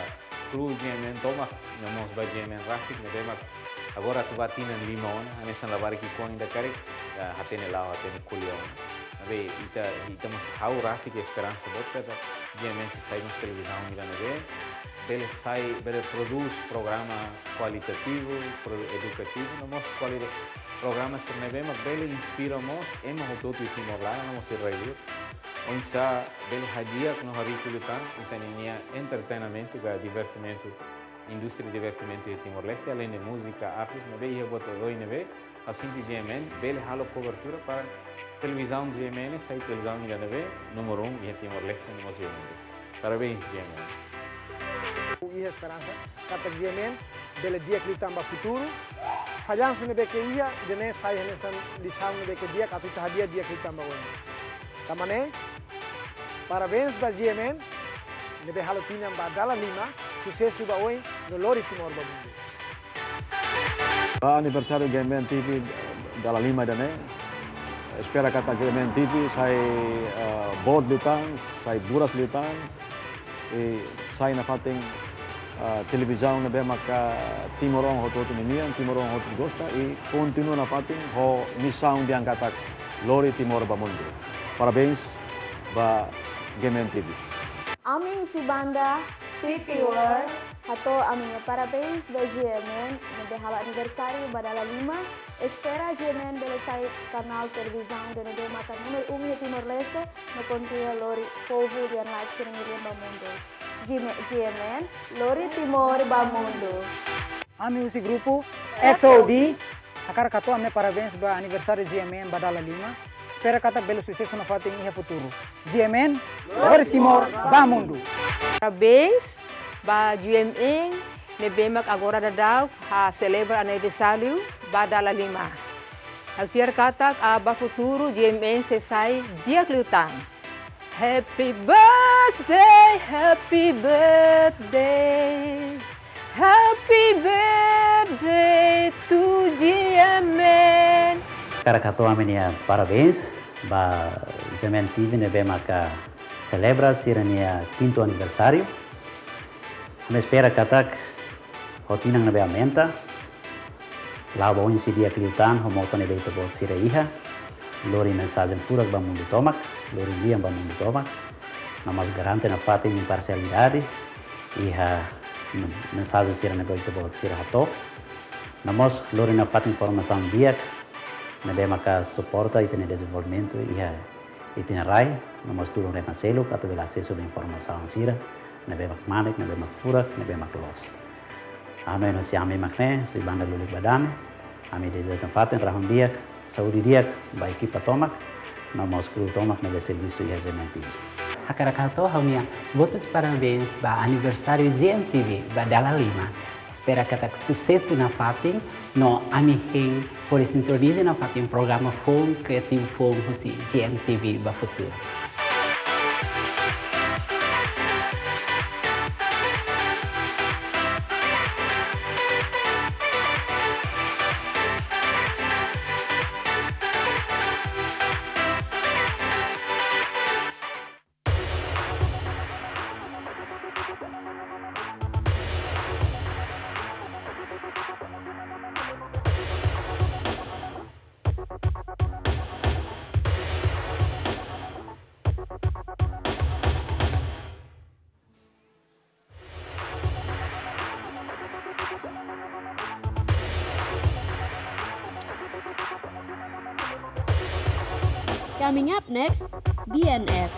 club GMN tomak nyamos ba GMN Rafik nabe mak agora tu batinan limão, a nessa lavar aqui com ainda cari, hatene lá, hatene colhão. Nabe ita mas hau rasi que esperança bot kada, diamente sai na televisão mira nabe, bele sai, bele produz programa qualitativo, educativo, namos qualidade programa se nabe mas bele inspira mos, ema hotot iti morla, namos se reir. Onde bele hadia no hari kulitan, itania entretenimento, ga divertimento. Indústria de divertimento de Timor-Leste, além de música, artes, nabe ia botar doi nabe, assim de GMN, bele halo cobertura para televisão de GMN, sai televisão de nabe, número 1 em Timor-Leste no museu. Parabéns GMN. Ia esperança, kata GMN, bele dia que tambah futuro, falhanço nabe que ia, dene sai nessa lição nabe que dia, kata hadia dia que tambah hoje. Tamane, parabéns para GMN, nabe halo pinam badala 5. Sucesso ba hoje no Lori Timor Bamundo. Aniversário GMN TV dalla Lima dane. Espera kata GMN TV sai board litan, sai buras litan, e sai na fating televisão na be maka Timorong hotot ninian, Timorong hotot gosta e continua na fating ho missão de angkata Lori Timor Bamundo. Parabéns ba GMN TV. Aming si banda CP World atau aminya parabéns ba GMN na hala aniversário badala 5. Espera GMN belesai kanal televisão de nebe makan número 1 de Timor-Leste na continua Lori povo yang live streaming di Bamundo. GMN Lori Timor Bamundo. Ami usi grupo XOD akar kato ame parabéns ba aniversário GMN badala 5. Espera kata belo sucesso na fating iha futuro. GMN Lori Timor Bamundo. Parabéns ba GMN nebemak agora dadau ha celebra aniversário badala 5. Alfiar katak aba futuro GMN sesai dia kelutang. Happy birthday, happy birthday, happy birthday to GMN. Karakato amenia parabéns ba GMN TV nebe maka celebra sirania 5º aniversário. Me espera katak hotinang nebe aumenta. Labo in sidia kliutan homoto nebe tobot sira iha. Lori mensagem furak ba mundo tomak, lori liam ba mundo tomak. Namas garante na fatin imparcialidade. Iha mensagem sira nebe tobot sira hatok. Namos lori na fatin informação biak. Nebe maka suporta itene desenvolvimento iha itene rai, namos turun rema selo atau bela acesso da informação sira, nebe mak manik, nebe mak furak, nebe mak los. Ano eno si ame makne, si banda lulik badame, ame desejo faten rahon diak, saúde diak, ba equipa tomak, namos kru tomak nebe serviço iha GMTV. Hakarakato hamia, votos parabéns ba aniversário GMTV ba dala 5. Espera katak sucesso na fating no amihing por sintonizar na fating programa Fong Creative Fong husi GMTV ba futuro. Coming up next, BNF.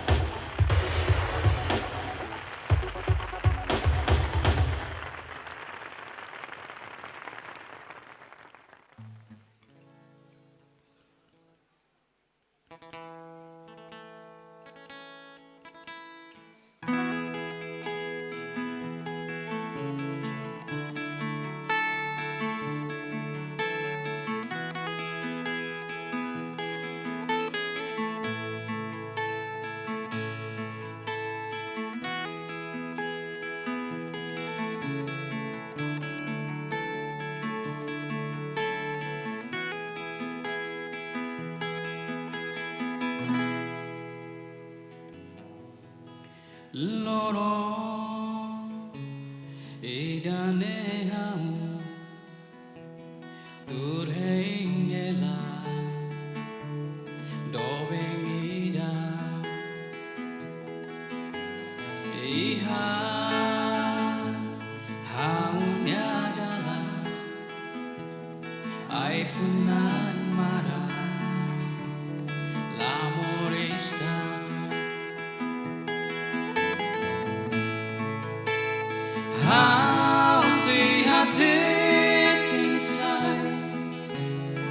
Loro idane hamu Iha haunya adalah aifunan marah l'amorista hau si hati tinsai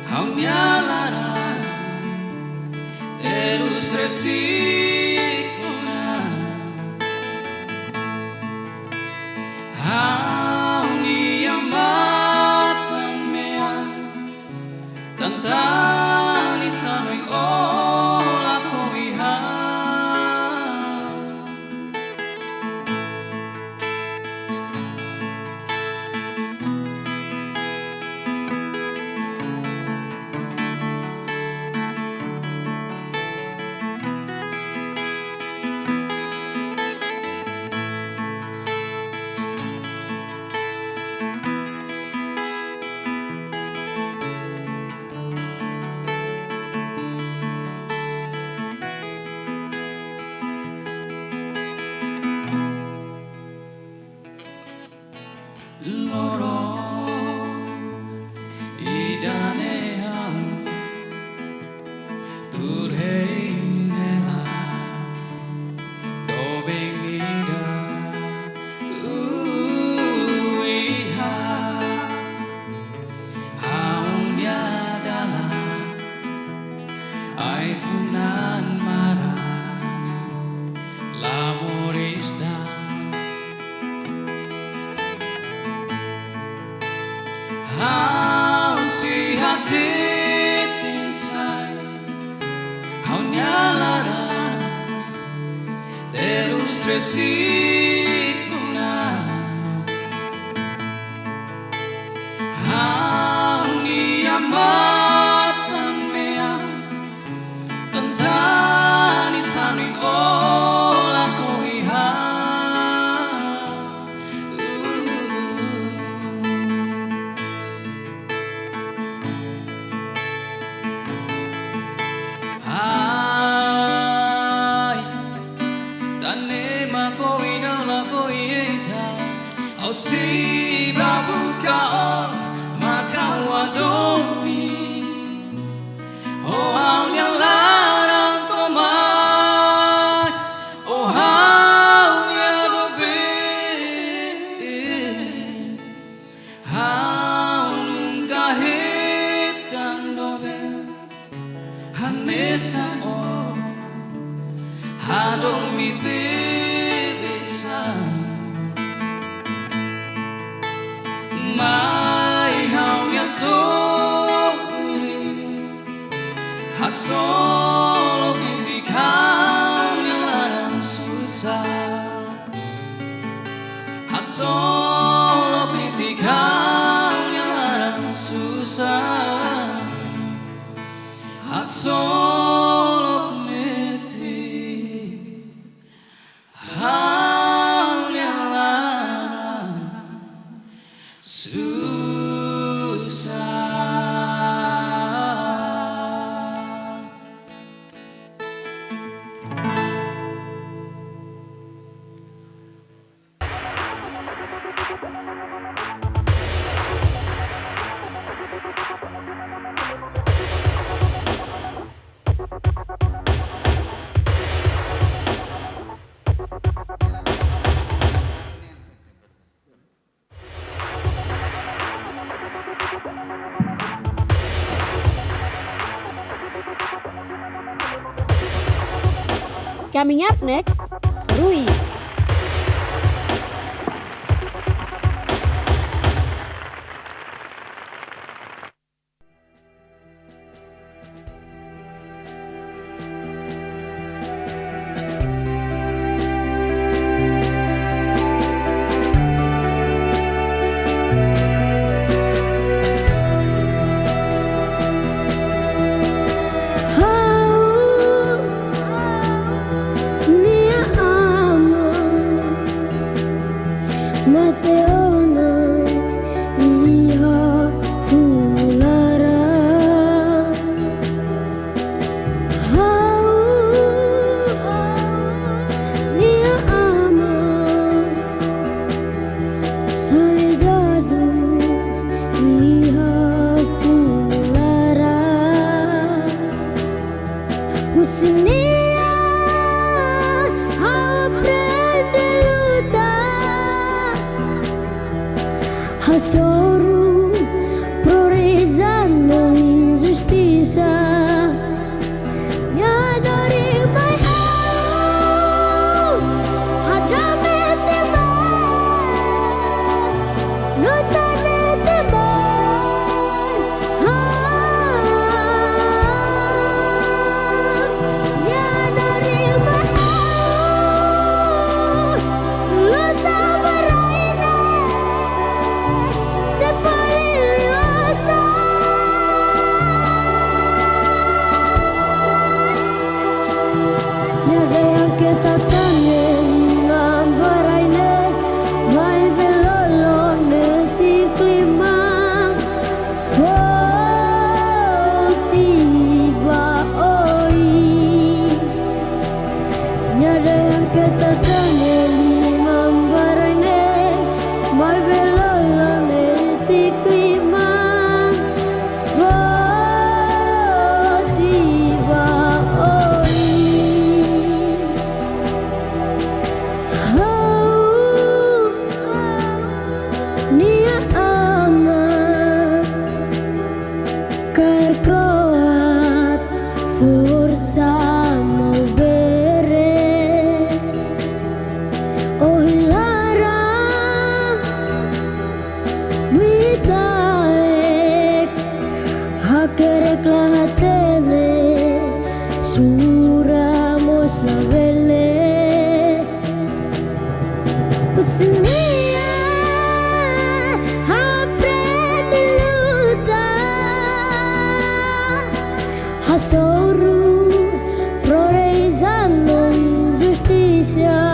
haunya lara terus resikuna hau ni amatan mea tantani sanoi ola koiha loro idaneham turheingela dobengida iha haunya adalah aifunan marah l'amorista hau si hati tinsai haunya lara terus resikuna hau ni amatan mea tentani sanui ola koiha Hai Tane mako ina la ko ieta Au si babuka o makawadomi O hau nya larang tomai O hau nya dobin Hau nungkahitan dobin Hanesa o hadong mi bebesa mai hau ya soli hak solo pitikau yang larang susah hak solo pitikau yang larang susah hak solo neti hau yang larang susah. Coming up next, Rui. Nia ama Asoru progresando injusticia.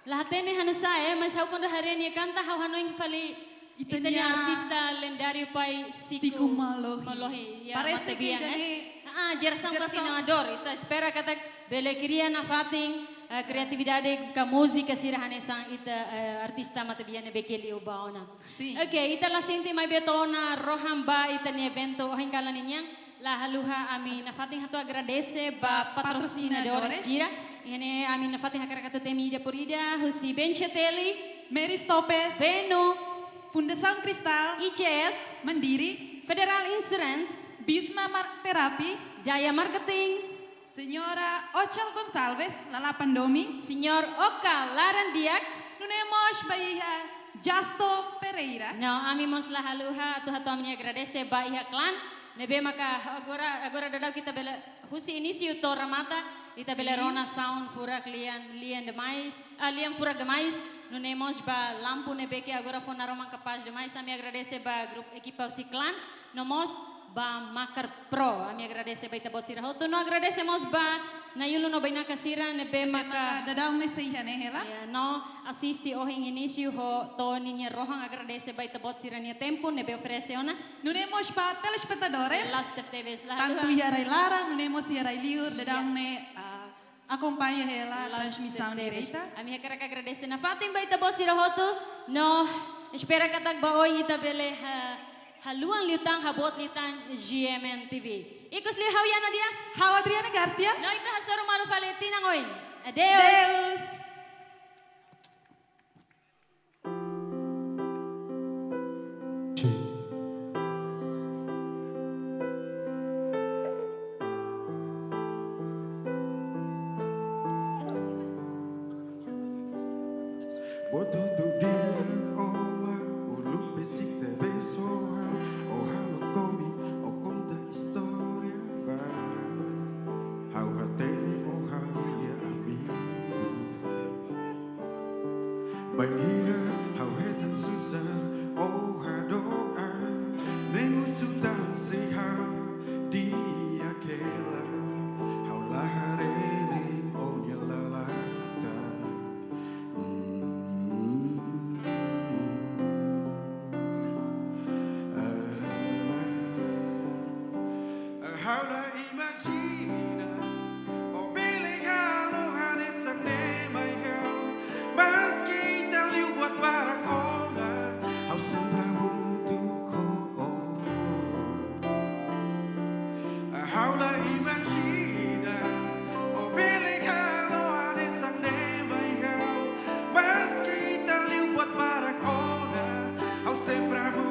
Lahatene hanu saya, mas hau kondo harian kanta hau hanu yang fali itanya artista lendario pai siku malohi. Parece que geração fascinador. Ita espera kata bele kiria na fating kreatividade ka música sirahane sang ita artista matabiane bekeli ubaona. Okay, ita la sinti mai betona rohamba ita ni evento ohingkala ninyang la haluha ami na fating hatu agradece ba patrocinadores jira. Ini ami na fating hakara katu temi ida porida husi Bencheteli, Mary Stopes, Beno, Fundação Cristal, ICS, Mandiri, Federal Insurance, Bisma Terapi, Jaya Marketing, Senhora Ochel Gonçalves, Lalapan Domi, Senhor Oka Larandiak, Nunemos Bahia Justo Pereira. No, ami mos la haluha tu hatu amni agradece Bahia clan. Nebe maka agora dadau kita bela husi inisio to ramata ita bela rona sound furak lian demais lian furak demais no nemos ba lampu nebe que agora fona roma capaz demais ami agradece ba grupo equipa si clan nomos ba makar pro ami agradece ba ita bot sira hotu no agradecemos ba na yulo no baina kasira nebe maka dadau me seiha ne hela no assisti ohing inisio ho to ninya rohang agradece ba ita bot sira nia tempo nebe oferece ona no nemos ba telespectadores tanto Yarai Lara, nunemos Yarai Liur, dadang ne acompanha ela transmissão direita. A minha cara que agradece na fatim ba ita bot sira hotu no espera katag ba oi ita bele haluang litang habot litang GMN TV. Ikos li hau Yana Diaz. Hau Adriana Garcia. No ita hasoro malu Valentina ngoy. Adeus. Todo dia, olá, o lupe se te besoa, o halo come, o conta história, how hatene o halia amigo. Bangira, how hetan susa, o hadoa, nemu sudan seha, dia kela, how laharelin o nyalalata. How la imagina o belegalo hanessa nema eu mas que tal eu buat para ona ao sempre muito com how la imagina o belegalo hanessa nema eu mas que tal eu buat para ona ao sempre muito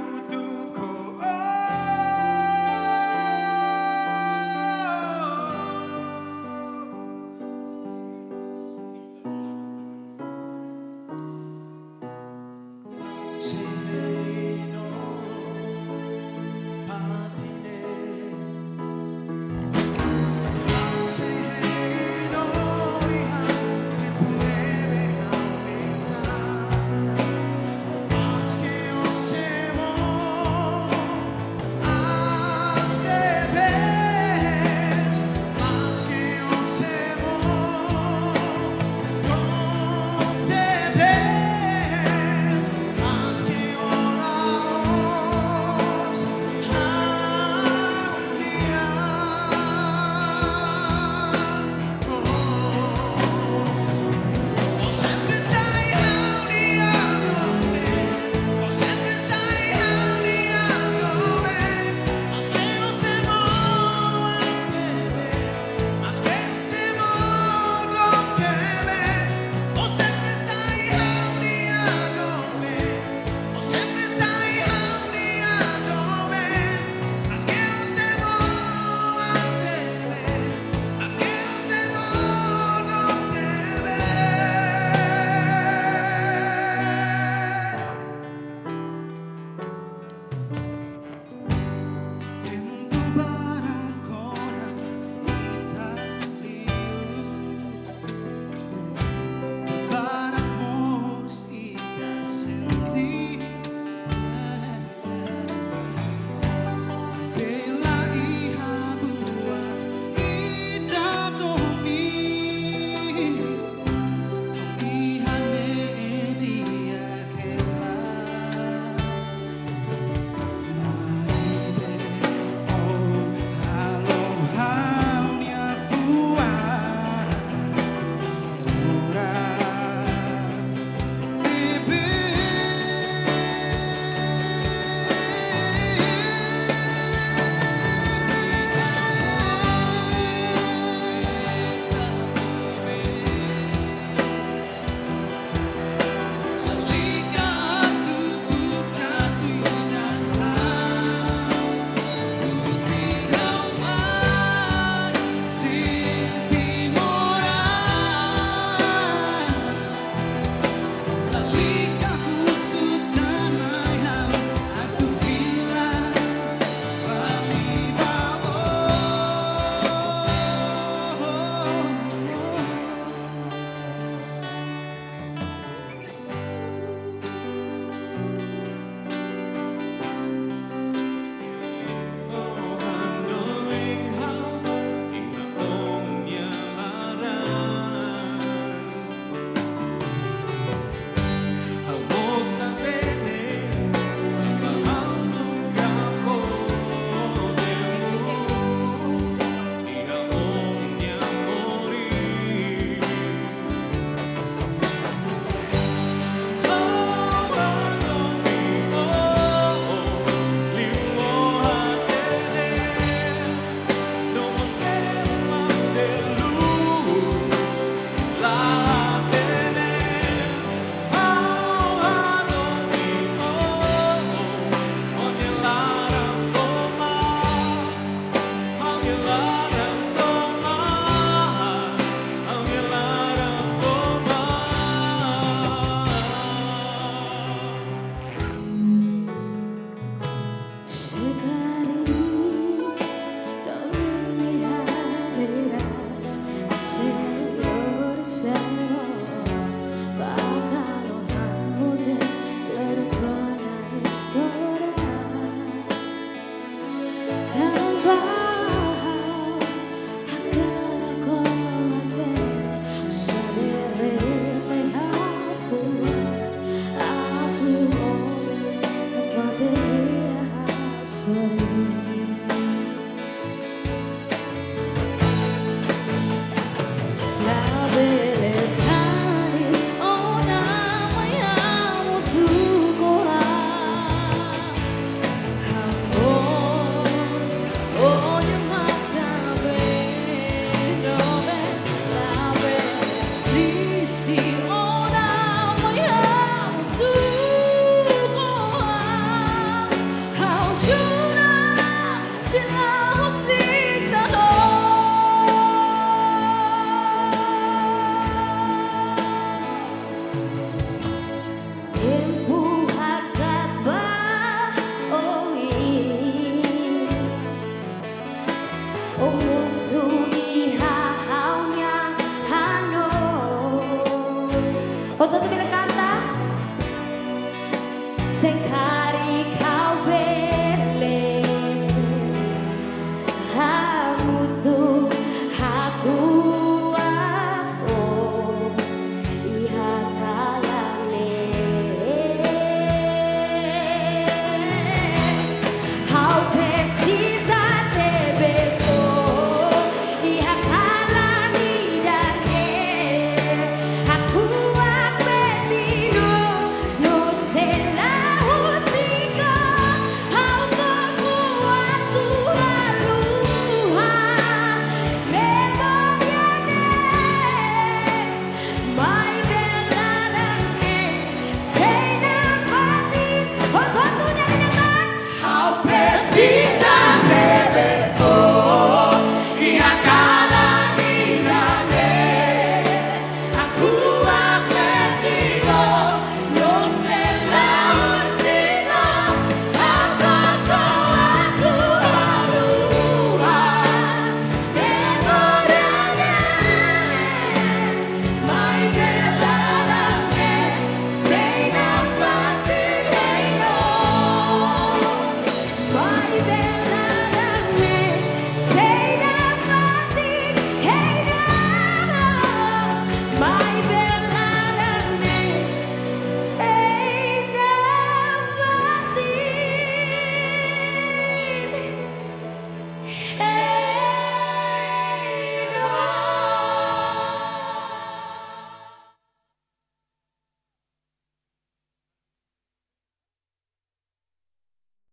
Oh,